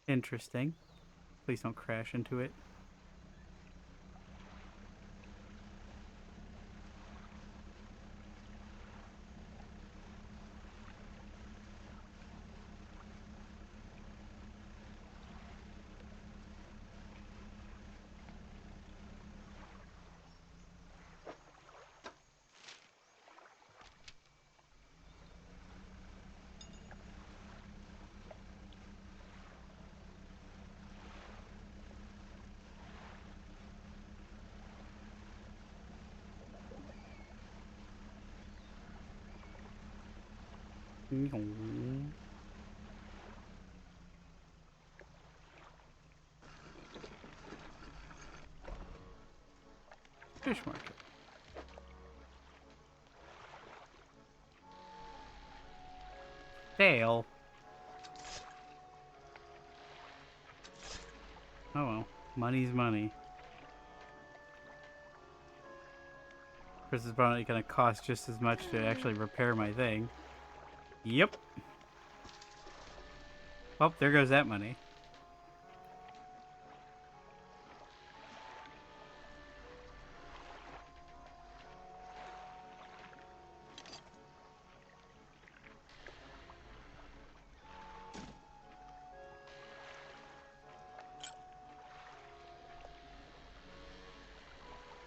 Interesting. Please don't crash into it. Fish market. Fail. Oh well. Money's money. This is probably going to cost just as much to actually repair my thing. Yep. Well, there goes that money.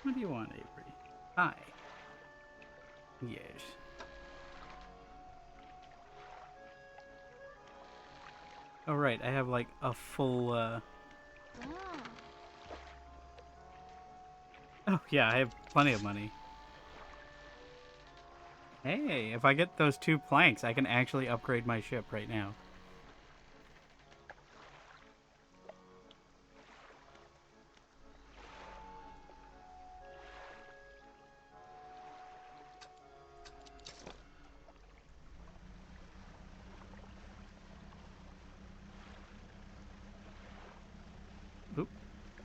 What do you want, Avery? Hi. Yes. Oh, right. I have, like, a full, Oh, yeah, I have plenty of money. Hey, if I get those 2 planks, I can actually upgrade my ship right now. Oop.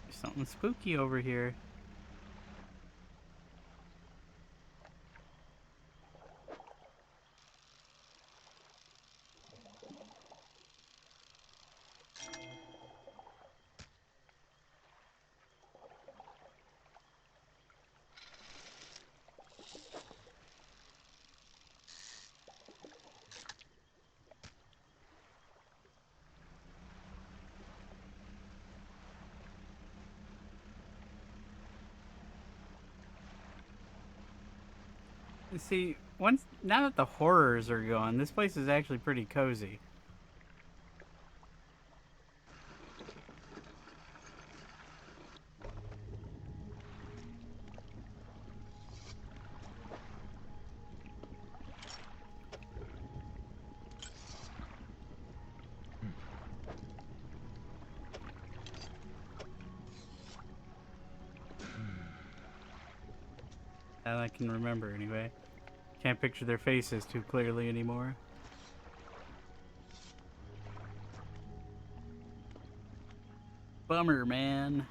There's something spooky over here. See, now that the horrors are gone, this place is actually pretty cozy. That I can remember, anyway. Can't picture their faces too clearly anymore. Bummer, man.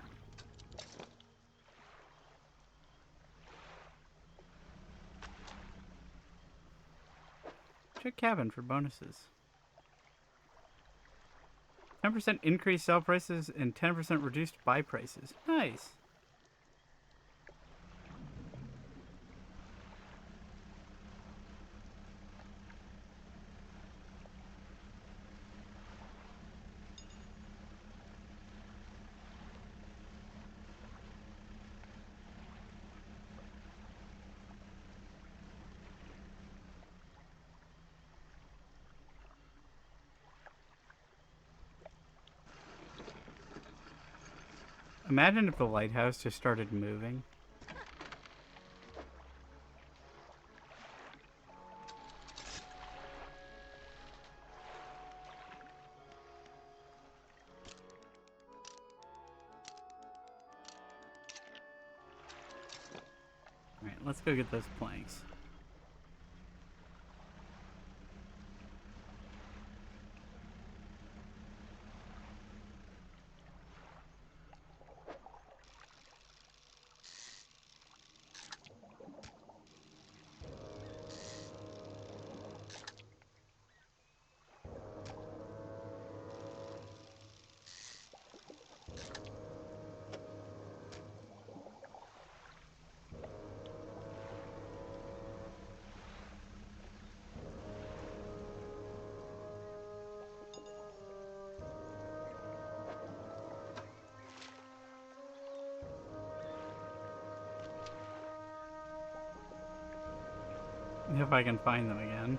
Check cabin for bonuses. 10% increased sell prices and 10% reduced buy prices. Nice. Imagine if the lighthouse just started moving. Alright, let's go get those planks. If I can find them again.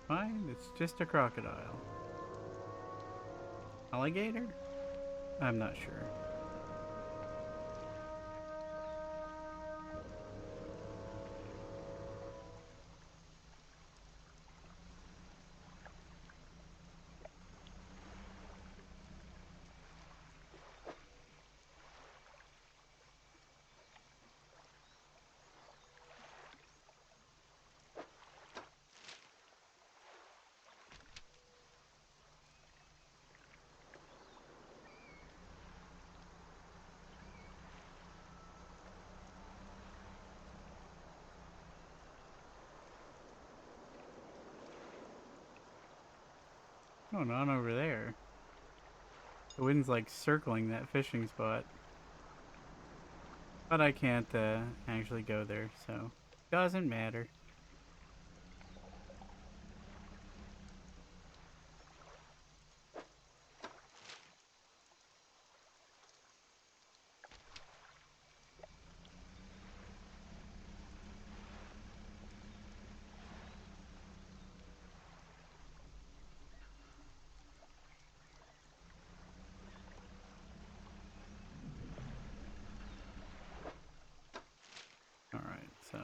Fine, it's just a crocodile. Alligator? I'm not sure. Oh, not over there. The wind's like circling that fishing spot. But I can't actually go there, so doesn't matter. Alright, so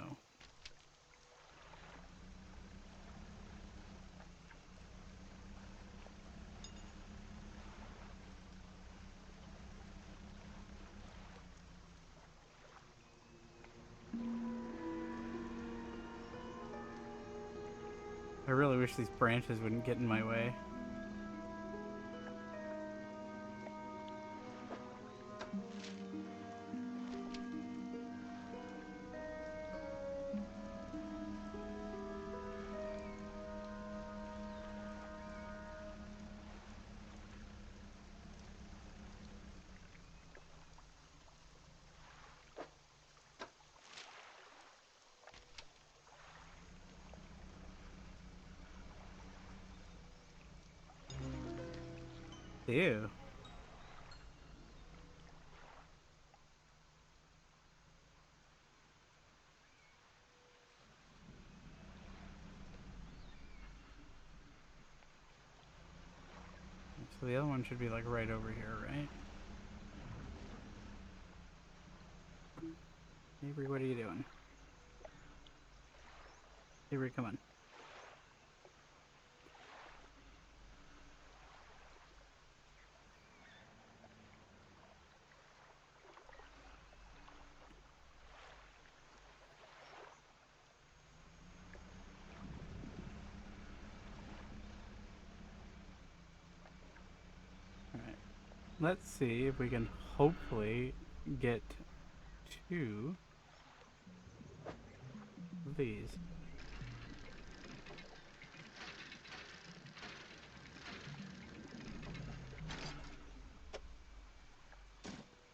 I really wish these branches wouldn't get in my way. Ew. So the other one should be like right over here, right? Avery, what are you doing? Avery, come on. Alright. Let's see if we can hopefully get to these.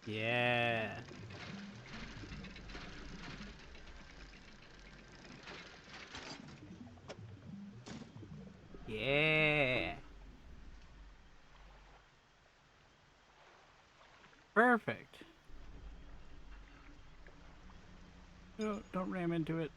Yeah. Yeah. Perfect. No, don't ram into it.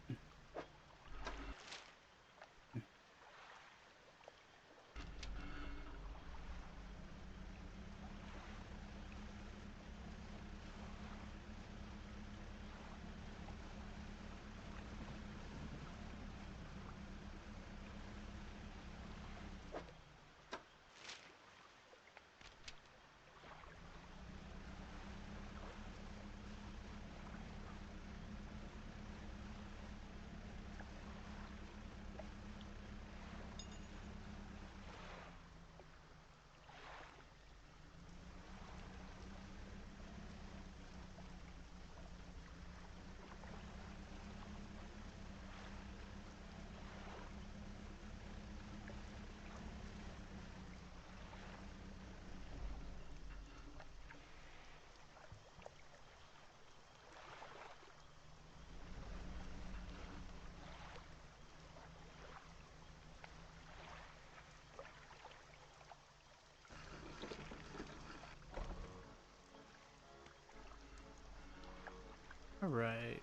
All right.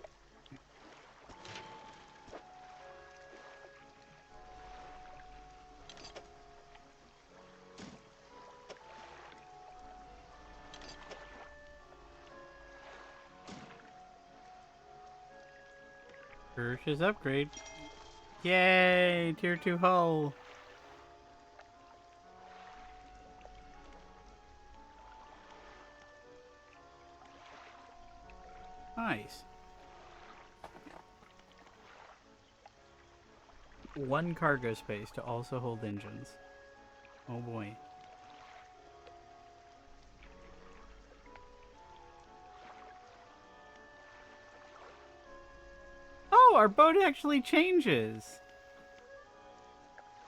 Purchase upgrade. Yay! Tier 2 hull. Nice. One cargo space to also hold engines. Oh boy. Oh, our boat actually changes.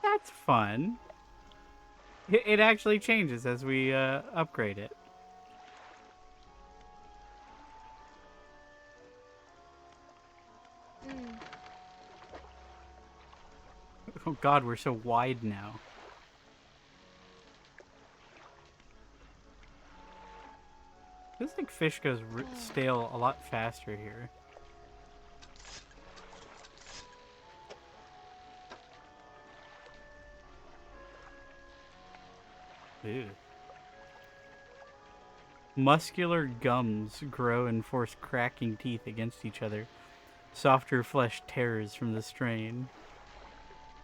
That's fun. It actually changes as we upgrade it. Oh god, we're so wide now. Feels like fish goes stale a lot faster here. Ew. Muscular gums grow and force cracking teeth against each other. Softer flesh tears from the strain.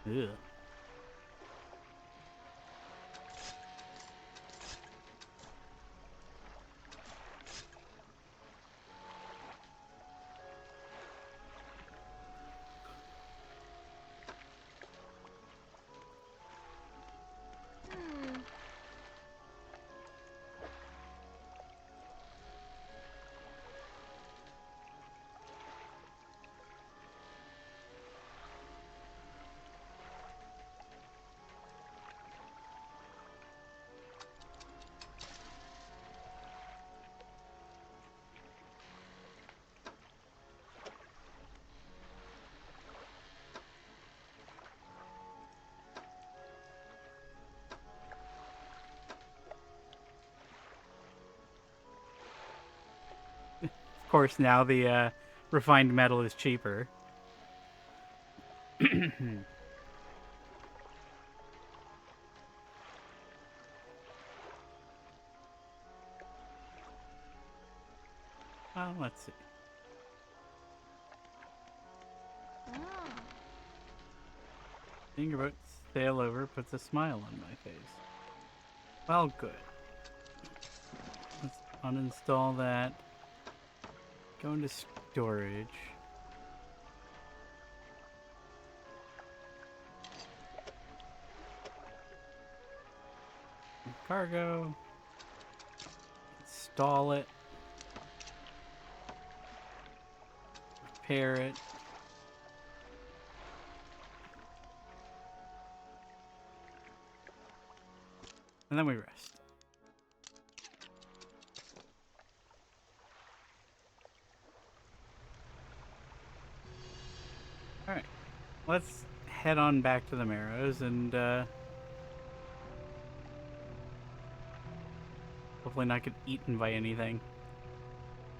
Ew. Of course, now the refined metal is cheaper. Well, let's see. Seeing about sail over puts a smile on my face. Well, good. Let's uninstall that. Go into storage. Cargo. Install it. Repair it. And then we rest. Alright. Let's head on back to the Marrows and hopefully not get eaten by anything.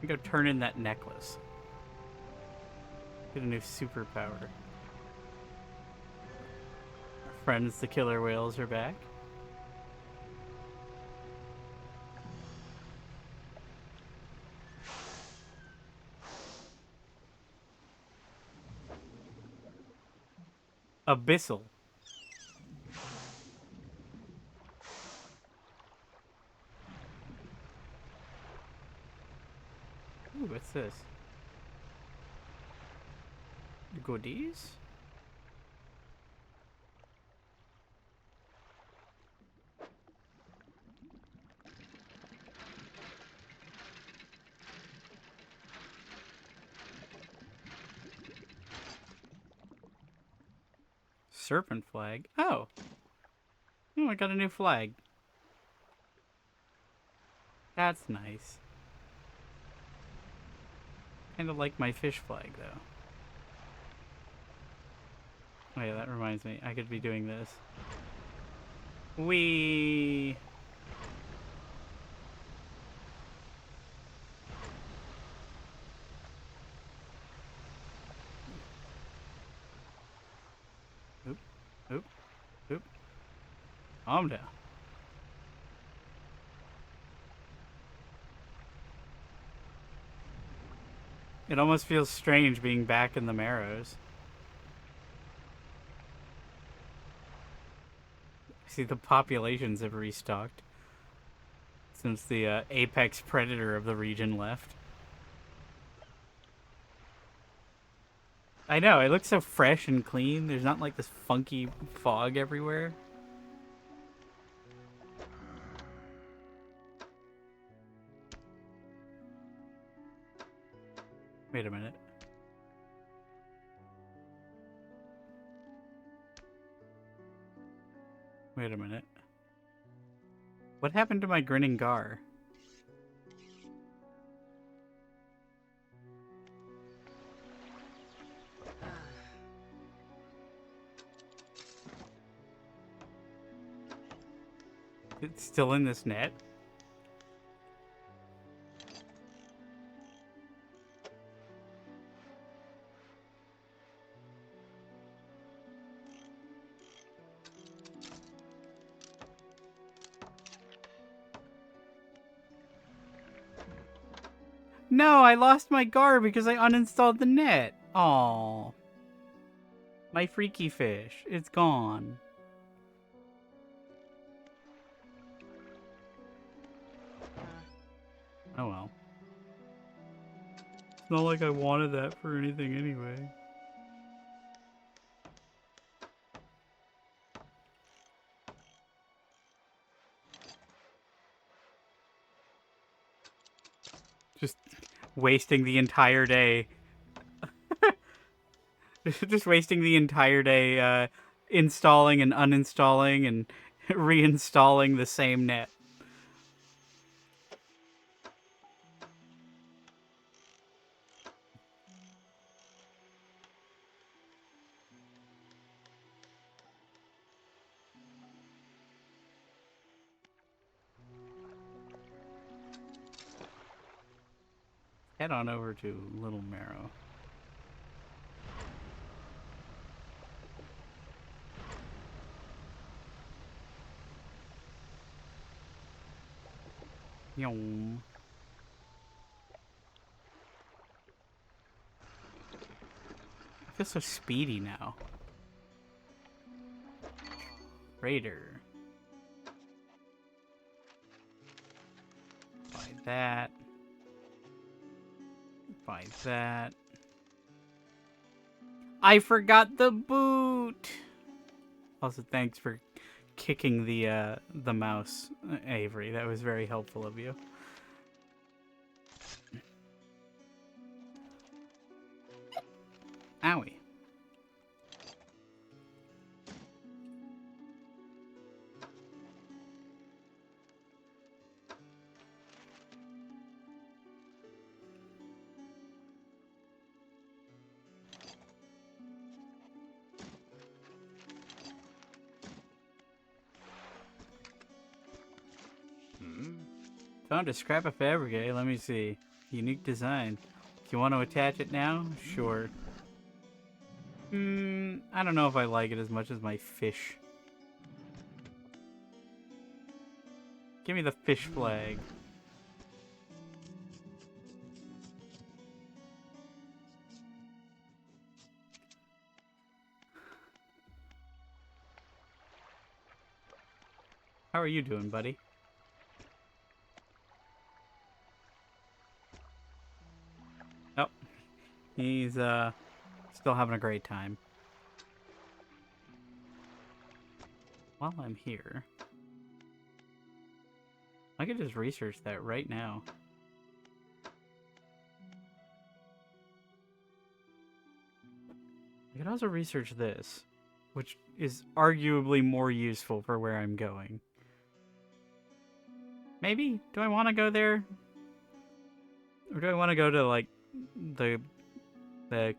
We go turn in that necklace. Get a new superpower. Our friends, the killer whales, are back. Abyssal. Ooh, what's this? Goodies? Serpent flag? Oh. Oh, I got a new flag. That's nice. Kind of like my fish flag, though. Oh yeah, that reminds me. I could be doing this. Whee! Oop, oop, oop. Calm down. It almost feels strange being back in the Marrows. See, the populations have restocked since the apex predator of the region left. I know, it looks so fresh and clean. There's not like this funky fog everywhere. Wait a minute. Wait a minute. What happened to my grinning gar? It's still in this net? No, I lost my gar because I uninstalled the net. Aww. My freaky fish. It's gone. Oh well. It's not like I wanted that for anything anyway. Just wasting the entire day. Just wasting the entire day installing and uninstalling and reinstalling the same net. Head on over to Little Marrow. Yum. I feel so speedy now. Raider. Buy that. Buy that. I forgot the boot. Also, thanks for kicking the mouse, Avery. That was very helpful of you. Owie. Found a scrap of fabric. Let me see. Unique design. Do you want to attach it now? Sure. I don't know if I like it as much as my fish. Give me the fish flag. How are you doing, buddy? Oh, he's still having a great time. While I'm here, I could just research that right now. I could also research this, which is arguably more useful for where I'm going. Maybe? Do I want to go there? Or do I want to go to, like, the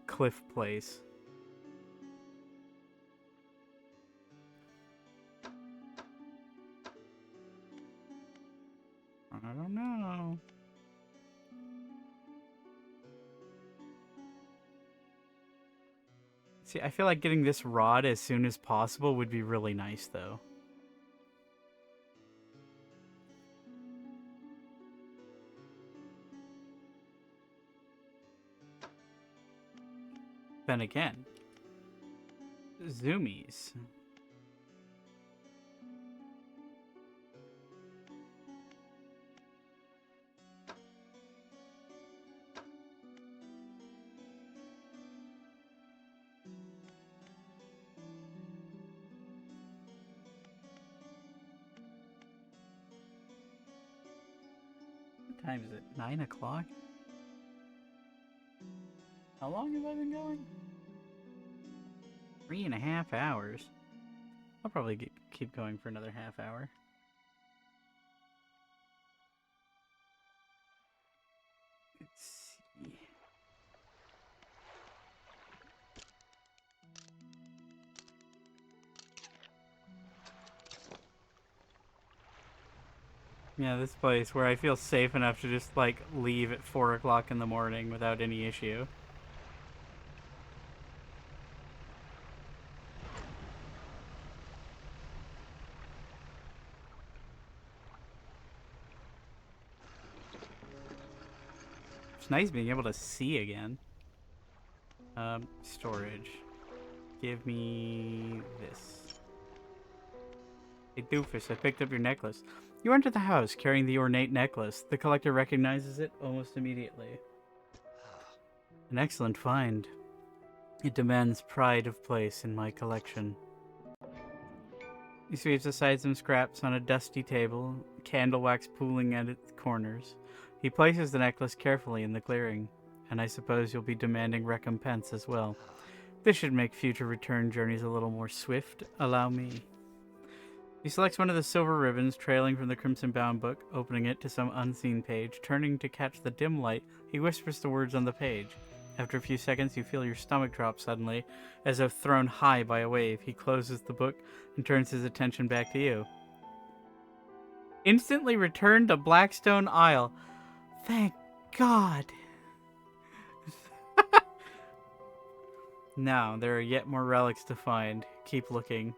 cliff place? I don't know. See, I feel like getting this rod as soon as possible would be really nice, though. Then again, zoomies. What time is it? 9 o'clock? How long have I been going? 3.5 hours. I'll probably keep going for another half hour. Let's see. Yeah, this place where I feel safe enough to just, like, leave at 4 o'clock in the morning without any issue. It's nice being able to see again. Storage. Give me this. Hey Doofus, I picked up your necklace. You enter the house carrying the ornate necklace. The collector recognizes it almost immediately. An excellent find. It demands pride of place in my collection. He sweeps aside some scraps on a dusty table, candle wax pooling at its corners. He places the necklace carefully in the clearing, and I suppose you'll be demanding recompense as well. This should make future return journeys a little more swift. Allow me. He selects one of the silver ribbons trailing from the crimson-bound book, opening it to some unseen page. Turning to catch the dim light, he whispers the words on the page. After a few seconds, you feel your stomach drop suddenly, as if thrown high by a wave. He closes the book and turns his attention back to you. Instantly return to Blackstone Isle. Thank God. Now, there are yet more relics to find. Keep looking.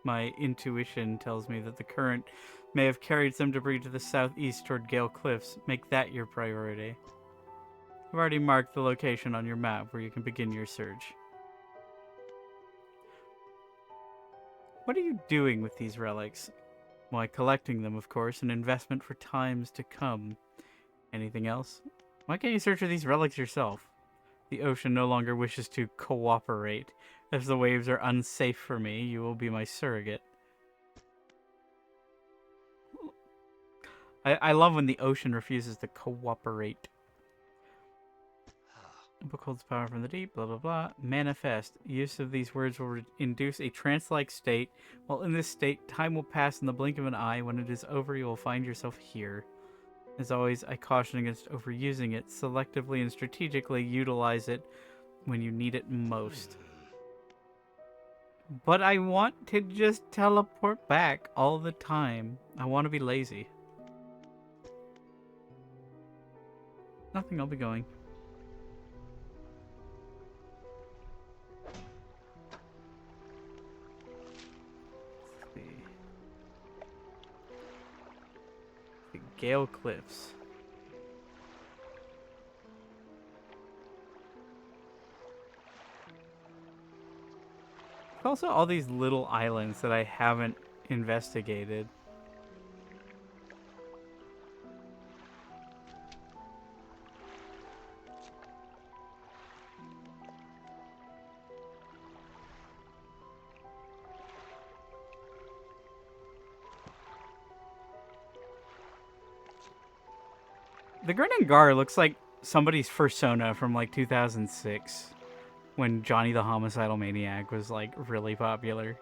My intuition tells me that the current may have carried some debris to the southeast toward Gale Cliffs. Make that your priority. I've already marked the location on your map where you can begin your search. What are you doing with these relics? Why, collecting them, of course, an investment for times to come. Anything else? Why can't you search for these relics yourself? The ocean no longer wishes to cooperate. If the waves are unsafe for me, you will be my surrogate. I love when the ocean refuses to cooperate. A book holds power from the deep, blah blah blah. Manifest. Use of these words will induce a trance-like state. While in this state, time will pass in the blink of an eye. When it is over, you will find yourself here. As always, I caution against overusing it. Selectively and strategically utilize it when you need it most. But I want to just teleport back all the time. I want to be lazy. Nothing, I'll be going. Let's see. The Gale Cliffs. Also, all these little islands that I haven't investigated. The Grinning Gar looks like somebody's persona from like 2006 when Johnny the Homicidal Maniac was like really popular.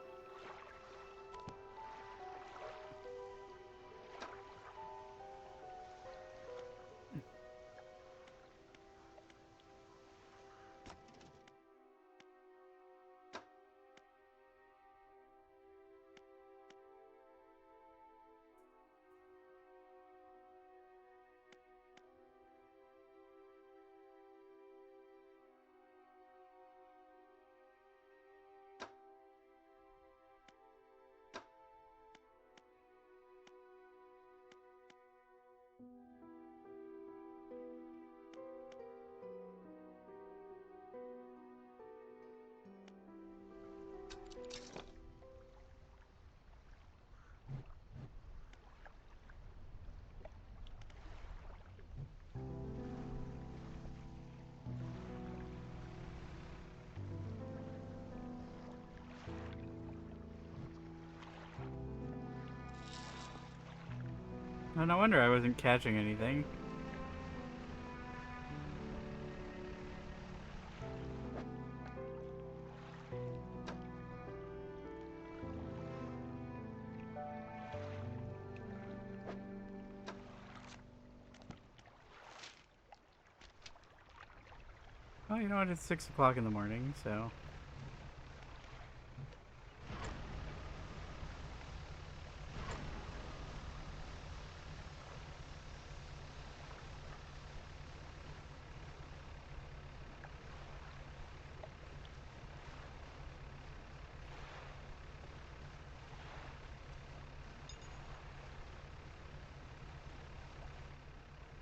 Oh, no wonder I wasn't catching anything. Oh, you know what? It's 6 o'clock in the morning, so...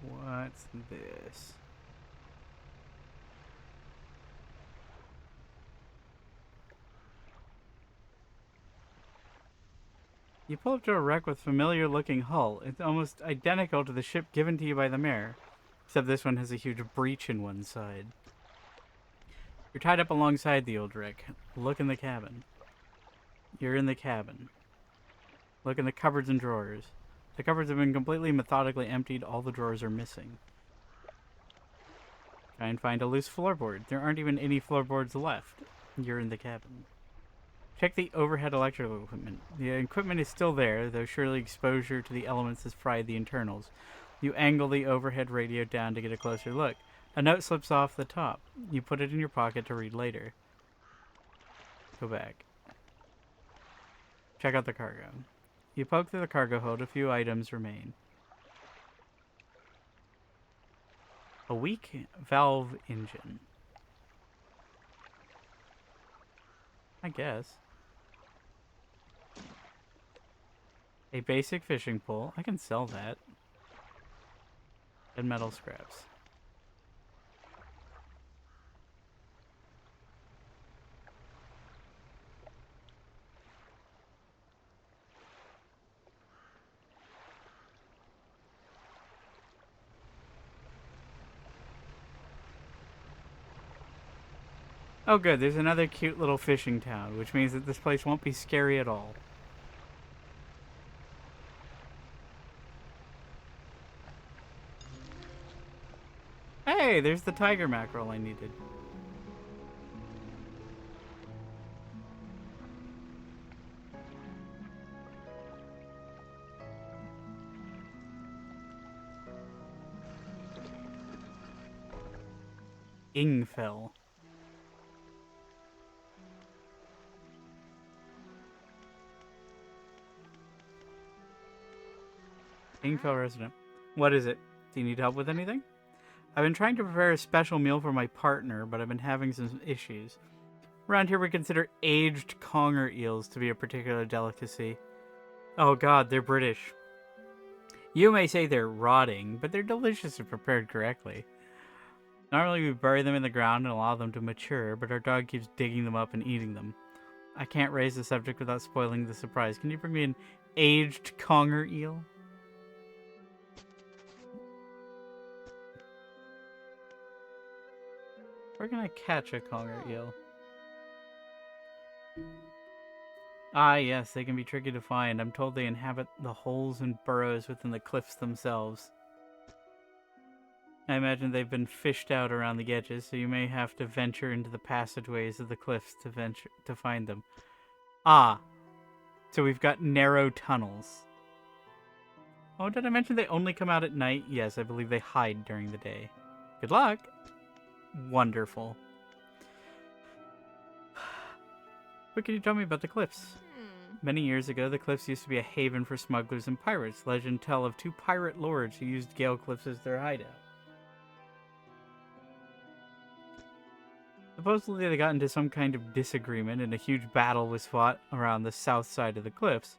What's this? You pull up to a wreck with familiar-looking hull. It's almost identical to the ship given to you by the mayor, except this one has a huge breach in one side. You're tied up alongside the old wreck. Look in the cabin. You're in the cabin. Look in the cupboards and drawers. The cupboards have been completely methodically emptied. All the drawers are missing. Try and find a loose floorboard. There aren't even any floorboards left. You're in the cabin. Check the overhead electrical equipment. The equipment is still there, though surely exposure to the elements has fried the internals. You angle the overhead radio down to get a closer look. A note slips off the top. You put it in your pocket to read later. Go back. Check out the cargo. You poke through the cargo hold. A few items remain. A weak valve engine. I guess. A basic fishing pole. I can sell that. And metal scraps. Oh good, there's another cute little fishing town, which means that this place won't be scary at all. Hey, there's the tiger mackerel I needed. Ingfell. Ingfell resident. What is it? Do you need help with anything? I've been trying to prepare a special meal for my partner, but I've been having some issues. Around here we consider aged conger eels to be a particular delicacy. Oh god, they're British. You may say they're rotting, but they're delicious if prepared correctly. Normally we bury them in the ground and allow them to mature, but our dog keeps digging them up and eating them. I can't raise the subject without spoiling the surprise. Can you bring me an aged conger eel? Where can I catch a conger eel? Ah, yes, they can be tricky to find. I'm told they inhabit the holes and burrows within the cliffs themselves. I imagine they've been fished out around the edges, so you may have to venture into the passageways of the cliffs to find them. Ah, so we've got narrow tunnels. Oh, did I mention they only come out at night? Yes, I believe they hide during the day. Good luck! Wonderful. What can you tell me about the cliffs? Many years ago, the cliffs used to be a haven for smugglers and pirates. Legend tell of two pirate lords who used Gale Cliffs as their hideout. Supposedly, they got into some kind of disagreement and a huge battle was fought around the south side of the cliffs.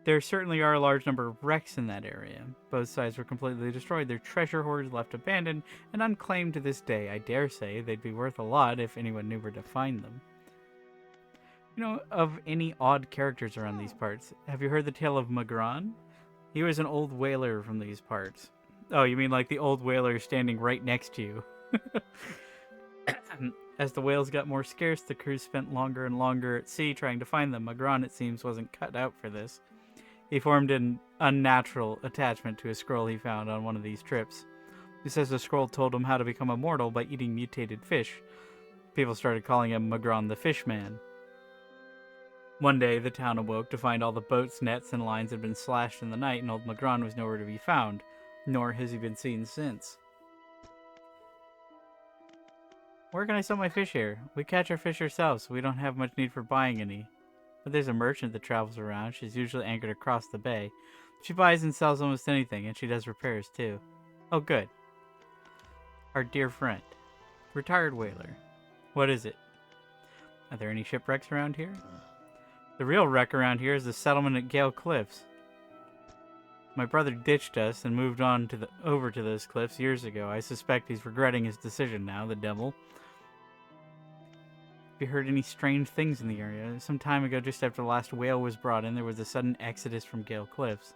There certainly are a large number of wrecks in that area. Both sides were completely destroyed, their treasure hoards left abandoned and unclaimed to this day. I dare say they'd be worth a lot if anyone knew where to find them. You know, of any odd characters around these parts, have you heard the tale of Magron? He was an old whaler from these parts. Oh, you mean like the old whaler standing right next to you? As the whales got more scarce, the crew spent longer and longer at sea trying to find them. Magron, it seems, wasn't cut out for this. He formed an unnatural attachment to a scroll he found on one of these trips. He says the scroll told him how to become immortal by eating mutated fish. People started calling him Magron the Fishman. One day, the town awoke to find all the boats, nets, and lines had been slashed in the night, and old Magron was nowhere to be found, nor has he been seen since. Where can I sell my fish here? We catch our fish ourselves, so we don't have much need for buying any. But there's a merchant that travels around. She's usually anchored across the bay. She buys and sells almost anything, and she does repairs too. Oh, good. Our dear friend. Retired whaler. What is it? Are there any shipwrecks around here? The real wreck around here is the settlement at Gale Cliffs. My brother ditched us and moved on over to those cliffs years ago. I suspect he's regretting his decision now, the devil. Have you heard any strange things in the area? Some time ago, just after the last whale was brought in, there was a sudden exodus from Gale Cliffs.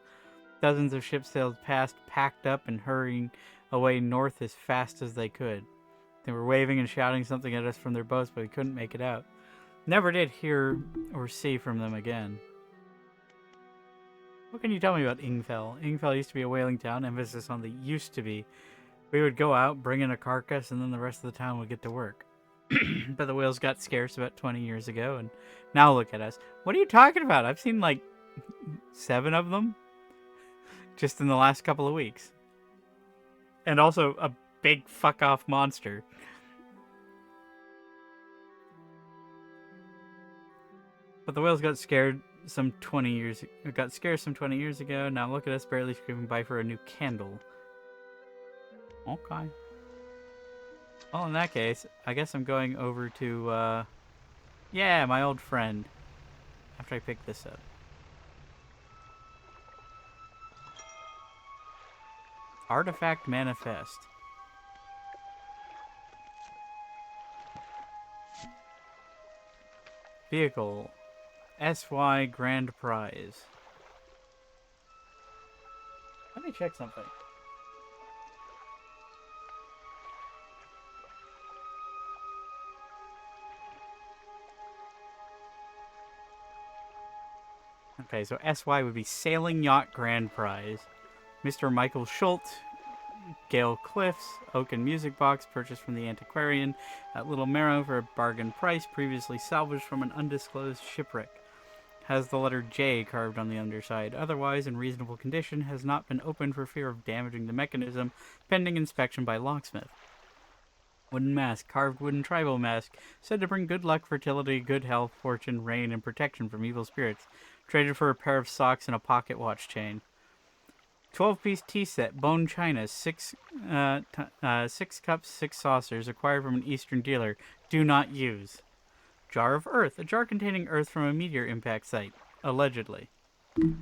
Dozens of ships sailed past, packed up, and hurrying away north as fast as they could. They were waving and shouting something at us from their boats, but we couldn't make it out. Never did hear or see from them again. What can you tell me about Ingfell? Ingfell used to be a whaling town, emphasis on the used to be. We would go out, bring in a carcass, and then the rest of the town would get to work. But the whales got scarce about 20 years ago, and now look at us. What are you talking about? I've seen like 7 of them just in the last couple of weeks. And also a big fuck-off monster. But the whales got scared some 20 years ago. Now look at us barely scraping by for a new candle. Okay. Well, in that case, I guess I'm going over to, yeah, my old friend. After I pick this up. Artifact Manifest. Vehicle. SY Grand Prize. Let me check something. Okay, so SY would be Sailing Yacht Grand Prize. Mr. Michael Schultz, Gale Cliffs, Oaken Music Box, purchased from the antiquarian at Little Marrow for a bargain price, previously salvaged from an undisclosed shipwreck. Has the letter J carved on the underside. Otherwise, in reasonable condition, has not been opened for fear of damaging the mechanism, pending inspection by locksmith. Wooden mask, carved wooden tribal mask, said to bring good luck, fertility, good health, fortune, rain, and protection from evil spirits. Traded for a pair of socks and a pocket watch chain. 12-piece tea set, bone china, 6 cups, 6 saucers, acquired from an Eastern dealer. Do not use. Jar of earth, a jar containing earth from a meteor impact site, allegedly. Let's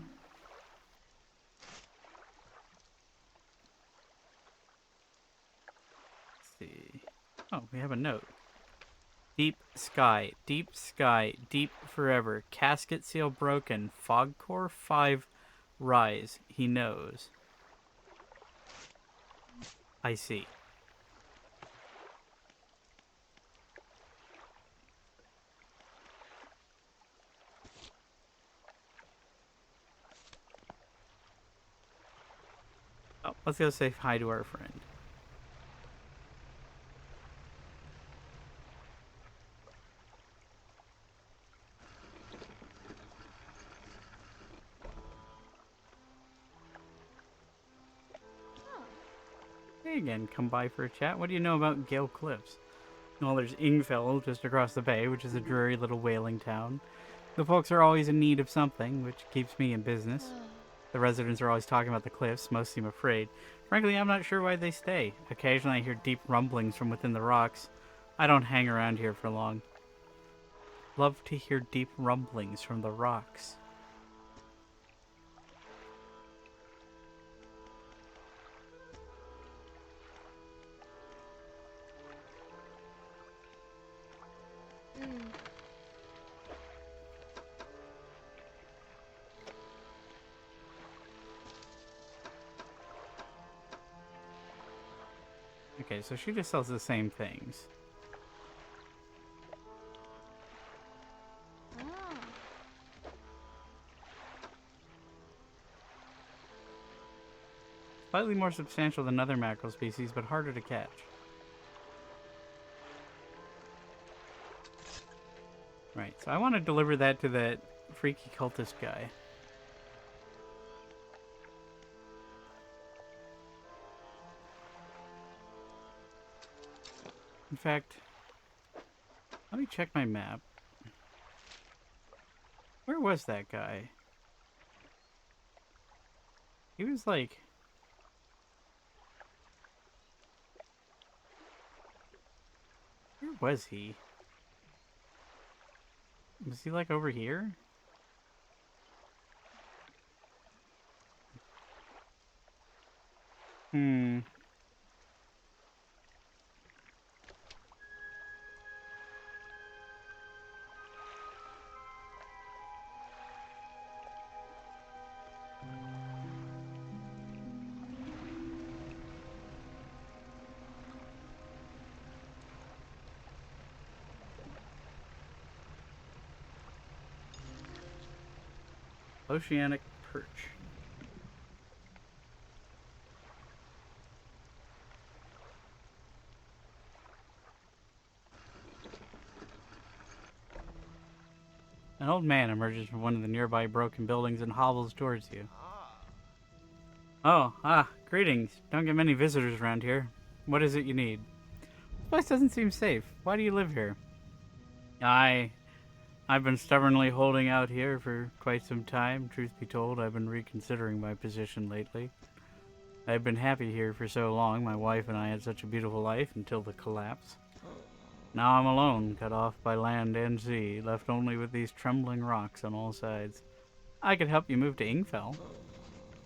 see. Oh, we have a note. Deep sky, deep forever. Casket seal broken. Fog core 5 rise. He knows. I see. Oh, let's go say hi to our friend. Hey again, come by for a chat. What do you know about Gale Cliffs? Well, there's Ingfell just across the bay, which is a dreary little whaling town. The folks are always in need of something, which keeps me in business. The residents are always talking about the cliffs, most seem afraid. Frankly, I'm not sure why they stay. Occasionally I hear deep rumblings from within the rocks. I don't hang around here for long. Love to hear deep rumblings from the rocks. Okay, so she just sells the same things. Slightly more substantial than other mackerel species, but harder to catch. Right, so I want to deliver that to that freaky cultist guy. In fact, let me check my map. Where was that guy? He was like... Where was he? Was he like over here? Oceanic perch. An old man emerges from one of the nearby broken buildings and hobbles towards you. Greetings. Don't get many visitors around here. What is it you need? This place doesn't seem safe. Why do you live here? I've been stubbornly holding out here for quite some time. Truth be told, I've been reconsidering my position lately. I've been happy here for so long. My wife and I had such a beautiful life until the collapse. Now I'm alone, cut off by land and sea, left only with these trembling rocks on all sides. I could help you move to Ingfell.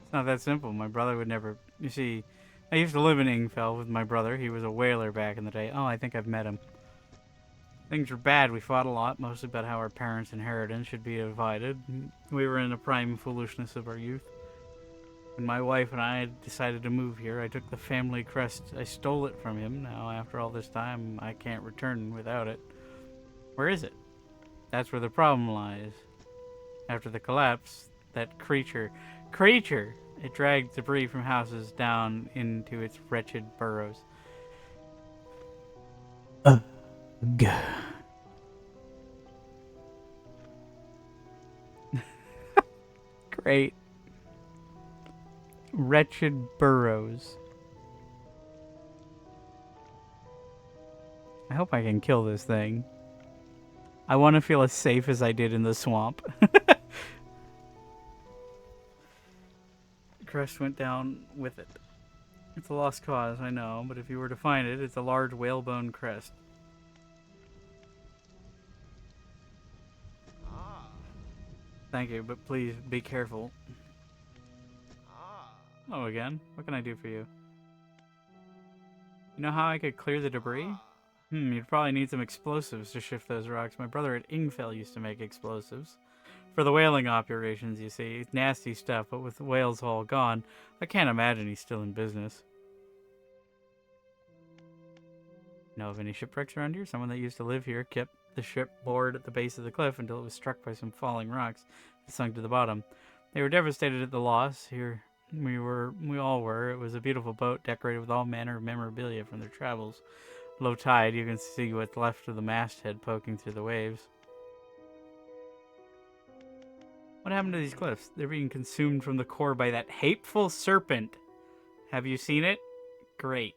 It's not that simple. My brother would never... You see, I used to live in Ingfell with my brother. He was a whaler back in the day. Oh, I think I've met him. Things were bad. We fought a lot, mostly about how our parents' inheritance should be divided. We were in the prime foolishness of our youth. When my wife and I decided to move here, I took the family crest. I stole it from him. Now, after all this time, I can't return without it. Where is it? That's where the problem lies. After the collapse, that creature, it dragged debris from houses down into its wretched burrows. Great. Wretched burrows. I hope I can kill this thing. I want to feel as safe as I did in the swamp. crest went down with it. It's a lost cause, I know, but if you were to find it, it's a large whalebone crest. Thank you, but please be careful. Hello again. What can I do for you? You know how I could clear the debris? You'd probably need some explosives to shift those rocks. My brother at Ingfell used to make explosives. For the whaling operations, you see. Nasty stuff, but with the whales all gone, I can't imagine he's still in business. Know of any shipwrecks around here? Someone that used to live here kept the ship moored at the base of the cliff until it was struck by some falling rocks that sunk to the bottom. They were devastated at the loss. Here we all were. It was a beautiful boat decorated with all manner of memorabilia from their travels. Low tide, you can see what's left of the masthead poking through the waves. What happened to these cliffs? They're being consumed from the core by that hateful serpent. Have you seen it? Great.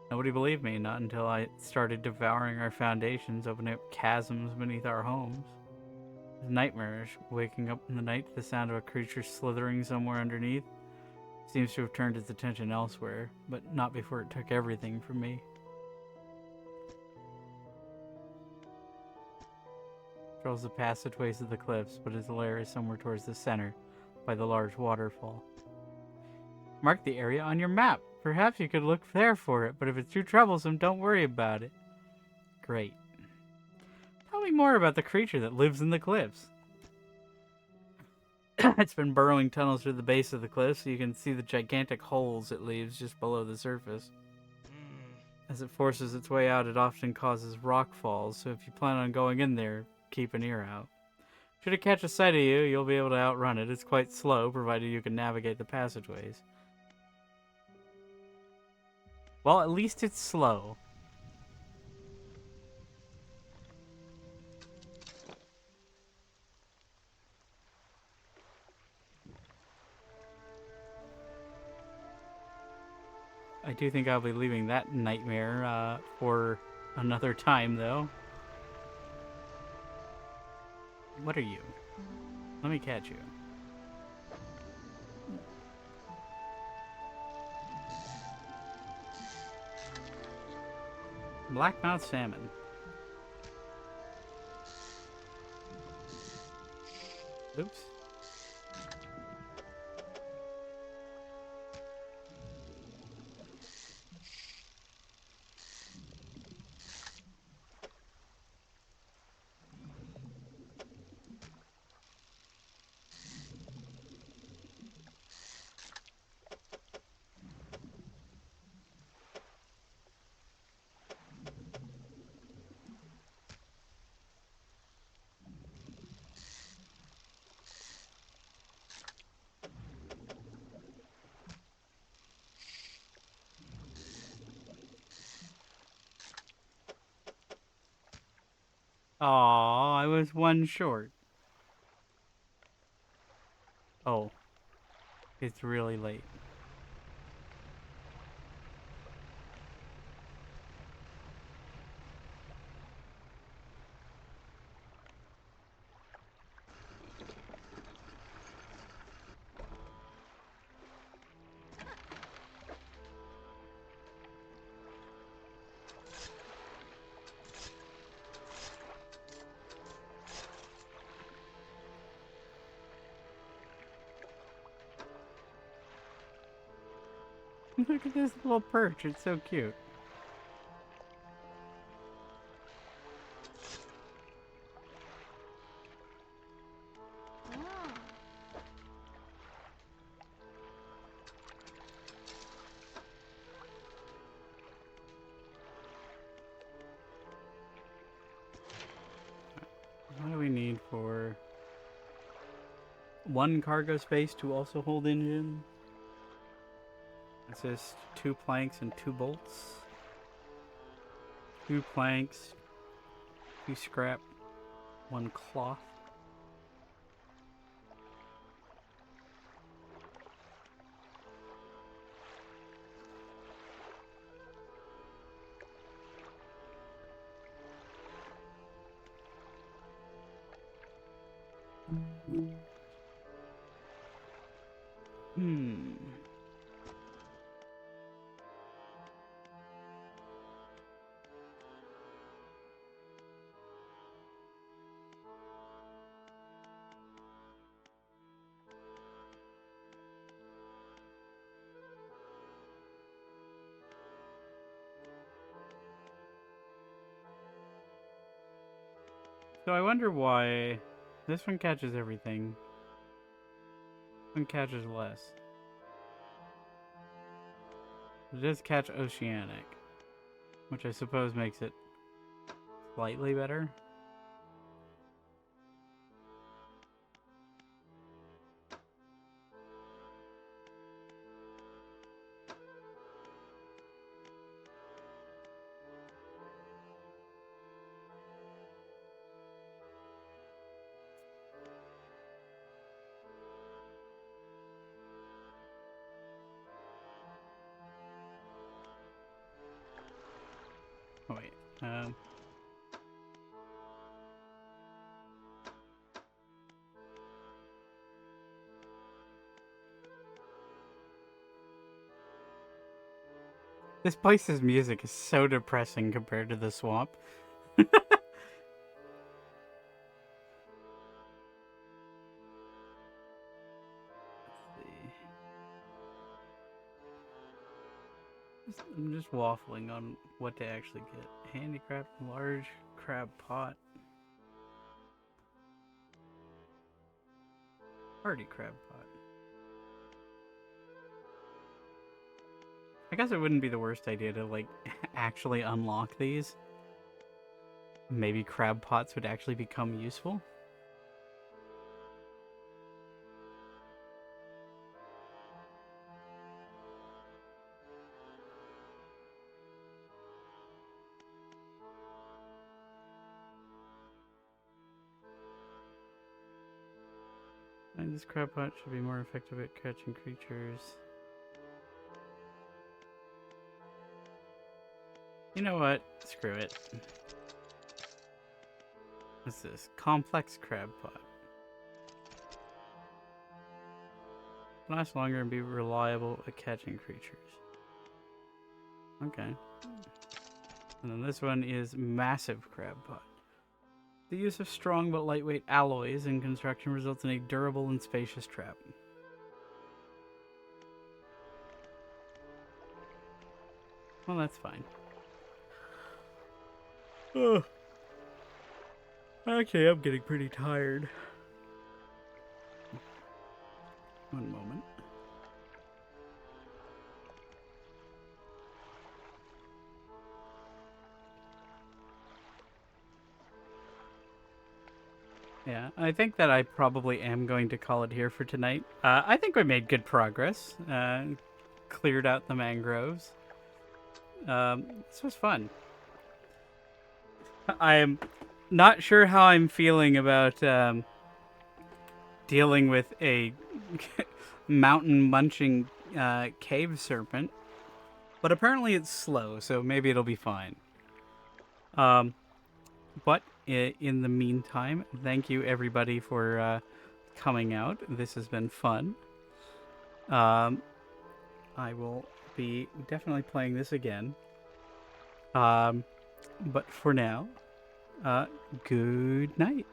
Nobody believed me, not until I started devouring our foundations, opening up chasms beneath our homes. It's nightmarish, waking up in the night to the sound of a creature slithering somewhere underneath. Seems to have turned its attention elsewhere, but not before it took everything from me. Controls the passageways of the cliffs, but its lair is somewhere towards the center, by the large waterfall. Mark the area on your map. Perhaps you could look there for it, but if it's too troublesome, don't worry about it. Great. Tell me more about the creature that lives in the cliffs. It's been burrowing tunnels through the base of the cliff, so you can see the gigantic holes it leaves just below the surface. As it forces its way out, it often causes rock falls, so if you plan on going in there, keep an ear out. Should it catch a sight of you, you'll be able to outrun it. It's quite slow, provided you can navigate the passageways. Well, at least it's slow. I do think I'll be leaving that nightmare for another time, though. What are you? Let me catch you. Blackmouth salmon. Oops. Aw, I was one short. Oh. It's really late. Look at this little perch. It's so cute. What do we need for one cargo space to also hold engine? It's just 2 planks and 2 bolts. 2 planks, 2 scrap, 1 cloth. Hmm. So I wonder why this one catches everything. This one catches less. It does catch oceanic, which I suppose makes it slightly better. Oh, wait. This place's music is so depressing compared to the swamp. I'm just waffling on what to actually get. Handicraft, large crab pot. Hardy crab pot. I guess it wouldn't be the worst idea to, like, actually unlock these. Maybe crab pots would actually become useful. And this crab pot should be more effective at catching creatures. You know what? Screw it. What's this? Complex crab pot. Last longer and be reliable at catching creatures. Okay. And then this one is massive crab pot. The use of strong but lightweight alloys in construction results in a durable and spacious trap. Well, that's fine. Ugh. Actually, I'm getting pretty tired. One moment. Yeah, I think that I probably am going to call it here for tonight. I think we made good progress. Cleared out the mangroves. This was fun. I am not sure how I'm feeling about dealing with a mountain munching cave serpent, but apparently it's slow, so maybe it'll be fine. But in the meantime, thank you everybody for coming out. This has been fun. I will be definitely playing this again. But for now, good night.